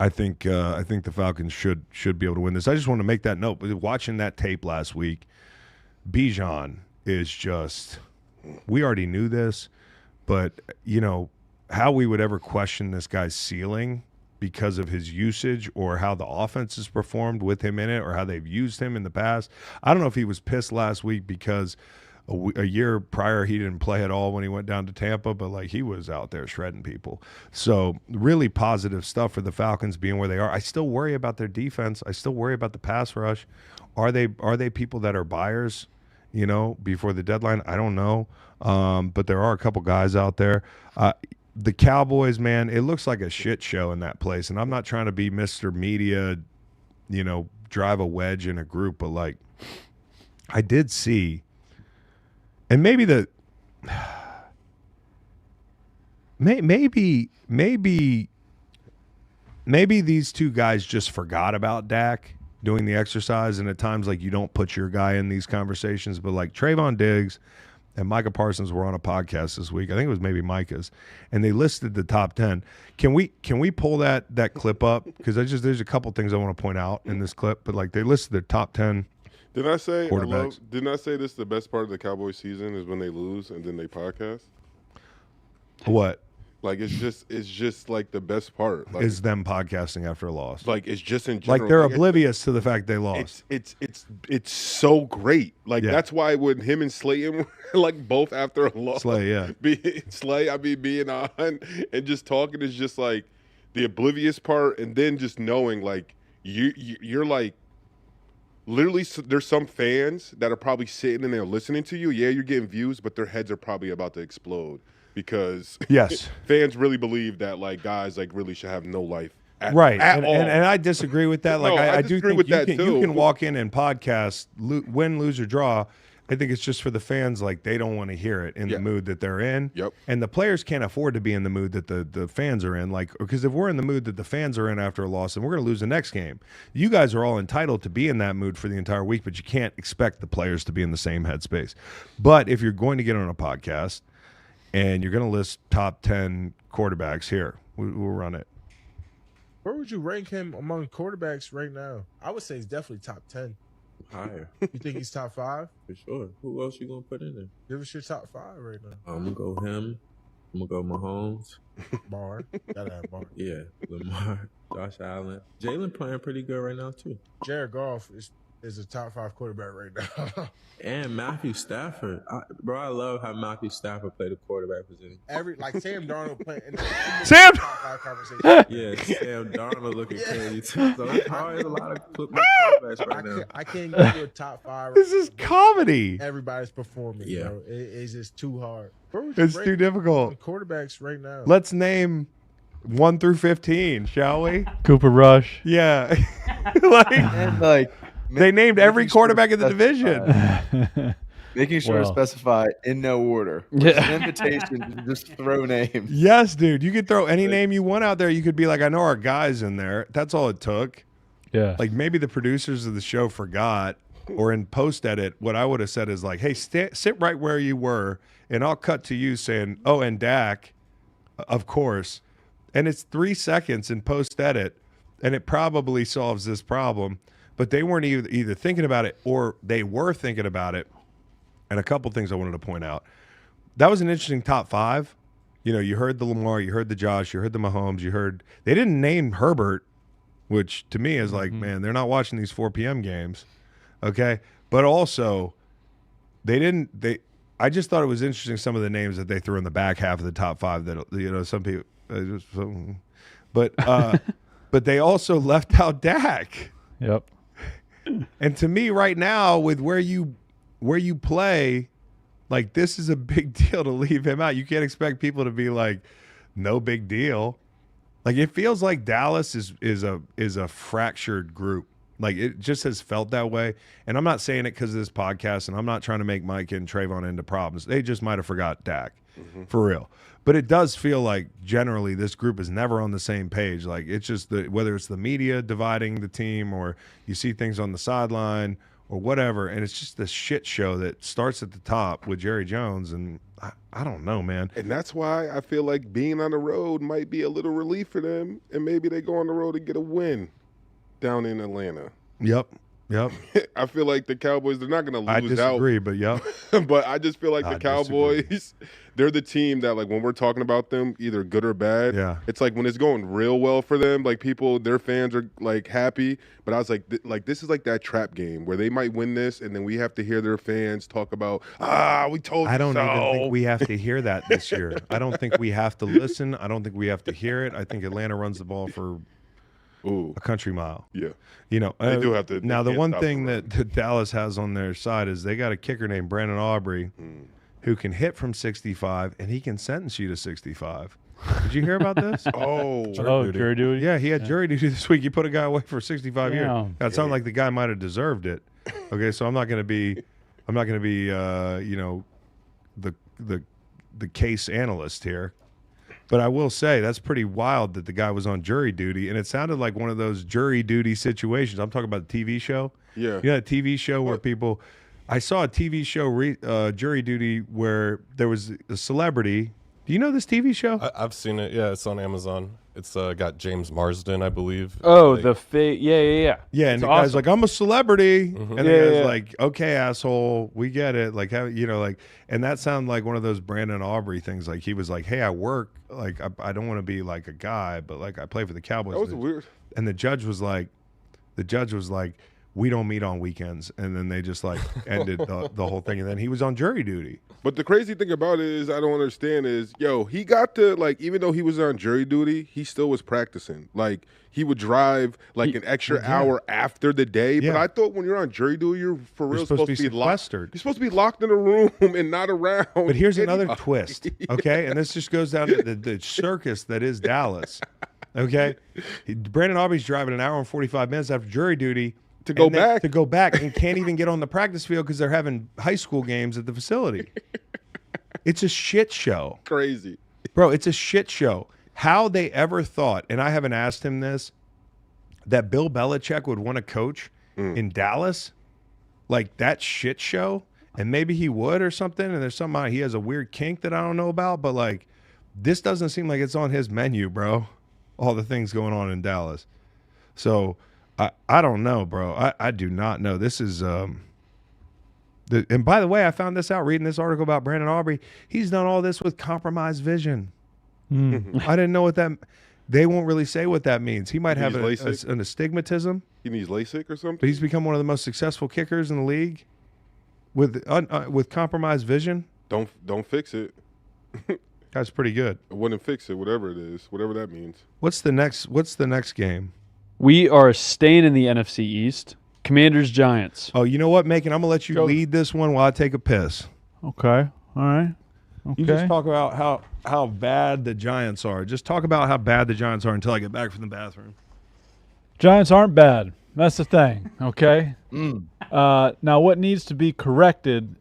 I think the Falcons should be able to win this. I just want to make that note. Watching that tape last week, Bijan is just. We already knew this, but you know. How we would ever question this guy's ceiling because of his usage or how the offense has performed with him in it or how they've used him in the past. I don't know if he was pissed last week because a year prior he didn't play at all when he went down to Tampa, but like he was out there shredding people. So really positive stuff for the Falcons being where they are. I still worry about their defense. I still worry about the pass rush. Are they people that are buyers, you know, before the deadline? I don't know. But there are a couple guys out there. the Cowboys, man, it looks like a shit show in that place. And I'm not trying to be Mr. Media, drive a wedge in a group, but like I did see, and maybe maybe these two guys just forgot about Dak doing the exercise, and at times like you don't put your guy in these conversations, but like Trayvon Diggs and Micah Parsons were on a podcast this week. I think it was maybe Micah's, and they listed the top 10. Can we pull that clip up? Because there's a couple things I want to point out in this clip, but like they listed their top 10. Didn't I say quarterbacks. Didn't I say this is the best part of the Cowboys season is when they lose and then they podcast? What Like it's just like the best part. Like, is them podcasting after a loss? like it's just in general. Like they're Like, oblivious to the fact they lost. It's so great. Like Yeah. that's why when him and Slayton were like both after a loss, Slay, yeah. being on and just talking is just like the oblivious part, and then just knowing like you're like literally there's some fans that are probably sitting and they're listening to you. Yeah, you're getting views, but their heads are probably about to explode because Yes. fans really believe that like guys like really should have no life. Right, At and, all. and I disagree with that. Like No, I I do disagree think with you that can, too. you can walk in and podcast, win, lose or draw. I think it's just for the fans. Like they don't want to hear it in Yeah. the mood that they're in. Yep. And the players can't afford to be in the mood that the fans are in. Like because if we're in the mood that the fans are in after a loss, then we're going to lose the next game. You guys are all entitled to be in that mood for the entire week, but you can't expect the players to be in the same headspace. But if you're going to get on a podcast and you're going to list top 10 quarterbacks here, we'll run it. Where would you rank him among quarterbacks right now? I would say he's definitely top 10. Higher, You think he's top 5? for sure. Who else you gonna put in there? Give us your top 5 right now. I'm gonna go him. I'm gonna go Mahomes. Barn. Gotta have Barn. Yeah, Lamar, Josh Allen, Jalen playing pretty good right now too, Jared Goff is a top 5 quarterback right now. and Matthew Stafford. I love how Matthew Stafford played the quarterback position. Sam Darnold playing in the Sam! top 5 conversation. Yeah, Sam Darnold looking crazy too. So it's always a lot of quarterbacks right now. I can't give you a top 5. This is comedy. Everybody's performing. Yeah. Bro. It's just too hard. Where would you It's rank too difficult. quarterbacks right now? Let's name 1 through 15, shall we? Cooper Rush. Yeah. Like, And like they named every making sure quarterback to in the division. specify- Making sure to Well. specify in no order. Yeah. It's an invitation to just throw names. Yes, dude. You could throw any name you want out there. You could be like, I know our guys in there. That's all it took. Yeah. Like maybe the producers of the show forgot, or in post edit, what I would have said is like, hey, sit right where you were, and I'll cut to you saying, oh, and Dak, of course. And it's 3 seconds in post edit, and it probably solves this problem. But they weren't either thinking about it or they were thinking about it. And a couple things I wanted to point out. That was an interesting top 5. You heard the Lamar, you heard the Josh, you heard the Mahomes, they didn't name Herbert, which to me is like, man, they're not watching these 4 p.m. games. Okay. But also I just thought it was interesting some of the names that they threw in the back half of the top 5 that, some people, but they also left out Dak. Yep. And to me right now with where you play, like this is a big deal to leave him out. You can't expect people to be like, no big deal. Like it feels like Dallas is a fractured group. Like it just has felt that way. And I'm not saying it because of this podcast, and I'm not trying to make Mike and Trayvon into problems. They just might have forgot Dak, for real. But it does feel like generally this group is never on the same page. Like it's just whether it's the media dividing the team, or you see things on the sideline or whatever, and it's just this shit show that starts at the top with Jerry Jones, and I don't know, man. And that's why I feel like being on the road might be a little relief for them, and maybe they go on the road and get a win down in Atlanta. Yep. I feel like the Cowboys, they're not going to I lose out. disagree, but yep. But I just feel like I the Cowboys, they're the team that, like, when we're talking about them, either good or bad, Yeah. it's like when it's going real well for them, like their fans are like happy. But I was like, this is like that trap game where they might win this, and then we have to hear their fans talk about, we told you I don't so. even think we have to hear that this year. I don't think we have to listen. I don't think we have to hear it. I think Atlanta runs the ball for Ooh, a country mile. yeah. They do have to- Now, they the can't one stop the thing run. that Dallas has on their side is they got a kicker named Brandon Aubrey. who can hit from 65, and he can sentence you to 65. Did you hear about this? Jury duty. Yeah, he had jury duty this week. He put a guy away for 65 years. Damn. That sounded like the guy might have deserved it. Okay, so I'm not going to be, you know, the case analyst here. But I will say that's pretty wild that the guy was on jury duty, and it sounded like one of those jury duty situations. I'm talking about the TV show. Yeah. You know, a TV show where people. I saw a TV show, Jury Duty, where there was a celebrity. Do you know this TV show? I've seen it. Yeah, it's on Amazon. It's got James Marsden, I believe. Oh, Like, yeah. Yeah, and It's the guy's awesome. like, I'm a celebrity. Mhm. And the Yeah, guy's yeah. like, okay, asshole, we get it. Like, how, you know, like, and that sounded like one of those Brandon Aubrey things. Like, he was like, hey, I work. Like, I don't want to be like a guy, but like, I play for the Cowboys. That was weird. And the judge was like, we don't meet on weekends. And then they just like ended the whole thing. And then he was on jury duty. But the crazy thing about it is, I don't understand is, he got to, like, even though he was on jury duty, he still was practicing. Like, he would drive, like, an extra hour after the day. Yeah. But I thought when you're on jury duty, you're for real supposed to be locked. sequestered. You're supposed to be locked in a room and not around. But here's another anybody. twist, okay? And this just goes down to the circus that is Dallas, okay? Brandon Aubrey's driving an hour and 45 minutes after jury duty To go and then- back. to go back, and can't even get on the practice field because they're having high school games at the facility. It's a shit show, Crazy. bro. It's a shit show. How they ever thought, and I haven't asked him this, that Bill Belichick would want to coach in Dallas, like that shit show, and maybe he would or something. And there's something he has a weird kink that I don't know about, but like this doesn't seem like it's on his menu, bro. All the things going on in Dallas. So I don't know, bro. I do not know. This is and by the way, I found this out reading this article about Brandon Aubrey. He's done all this with compromised vision. I didn't know what that. They won't really say what that means. He might have He needs LASIK? an astigmatism, He needs LASIK or something? but he's become one of the most successful kickers in the league with compromised vision. Don't fix it. That's pretty good. I wouldn't fix it, whatever it is, whatever that means. What's the next game? We are staying in the NFC East. Commanders Giants. Oh, you know what, Macon? I'm gonna let you Go. lead this one while I take a piss. Okay. All right. Okay. You just talk about how bad the Giants are. Just talk about how bad the Giants are until I get back from the bathroom. Giants aren't bad. That's the thing. Okay. Now, what needs to be corrected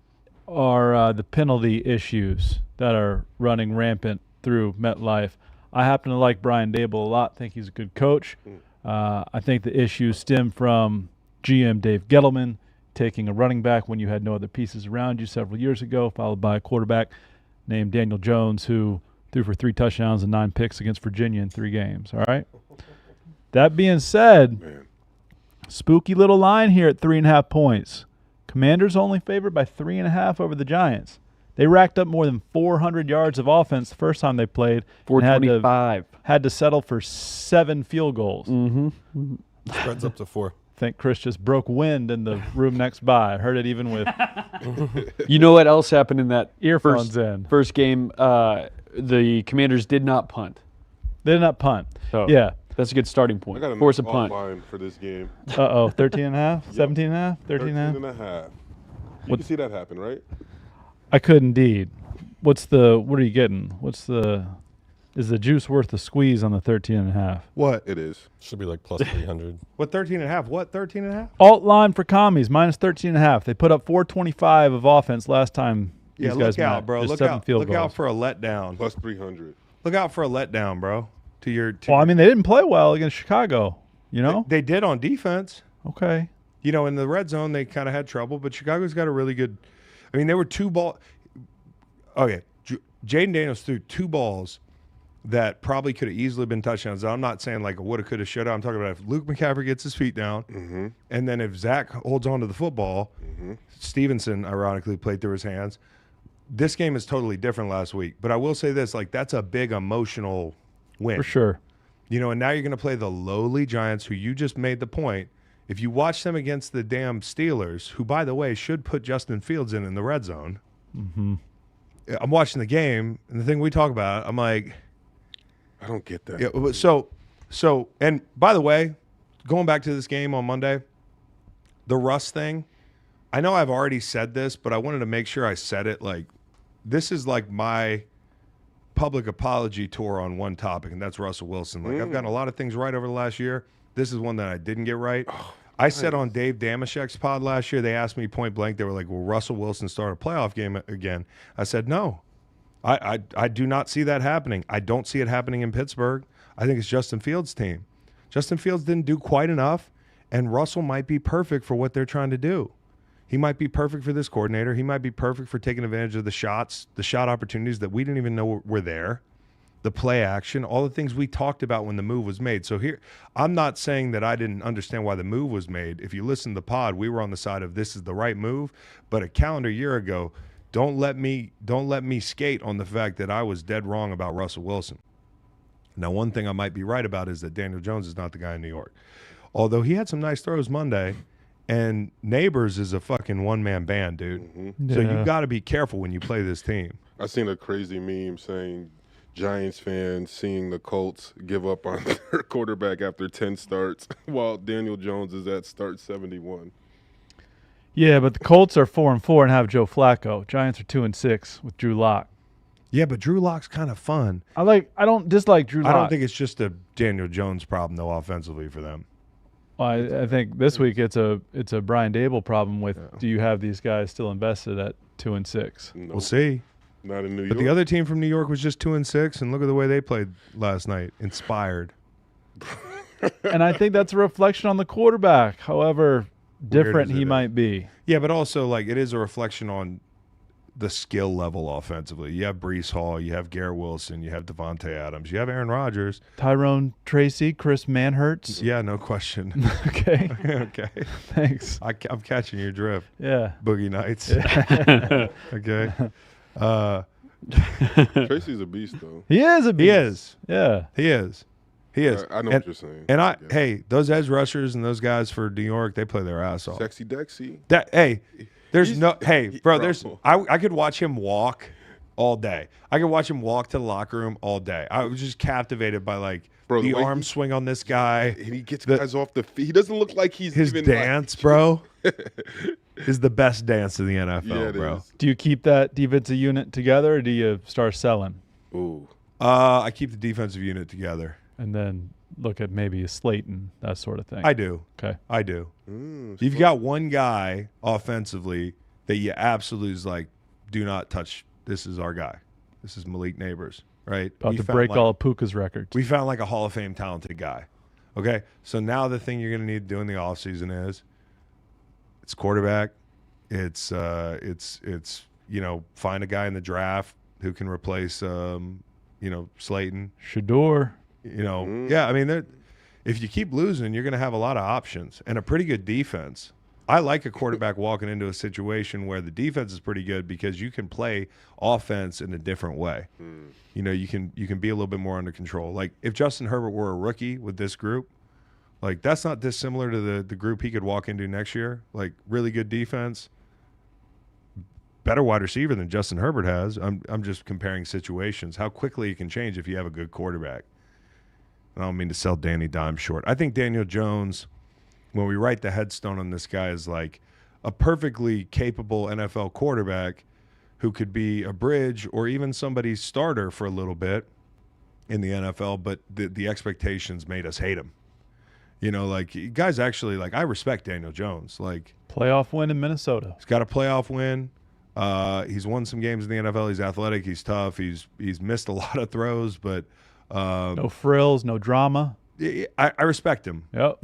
are the penalty issues that are running rampant through MetLife. I happen to like Brian Dable a lot. Think he's a good coach. I think the issues stem from GM Dave Gettleman taking a running back when you had no other pieces around you several years ago, followed by a quarterback named Daniel Jones, who threw for 3 touchdowns and 9 picks against Virginia in 3 games. All right. That being said, Man. spooky little line here at 3.5 points. Commanders only favored by 3.5 over the Giants. They racked up more than 400 yards of offense the first time they played. And 425. had to settle for 7 field goals. Spreads up to 4. I think Chris just broke wind in the room next by. I heard it even with You know what else happened in that earphones in. first game? The Commanders did not punt. They did not punt. So Yeah. that's a good starting I point. got a Force a punt. line for this game. 13.5, 17.5, 13.5. 13.5. You What- can see that happen, right? I could indeed. What are you getting? Is the juice worth the squeeze on the 13.5? What? It is. Should be like plus 300. What 13.5? What 13.5? Alt line for commies, minus 13.5. They put up 425 of offense last time Yeah, these guys look out, met. bro. Just Look 7 out! field Look goals. out for a letdown. Plus 300. Look out for a letdown, bro. Well, I mean, they didn't play well against Chicago, you know? They did on defense. Okay. You know, in the red zone, they kind of had trouble, but Chicago's got a really good. I mean, there were 2 ball. Okay, Jaden Daniels threw 2 balls that probably could have easily been touchdowns. I'm not saying like a woulda, coulda, shoulda. I'm talking about if Luke McCaffrey gets his feet down, and then if Zach holds on to the football, Stevenson ironically played through his hands. This game is totally different last week. But I will say this: like that's a big emotional win For sure. You know, and now you're going to play the lowly Giants, who you just made the point. If you watch them against the damn Steelers, who, by the way, should put Justin Fields in the red zone. I'm watching the game, and the thing we talk about, I'm like, I don't get that. yeah, so, and by the way, going back to this game on Monday, the Russ thing, I know I've already said this, but I wanted to make sure I said it like this is like my public apology tour on one topic, and that's Russell Wilson. Like I've gotten a lot of things right over the last year. This is one that I didn't get right. I said on Dave Damashek's pod last year, they asked me point blank, they were like, will Russell Wilson start a playoff game again? I said, no. I do not see that happening. I don't see it happening in Pittsburgh. I think it's Justin Fields' team. Justin Fields didn't do quite enough, and Russell might be perfect for what they're trying to do. He might be perfect for this coordinator. He might be perfect for taking advantage of the shot opportunities that we didn't even know were there, the play action, all the things we talked about when the move was made. So here, I'm not saying that I didn't understand why the move was made. If you listen to the pod, we were on the side of this is the right move. But a calendar year ago, don't let me skate on the fact that I was dead wrong about Russell Wilson. Now, one thing I might be right about is that Daniel Jones is not the guy in New York. Although he had some nice throws Monday. And Neighbors is a fucking one-man band, dude. Mm-hmm. So you've got to be careful when you play this team. I seen a crazy meme saying Giants fans seeing the Colts give up on their quarterback after 10 starts while Daniel Jones is at start 71. Yeah, but the Colts are 4-4 and have Joe Flacco. Giants are 2-6 with Drew Lock. Yeah, but Drew Lock's kind of fun. I don't dislike Drew Lock. I don't think it's just a Daniel Jones problem, though, offensively for them. Well, I think this week it's a Brian Dable problem with do you have these guys still invested at 2-6? Nope. We'll see. Not in New York. But the other team from New York was just 2-6, and look at the way they played last night. Inspired. And I think that's a reflection on the quarterback, however different as he it might be. Yeah, but also like it is a reflection on the skill level offensively. You have Breece Hall, you have Garrett Wilson, you have Devontae Adams, you have Aaron Rodgers, Tyrone Tracy, Chris Manhertz. Yeah, no question. Okay. Okay. Thanks. I'm catching your drift. Yeah. Boogie Nights. Okay. Tracy's a beast, though. He is a beast. He is. Yeah. He is. He is. I know what you're saying. And hey, those edge rushers and those guys for New York, they play their ass off. Sexy Dexy. I could watch him walk all day. I could watch him walk to the locker room all day. I was just captivated by the arm swing on this guy. And he gets guys off the feet. He doesn't look like he's his even dance, bro. Is the best dance in the NFL, bro. Do you keep that defensive unit together, or do you start selling? Ooh. I keep the defensive unit together. And then look at maybe a Slayton, that sort of thing. I do. Okay. I do. You've got one guy offensively that you absolutely is like, do not touch. This is our guy. This is Malik Neighbors, right? About to break all of Puka's records. We found like a Hall of Fame talented guy. Okay. So now the thing you're going to need to do in the offseason is it's quarterback. It's find a guy in the draft who can replace, Slayton. Shador. Yeah, I mean, if you keep losing, you're going to have a lot of options and a pretty good defense. I like a quarterback walking into a situation where the defense is pretty good because you can play offense in a different way. You can be a little bit more under control. Like if Justin Herbert were a rookie with this group, like that's not dissimilar to the group he could walk into next year. Like really good defense, better wide receiver than Justin Herbert has. I'm just comparing situations. How quickly it can change if you have a good quarterback. I don't mean to sell Danny Dimes short. I think Daniel Jones, when we write the headstone on this guy, is like a perfectly capable NFL quarterback who could be a bridge or even somebody's starter for a little bit in the NFL, but the expectations made us hate him. Guys actually, I respect Daniel Jones. Playoff win in Minnesota. He's got a playoff win. He's won some games in the NFL. He's athletic. He's tough. He's missed a lot of throws, but no frills, no drama. I respect him. Yep.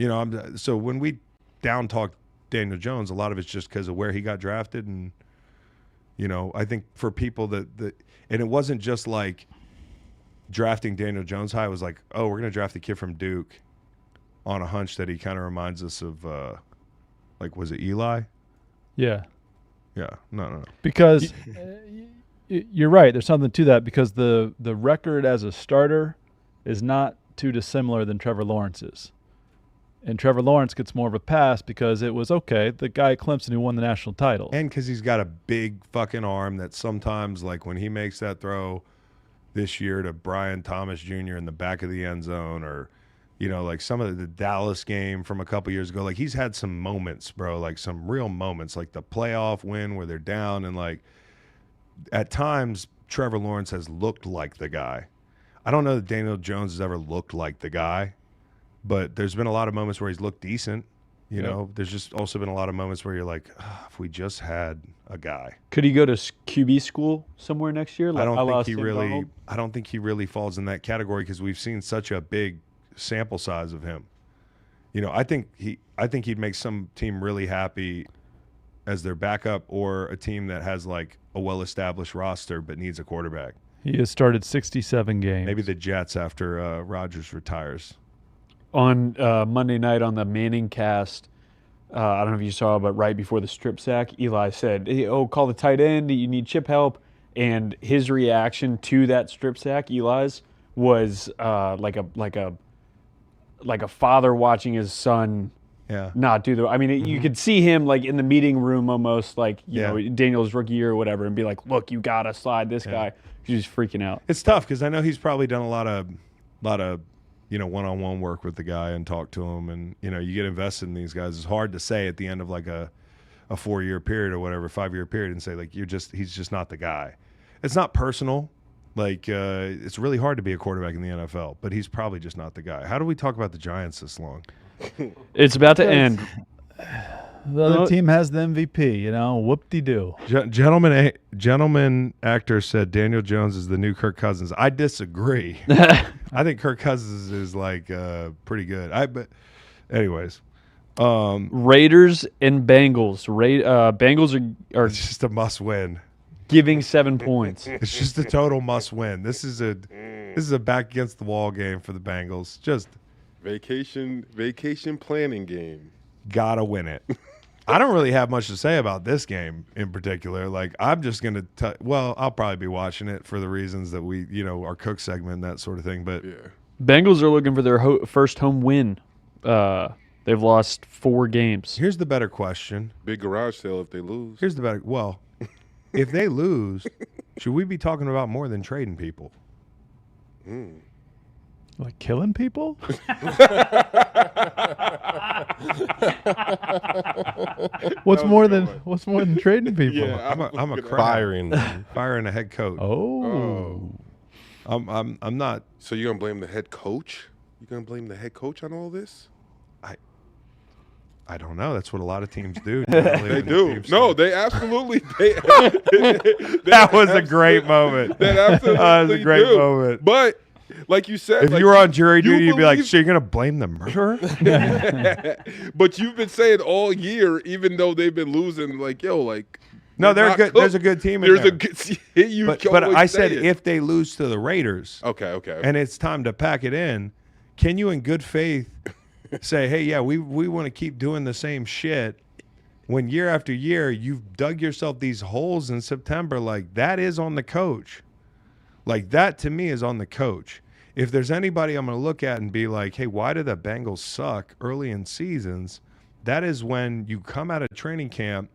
So when we down talk Daniel Jones, a lot of it's just because of where he got drafted, and I think for people that and it wasn't just like drafting Daniel Jones high. It was like, oh, we're gonna draft the kid from Duke on a hunch that he kind of reminds us of was it Eli? Yeah. Yeah. No. Because you're right. There's something to that because the record as a starter is not too dissimilar than Trevor Lawrence's. And Trevor Lawrence gets more of a pass because it was, the guy at Clemson who won the national title. And because he's got a big fucking arm that sometimes, when he makes that throw this year to Brian Thomas Jr. in the back of the end zone or, some of the Dallas game from a couple years ago, he's had some moments, bro, some real moments, like the playoff win where they're down and, at times Trevor Lawrence has looked like the guy. I don't know that Daniel Jones has ever looked like the guy, but there's been a lot of moments where he's looked decent. You know, there's just also been a lot of moments where you're like, if we just had a guy. Could he go to QB school somewhere next year? I don't think he really falls in that category because we've seen such a big sample size of him. You know, I think he'd make some team really happy as their backup or a team that has like a well-established roster but needs a quarterback. He has started 67 games. Maybe the Jets after Rodgers retires. On Monday night on the Manning cast, I don't know if you saw, but right before the strip sack, Eli said, hey, call the tight end. You need chip help. And his reaction to that strip sack, Eli's, was like a father watching his son not do the. I mean, you could see him like in the meeting room almost like, you know, Daniel's rookie year or whatever and be like, look, you got to slide this guy. He's just freaking out. It's tough because I know he's probably done a lot of you know, one-on-one work with the guy and talk to him. And, you know, you get invested in these guys. It's hard to say at the end of like a 4-year period or whatever, 5-year period and say like, he's just not the guy. It's not personal. Like, it's really hard to be a quarterback in the NFL, but he's probably just not the guy. How do we talk about the Giants this long? It's about to end. The other team has the MVP, you know, whoop-de-doo. Gentleman actor said Daniel Jones is the new Kirk Cousins. I disagree. I think Kirk Cousins is like pretty good. But anyways. Raiders and Bengals. Bengals are it's just a must-win. Giving 7 points. It's just a total must-win. This is a back against the wall game for the Bengals. Just vacation planning game. Gotta win it. I don't really have much to say about this game in particular. Like, I'm just going to I'll probably be watching it for the reasons that we, you know, our Cook segment, that sort of thing. But Bengals are looking for their first home win. They've lost 4 games. Here's the better question. Big garage sale if they lose. Here's the better. Well, if they lose, should we be talking about more than trading people? Like killing people? What's more than trading people? Yeah, I'm a firing a head coach. Oh. I'm not. So you're gonna blame the head coach? You're gonna blame the head coach on all this? I don't know. That's what a lot of teams do. They do. No, they absolutely. That was a great moment. That absolutely was a great do. moment. But like you said, if like, you were on jury duty, you'd be like, "So you're gonna blame the murderer?" But you've been saying all year, even though they've been losing, like, yo, like. No, they're good. There's a good team in there. But I said if they lose to the Raiders, okay, and it's time to pack it in, can you, in good faith, say, "Hey, yeah, we want to keep doing the same shit," when year after year you've dug yourself these holes in September? Like, that is on the coach. Like, that to me is on the coach. If there's anybody I'm going to look at and be like, hey, why do the Bengals suck early in seasons? That is when you come out of training camp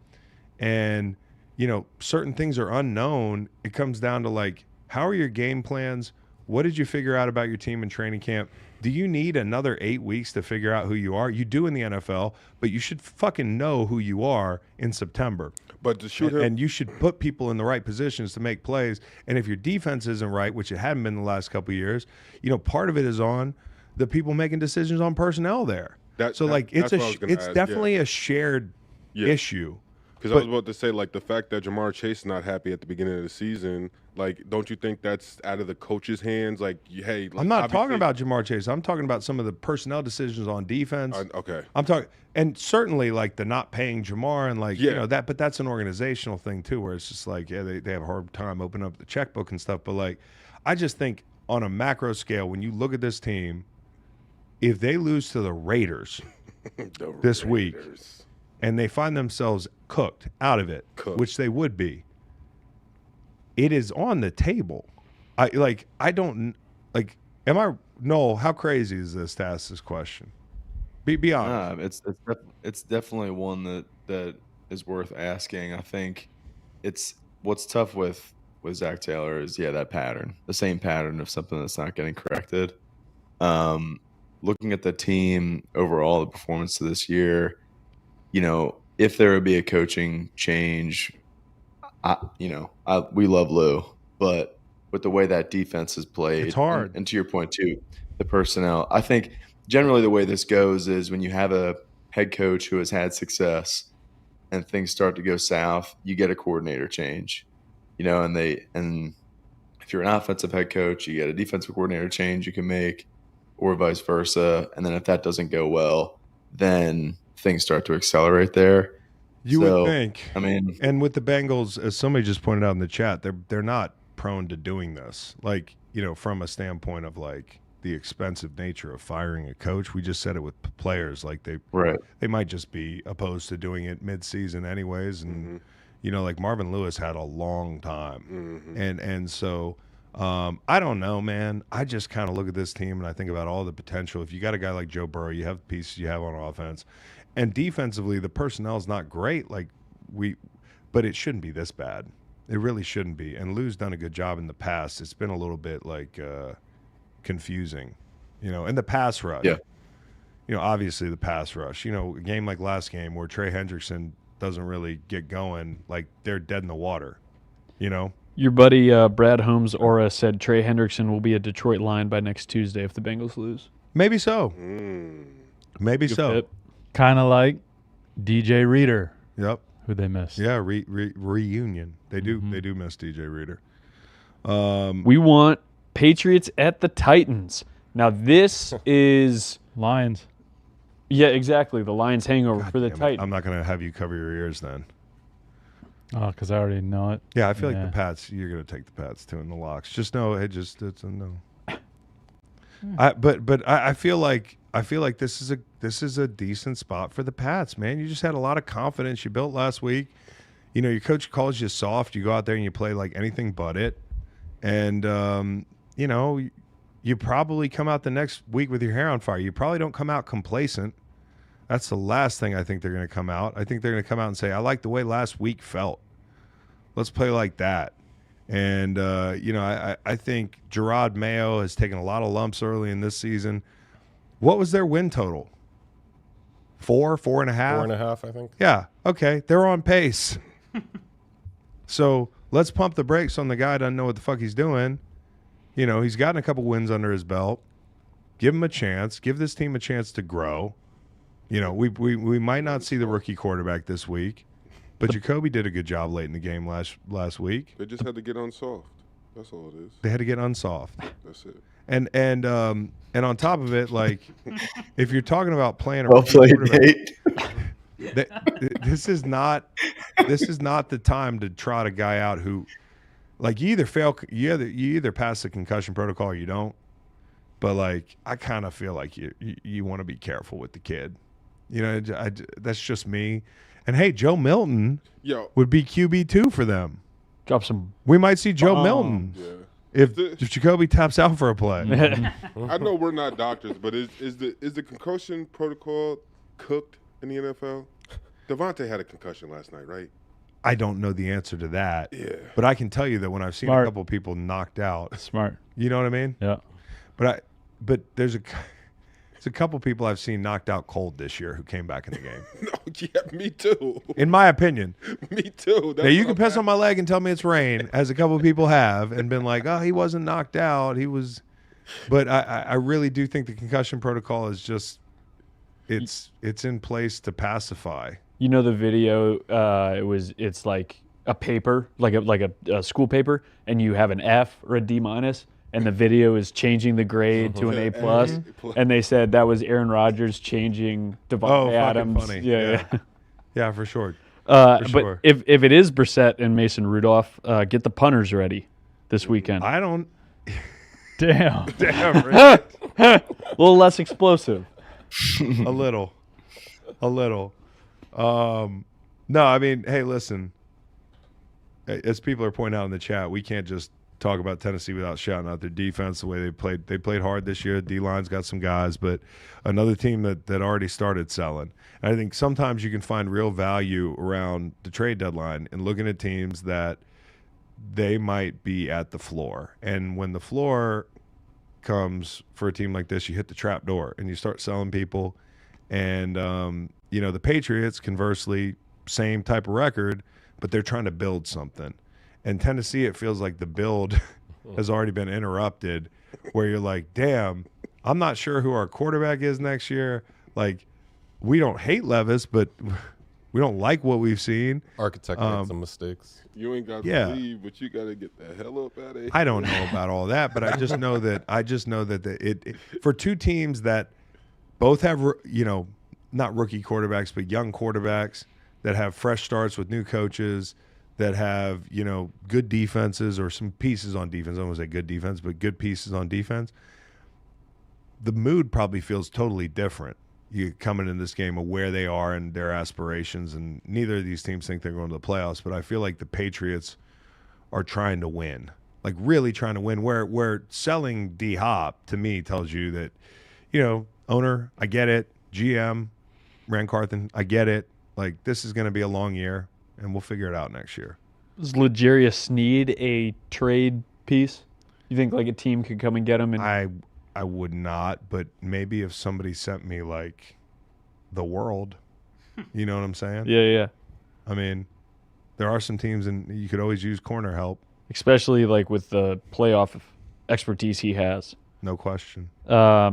and, you know, certain things are unknown. It comes down to, like, how are your game plans? What did you figure out about your team in training camp? Do you need another 8 weeks to figure out who you are? You do in the NFL, but you should fucking know who you are in September. But to shoot him, and you should put people in the right positions to make plays. And if your defense isn't right, which it hadn't been the last couple of years, you know, part of it is on the people making decisions on personnel there. It's definitely a shared issue. Because I was about to say, like, the fact that Jamar Chase is not happy at the beginning of the season, like, don't you think that's out of the coach's hands? Like, hey, like, I'm not talking about Jamar Chase. I'm talking about some of the personnel decisions on defense. Okay. I'm talking, and certainly, like, the not paying Jamar and, like, you know, that, but that's an organizational thing too, where it's just like, they have a hard time opening up the checkbook and stuff. But, like, I just think on a macro scale, when you look at this team, if they lose to the Raiders this week, and they find themselves cooked out of it, which they would be, it is on the table. Noel, how crazy is this to ask this question? Be honest. It's definitely one that is worth asking. I think it's what's tough with Zach Taylor is that pattern, the same pattern of something that's not getting corrected. Looking at the team overall, the performance of this year, you know, if there would be a coaching change, we love Lou, but with the way that defense is played, It's hard. And to your point too, the personnel. I think generally the way this goes is when you have a head coach who has had success and things start to go south, you get a coordinator change, and if you're an offensive head coach, you get a defensive coordinator change you can make, or vice versa. And then if that doesn't go well, then things start to accelerate there. You would think. I mean, and with the Bengals, as somebody just pointed out in the chat, they're not prone to doing this. Like, from a standpoint of like the expensive nature of firing a coach. We just said it with players. Like they might just be opposed to doing it mid-season anyways. And like Marvin Lewis had a long time, and so. I don't know, man. I just kind of look at this team and I think about all the potential. If you got a guy like Joe Burrow, you have the pieces you have on offense, and defensively, the personnel is not great. But it shouldn't be this bad. It really shouldn't be. And Lou's done a good job in the past. It's been a little bit like confusing, and the pass rush. Yeah. Obviously the pass rush. A game like last game where Trey Hendrickson doesn't really get going, like they're dead in the water. Your buddy Brad Holmes Aura said Trey Hendrickson will be a Detroit Lion by next Tuesday if the Bengals lose. Maybe so. Maybe Good so. fit. Kind of like DJ Reader, Yep. who they missed. Yeah. Reunion. They do. They do miss DJ Reader. We want Patriots at the Titans. Now this is Lions. Yeah, exactly. The Lions hangover for the Damn it. Titans. I'm not going to have you cover your ears then. Oh, because I already know it. Yeah, I feel like Yeah. the Pats. You're going to take the Pats too in the locks. Just know it's a no. But I feel like this is a decent spot for the Pats, man. You just had a lot of confidence. You built last week. Your coach calls you soft. You go out there and you play like anything but it, and you probably come out the next week with your hair on fire. You probably don't come out complacent. That's the last thing I think they're going to come out. I think they're going to come out and say, I like the way last week felt. Let's play like that. And, I think Gerard Mayo has taken a lot of lumps early in this season. What was their win total? 4.5? 4.5, I think. Yeah. Okay. They're on pace. So let's pump the brakes on the guy who doesn't know what the fuck he's doing. He's gotten a couple wins under his belt. Give him a chance. Give this team a chance to grow. We might not see the rookie quarterback this week, but Jacoby did a good job late in the game last week. They just had to get unsoft. That's all it is. They had to get unsoft. That's it. And on top of it, like, if you're talking about playing a Well rookie played, quarterback, this is not the time to trot a guy out who, like, you either pass the concussion protocol or you don't. But like, I kind of feel like you want to be careful with the kid. That's just me. And hey, Joe Milton would be QB2 for them. Drop some. We might see Joe Milton if Jacoby taps out for a play. I know we're not doctors, but is the concussion protocol cooked in the NFL? Devontae had a concussion last night, right? I don't know the answer to that. Yeah. But I can tell you that when I've seen a couple people knocked out, Smart. you know what I mean? Yeah. But there's a couple people I've seen knocked out cold this year who came back in the game. No, yeah, me too. In my opinion. Me too. Now you can piss on my leg and tell me it's rain, as a couple people have, and been like, oh, he wasn't knocked out. He was. But I really do think the concussion protocol is just it's in place to pacify. The video. It's like a paper, like a school paper, and you have an F or a D minus. And the video is changing the grade to an A+, and they said that was Aaron Rodgers changing Devontae Adams. Funny. Yeah. Yeah, for sure. But if it is Brissett and Mason Rudolph, get the punters ready this weekend. I don't. Damn. Damn. A little less explosive. A little. No, I mean, hey, listen. As people are pointing out in the chat, we can't just talk about Tennessee without shouting out their defense, the way they played. They played hard this year. D-line's got some guys, but another team that already started selling. And I think sometimes you can find real value around the trade deadline and looking at teams that they might be at the floor. And when the floor comes for a team like this, you hit the trap door and you start selling people. And, the Patriots, conversely, same type of record, but they're trying to build something. And Tennessee, it feels like the build has already been interrupted, where you're like, damn, I'm not sure who our quarterback is next year. Like, we don't hate Levis, but we don't like what we've seen. Architect made some mistakes. You ain't got Yeah. to leave, but you got to get the hell up out of here. I don't know about all that, but I just know that it for two teams that both have, you know, not rookie quarterbacks, but young quarterbacks that have fresh starts with new coaches, that have, you know, good defenses or some pieces on defense. I don't want to say good defense, but good pieces on defense. The mood probably feels totally different. You coming in this game of where they are and their aspirations, and neither of these teams think they're going to the playoffs, but I feel like the Patriots are trying to win, like really trying to win, where selling D-Hop to me tells you that, you know, owner, I get it, GM, Rand Carthen, I get it. Like, this is going to be a long year, and we'll figure it out next year. Is L'Jarius Sneed a trade piece? You think like a team could come and get him? And I would not, but maybe if somebody sent me like the world, you know what I'm saying? Yeah. I mean, there are some teams, and you could always use corner help. Especially like with the playoff expertise he has. No question.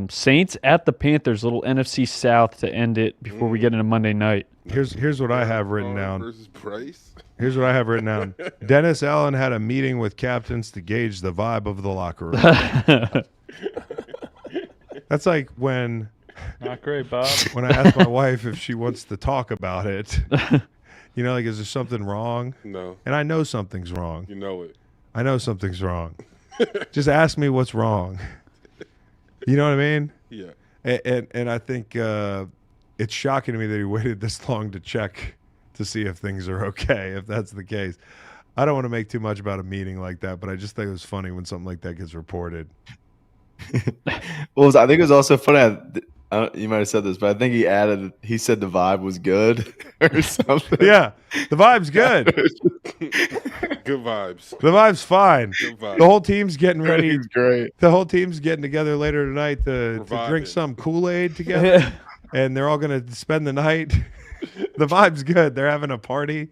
Saints at the Panthers, little NFC South to end it before we get into Monday night. Here's what I have written down. Versus Price. Here's what I have written down. Dennis Allen had a meeting with captains to gauge the vibe of the locker room. That's like when Not great, Bob. when I ask my wife if she wants to talk about it. You know, like, is there something wrong? No. And I know something's wrong. You know it. I know something's wrong. Just ask me what's wrong. You know what I mean? Yeah. And I think it's shocking to me that he waited this long to check to see if things are okay, if that's the case. I don't want to make too much about a meeting like that, but I just think it was funny when something like that gets reported. Well, I think it was also funny. You might have said this, but I think he said the vibe was good or something. Yeah, the vibe's good. Good vibes. The vibe's fine. Good vibes. The whole team's getting ready. It's great. The whole team's getting together later tonight to drink vibing. some Kool-Aid together, and they're all going to spend the night. The vibe's good. They're having a party.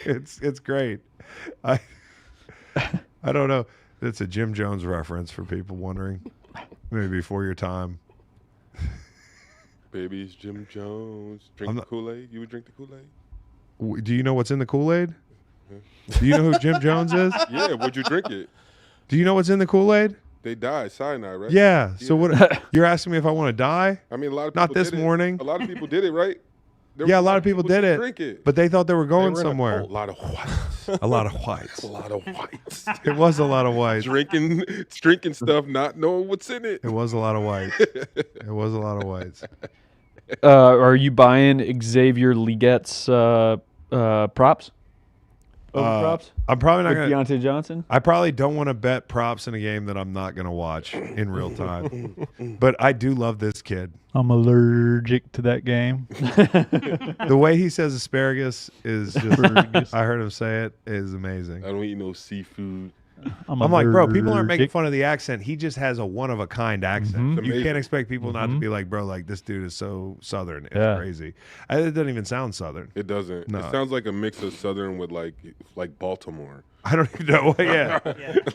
It's great. I don't know. It's a Jim Jones reference for people wondering. Maybe before your time. Baby's Jim Jones. Drink the Kool-Aid. You would drink the Kool-Aid? Do you know what's in the Kool-Aid? Do you know who Jim Jones is? Yeah, would you drink it? Do you know what's in the Kool-Aid? They died, cyanide, right? Yeah. So what? You're asking me if I want to die? I mean, a lot of people Not this did it. morning. A lot of people did it, right? Yeah, a lot of people did that it, drink it. but they thought they were going They were in a somewhere. cult. A lot of whites. A lot of whites. A lot of whites. It was a lot of whites. drinking stuff, not knowing what's in it. It was a lot of whites. It was a lot of whites. Are you buying Xavier Legette's props? Over props? I'm probably not With going to. Deontay Johnson? I probably don't want to bet props in a game that I'm not going to watch in real time. But I do love this kid. I'm allergic to that game. The way he says asparagus is just, I heard him say it, is amazing. I don't eat no seafood. I'm like, bro, people aren't making fun of the accent. He just has a one-of-a-kind accent. Mhm. You Amazing. can't expect people not to be like, bro, like, this dude is so Southern. It's Yeah. crazy. It doesn't even sound Southern. It doesn't. No. It sounds like a mix of Southern with like Baltimore. I don't even know. Yeah.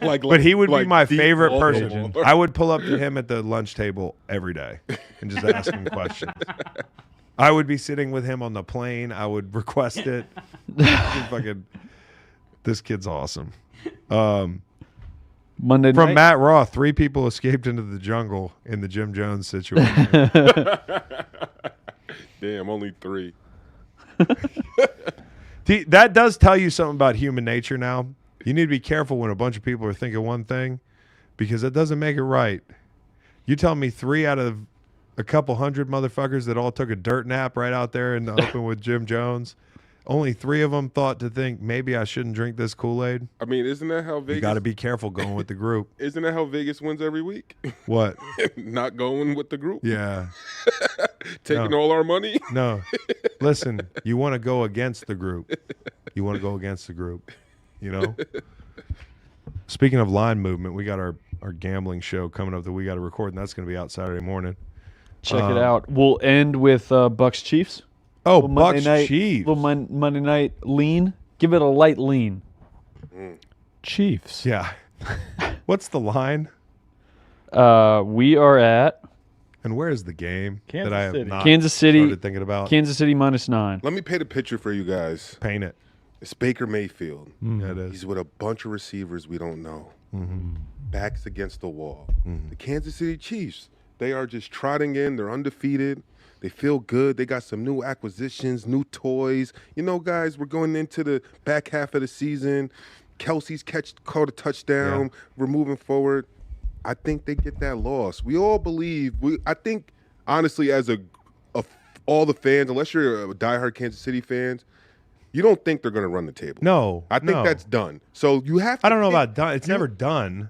But he would be my deep favorite Baltimore. person. I would pull up to him at the lunch table every day and just ask him questions. I would be sitting with him on the plane. I would request it. This kid's awesome. Monday From night? Matt Raw, 3 people escaped into the jungle in the Jim Jones situation. Damn, only 3. That does tell you something about human nature now. You need to be careful when a bunch of people are thinking one thing, because it doesn't make it right. You tell me 3 out of a couple hundred motherfuckers that all took a dirt nap right out there in the open with Jim Jones, only 3 of them thought to think, maybe I shouldn't drink this Kool-Aid. I mean, isn't that how Vegas? You got to be careful going with the group. Isn't that how Vegas wins every week? What? Not going with the group. Yeah. Taking No. all our money. No. Listen, you want to go against the group. You want to go against the group, you know? Speaking of line movement, we got our gambling show coming up that we got to record, and that's going to be out Saturday morning. Check it out. We'll end with Bucks Chiefs. Oh, Little Monday Bucks night, Chiefs. Little Monday night lean. Give it a light lean. Chiefs. Yeah. What's the line? We are at And where is the game Kansas that I have City. not Kansas City. started thinking about? Kansas City -9. Let me paint a picture for you guys. Paint it. It's Baker Mayfield. Yeah, it is. He's with a bunch of receivers we don't know. Backs against the wall. Mm-hmm. The Kansas City Chiefs, they are just trotting in. They're undefeated. They feel good. They got some new acquisitions, new toys. You know, guys, we're going into the back half of the season. Kelsey's caught a touchdown. Yeah. We're moving forward. I think they get that loss. We all believe. I think, honestly, as all the fans, unless you're a diehard Kansas City fans, you don't think they're going to run the table. No. I think no. that's done. So you have to. I don't know about done. It's never done.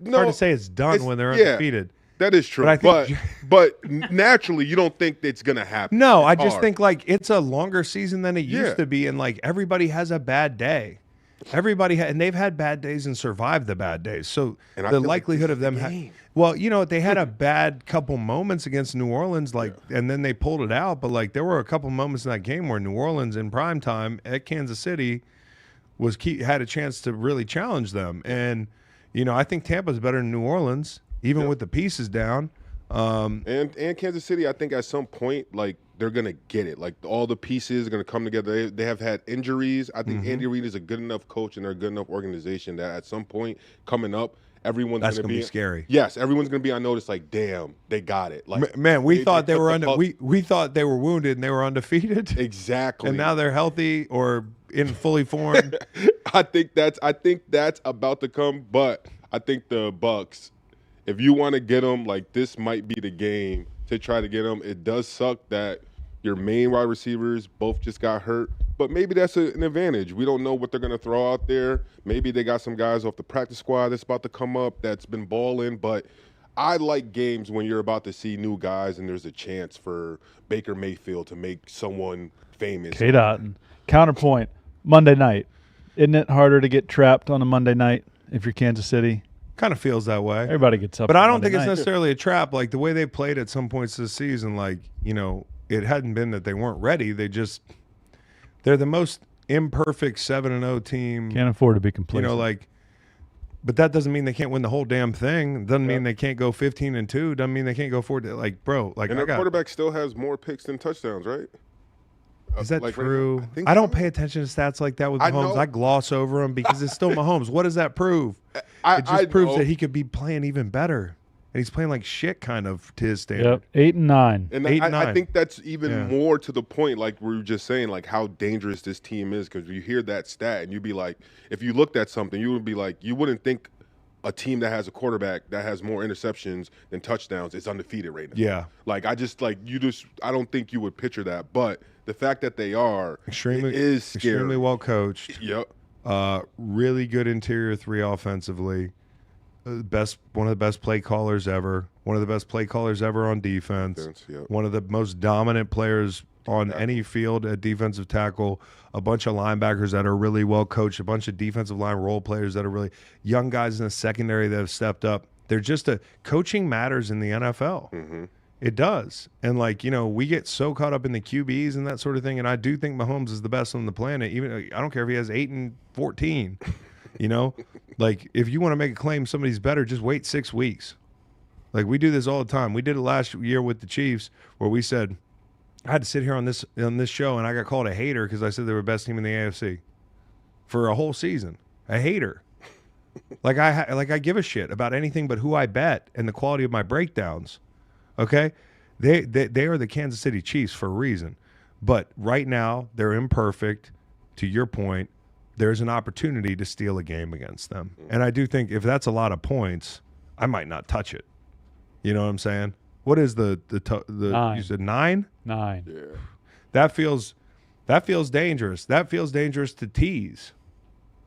It's hard to say it's done when they're undefeated. That is true. But I think- but naturally, you don't think it's going to happen. No, I It's just hard. think like it's a longer season than it used to be, and like everybody has a bad day. And they've had bad days and survived the bad days. So And I the feel like likelihood this of is the them, game. well, you know, they had a bad couple moments against New Orleans, and then they pulled it out. But like there were a couple moments in that game where New Orleans in prime time at Kansas City had a chance to really challenge them. And you know, I think Tampa's better than New Orleans, even with the pieces down. And Kansas City, I think at some point, like they're gonna get it. Like all the pieces are gonna come together. They have had injuries. I think Andy Reid is a good enough coach and they're a good enough organization that at some point coming up, everyone's That's gonna gonna be scary. Yes, everyone's gonna be on notice. Like, damn, they got it. Like, Man, we thought they took were the puck- we thought they were wounded and they were undefeated. Exactly. And now they're healthy or in fully formed. I think that's about to come, but I think the Bucks, if you want to get them, like this might be the game to try to get them. It does suck that your main wide receivers both just got hurt, but maybe that's an advantage. We don't know what they're going to throw out there. Maybe they got some guys off the practice squad that's about to come up that's been balling, but I like games when you're about to see new guys and there's a chance for Baker Mayfield to make someone famous. K-Dot. Counterpoint. Monday night. Isn't it harder to get trapped on a Monday night if you're Kansas City? Kind of feels that way. Everybody gets up. But on I don't Monday think it's night. necessarily a trap. Like the way they played at some points this season, like, you know, it hadn't been that they weren't ready. They're the most imperfect 7-0 team. Can't afford to be You complacent. know, like, but that doesn't mean they can't win the whole damn thing. Doesn't mean they can't go 15-2. Doesn't mean they can't go forward. Like, bro, like And their quarterback still has more picks than touchdowns, right? Is that Like, right true? now, I think I don't so. pay attention to stats like that with I Mahomes. know. I gloss over them because it's still Mahomes. What does that prove? It just I proves know. that he could be playing even better. And he's playing like shit kind of to his standard. Yep. 8 and 9. And 8 and I 9. think that's even Yeah. more to the point, like we were just saying, like how dangerous this team is. Because you hear that stat, and you'd be like, if you looked at something, you would be like, you wouldn't think a team that has a quarterback that has more interceptions than touchdowns is undefeated right now. Yeah. Like I don't think you would picture that, but the fact that they are Extremely, it is scary. extremely well coached. Yep. Really good interior three offensively. One of the best play callers ever. One of the best play callers ever on defense. Yep. One of the most dominant players on any field at defensive tackle. A bunch of linebackers that are really well coached. A bunch of defensive line role players that are really young guys in the secondary that have stepped up. They're just coaching matters in the NFL. Mm-hmm. It does. And, like, you know, we get so caught up in the QBs and that sort of thing. And I do think Mahomes is the best on the planet. Even I don't care if he has 8 and 14. You know, like if you want to make a claim somebody's better, just wait 6 weeks. Like we do this all the time. We did it last year with the Chiefs where we said, I had to sit here on this show and I got called a hater because I said they were the best team in the AFC for a whole season. A hater. Like I give a shit about anything but who I bet and the quality of my breakdowns. Okay, they are the Kansas City Chiefs for a reason, but right now they're imperfect. To your point, there's an opportunity to steal a game against them, and I do think if that's a lot of points, I might not touch it. You know what I'm saying? What is the 9. You said 9? 9. Yeah. That feels dangerous. That feels dangerous to tease.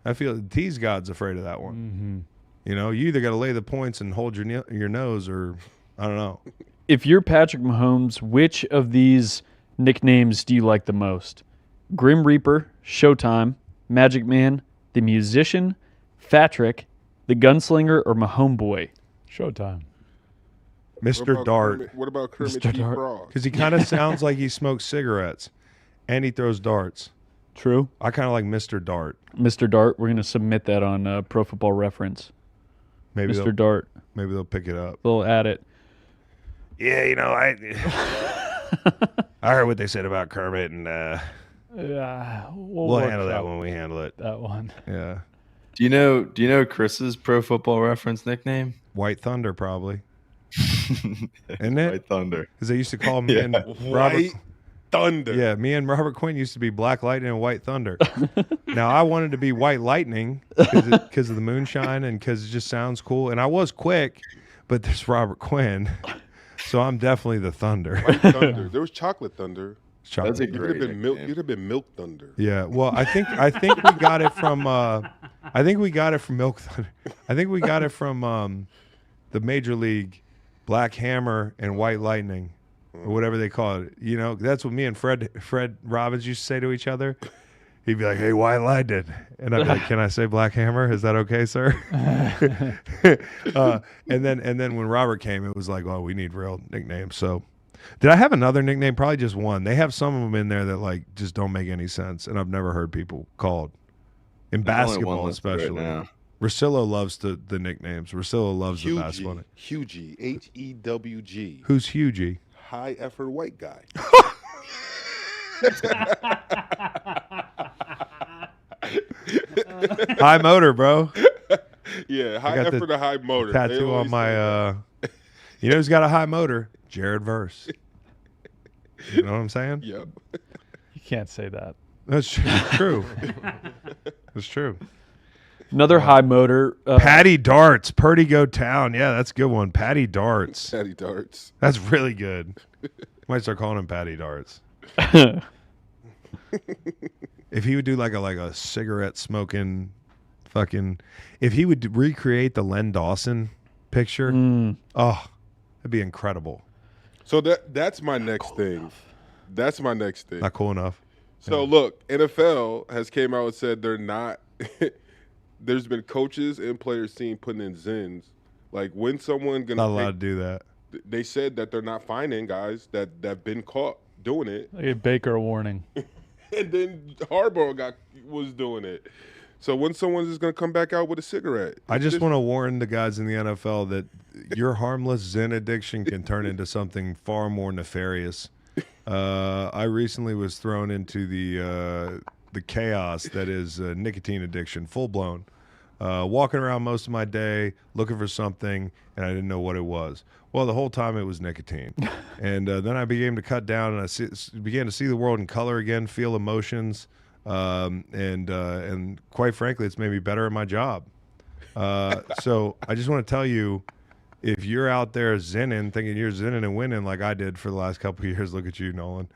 I feel the tease god's afraid of that one. Mm-hmm. You know, you either got to lay the points and hold your nose, or I don't know. If you're Patrick Mahomes, which of these nicknames do you like the most? Grim Reaper, Showtime, Magic Man, the Musician, Fatrick, the Gunslinger, or Mahomeboy? Showtime. Mr. Dart, What about Kermit Mr. T. Dart. Frog? because he kind of sounds like he smokes cigarettes, and he throws darts. True. I kind of like Mr. Dart. Mr. Dart. We're gonna submit that on Pro Football Reference. Maybe Mr. Dart. Maybe they'll pick it up. They'll add it. Yeah, I heard what they said about Kermit, and Yeah, we'll handle that when we handle it. That one. Yeah. Do you know Chris's Pro Football Reference nickname? White Thunder, probably. Isn't it? White Thunder. Because they used to call me and Robert. White Thunder. Yeah, me and Robert Quinn used to be Black Lightning and White Thunder. Now, I wanted to be White Lightning because of the moonshine and because it just sounds cool. And I was quick, but there's Robert Quinn. So I'm definitely the Thunder. White Thunder. There was Chocolate Thunder. Chocolate. That's a You could have great been milk. nickname. You'd have been Milk Thunder. Yeah, well, I think we got it from I think we got it from Milk Thunder. I think we got it from the Major League Black Hammer and White Lightning, or whatever they call it. You know, that's what me and Fred Robbins used to say to each other. He'd be like, "Hey, White Lightning," and I'd be like, "Can I say Black Hammer? Is that okay, sir?" And then when Robert came, it was like, "Oh, we need real nicknames." So. Did I have another nickname? Probably just one. They have some of them in there that like just don't make any sense, and I've never heard people called. In There's only basketball, one listed right especially. now. Rosillo loves the nicknames. Rosillo loves the basketball. Hughie. Hewg. Who's Hughie? High effort white guy. High motor, bro. Yeah, high got the effort or high motor. They Tattoo on always my. say that. You know who's got a high motor? Jared Verse. You know what I'm saying? Yep. You can't say that. That's true. That's true. Another high motor. Patty Darts, Purdy Go Town. Yeah, that's a good one. Patty Darts. Patty Darts. That's really good. Might start calling him Patty Darts. If he would do like a cigarette smoking fucking, if he would recreate the Len Dawson picture, oh, that'd be incredible. So that's my next thing. That's my next thing. Not cool enough. So look, NFL has came out and said they're not. There's been coaches and players seen putting in Zins. Like when someone gonna Not allowed to do that. they said that they're not finding guys that been caught doing it. I gave Baker a warning. And then Harbaugh was doing it. So when someone's just going to come back out with a cigarette? I just want to warn the guys in the NFL that your harmless Zen addiction can turn into something far more nefarious. I recently was thrown into the chaos that is nicotine addiction, full blown. Walking around most of my day looking for something, and I didn't know what it was. Well, the whole time it was nicotine. And then I began to cut down, and I began to see the world in color again, feel emotions, and quite frankly, it's made me better at my job. So I just want to tell you, if you're out there zenning, thinking you're zenning and winning like I did for the last couple of years, look at you, Nolan.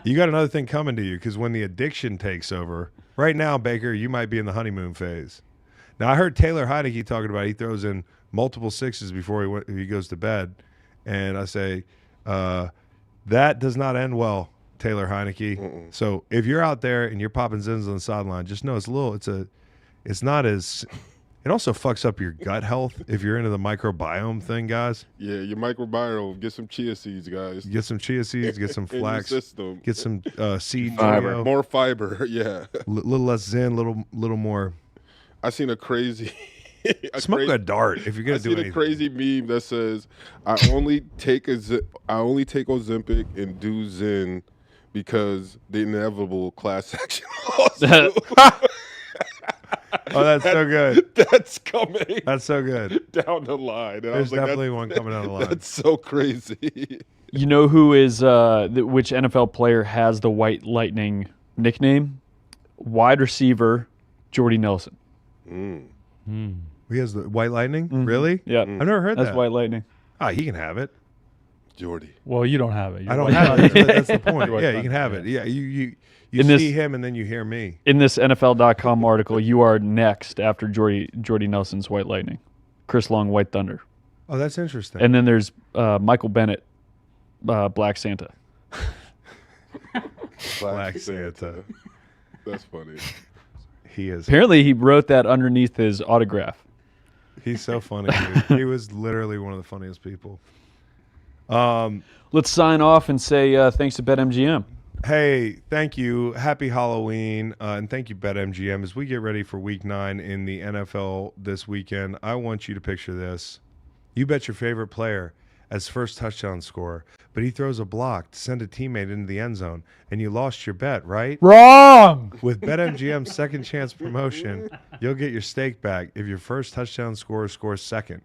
You got another thing coming to you, because when the addiction takes over, right now, Baker, you might be in the honeymoon phase. Now, I heard Taylor Heineke talking about he throws in multiple sixes before he goes to bed, and I say that does not end well, Taylor Heineke. Mm-mm. So if you're out there and you're popping zins on the sideline, just know it's not as. It also fucks up your gut health if you're into the microbiome thing, guys. Yeah, your microbiome. Get some chia seeds, guys. Get some chia seeds, get some In your flax, system. get some seed Fiber. Trio. More fiber. Yeah. Little less zen, little more. I seen a crazy. Smoke a dart if you're gonna I do seen anything. a crazy meme that says, "I only take Ozempic and do Zen because the inevitable class action lawsuit." Oh, that's so good. That's coming That's so good. down the line. And I There's was like, definitely one coming down the line. That's so crazy. You know who is which NFL player has the White Lightning nickname? Wide receiver Jordy Nelson. He has the White Lightning? Really? Yeah, I've never heard that's that. White Lightning. Ah, he can have it. Jordy. Well, you don't have it. I don't have it. That's the point. You're Yeah, White you can Thunder, have it. Yeah, you In see this- him and then you hear me. In this NFL.com article, you are next after Jordy Nelson's White Lightning, Chris Long White Thunder, Oh, that's interesting. and then there's Michael Bennett, Black Santa. Black Santa. That's funny. He is. Apparently, he wrote that underneath his autograph. He's so funny, dude. He was literally one of the funniest people. Let's sign off and say thanks to BetMGM. Hey, thank you. Happy Halloween. And thank you, BetMGM. As we get ready for week 9 in the NFL this weekend, I want you to picture this. You bet your favorite player as first touchdown scorer, but he throws a block to send a teammate into the end zone, and you lost your bet, right? Wrong. With BetMGM's second chance promotion, you'll get your stake back if your first touchdown scorer scores second.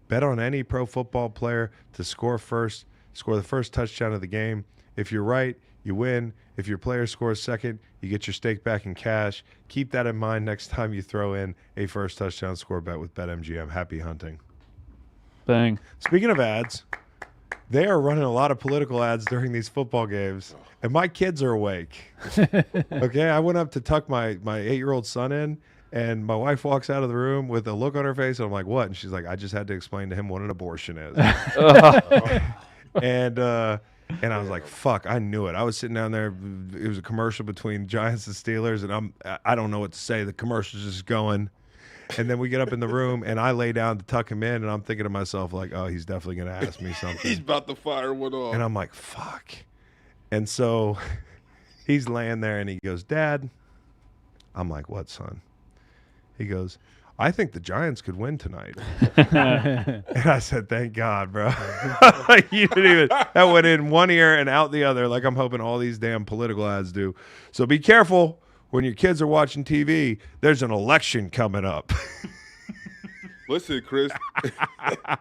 Bet on any pro football player to score the first touchdown of the game. If you're right, you win. If your player scores second, you get your stake back in cash. Keep that in mind next time you throw in a first touchdown score bet with BetMGM. Happy hunting. Bang. Speaking of ads, they are running a lot of political ads during these football games, and my kids are awake. Okay, I went up to tuck my 8-year-old son in, and my wife walks out of the room with a look on her face, and I'm like, what? And she's like, I just had to explain to him what an abortion is. And I was like, fuck, I knew it. I was sitting down there. It was a commercial between Giants and Steelers, and I don't know what to say. The commercial's just going. And then we get up in the room, and I lay down to tuck him in, and I'm thinking to myself, like, oh, he's definitely going to ask me something. He's about to fire one off. And I'm like, fuck. And so he's laying there, and he goes, Dad. I'm like, what, son? He goes, I think the Giants could win tonight. And I said, thank God, bro. You didn't even, that went in one ear and out the other, like I'm hoping all these damn political ads do. So be careful when your kids are watching TV. There's an election coming up. Listen, Chris.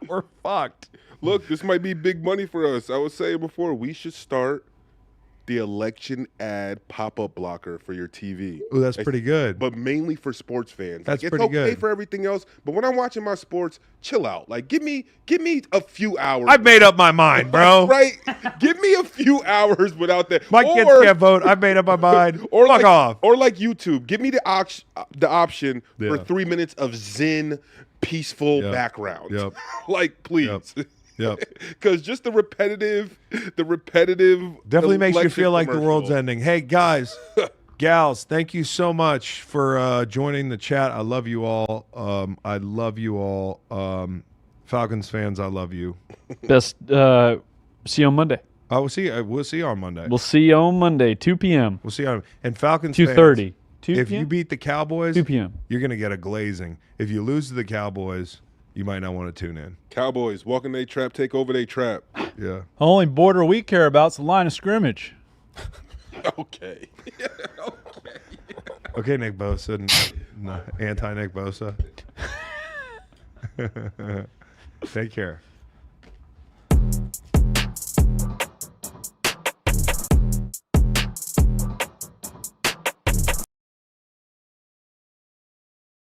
We're fucked. Look, this might be big money for us. I was saying before, we should start the election ad pop-up blocker for your TV. Ooh, that's pretty good. But mainly for sports fans. That's like, pretty good. It's okay for everything else, but when I'm watching my sports, chill out. Like, give me a few hours. I've made up my mind, bro. Right? Give me a few hours without that. My kids can't vote. I've made up my mind. Or Fuck off. Or like YouTube. Give me the option for 3 minutes of zen, peaceful background. Yep. Like, please. Yep. Because just the repetitive definitely makes you election feel like the commercial. world's ending. Hey, guys, gals, thank you so much for joining the chat. I love you all. I love you all. Falcons fans, I love you. Best. See you on Monday. We'll see you on Monday. We'll see you on Monday, 2 p.m. We'll see you on and Falcons 2:30. fans, if you beat the Cowboys, 2 p.m. you're gonna get a glazing. If you lose to the Cowboys, you might not want to tune in. Cowboys, walk in they trap, take over they trap. Yeah. Only border we care about is the line of scrimmage. Okay. Okay, Nick Bosa. Anti-Nick Bosa. Take care.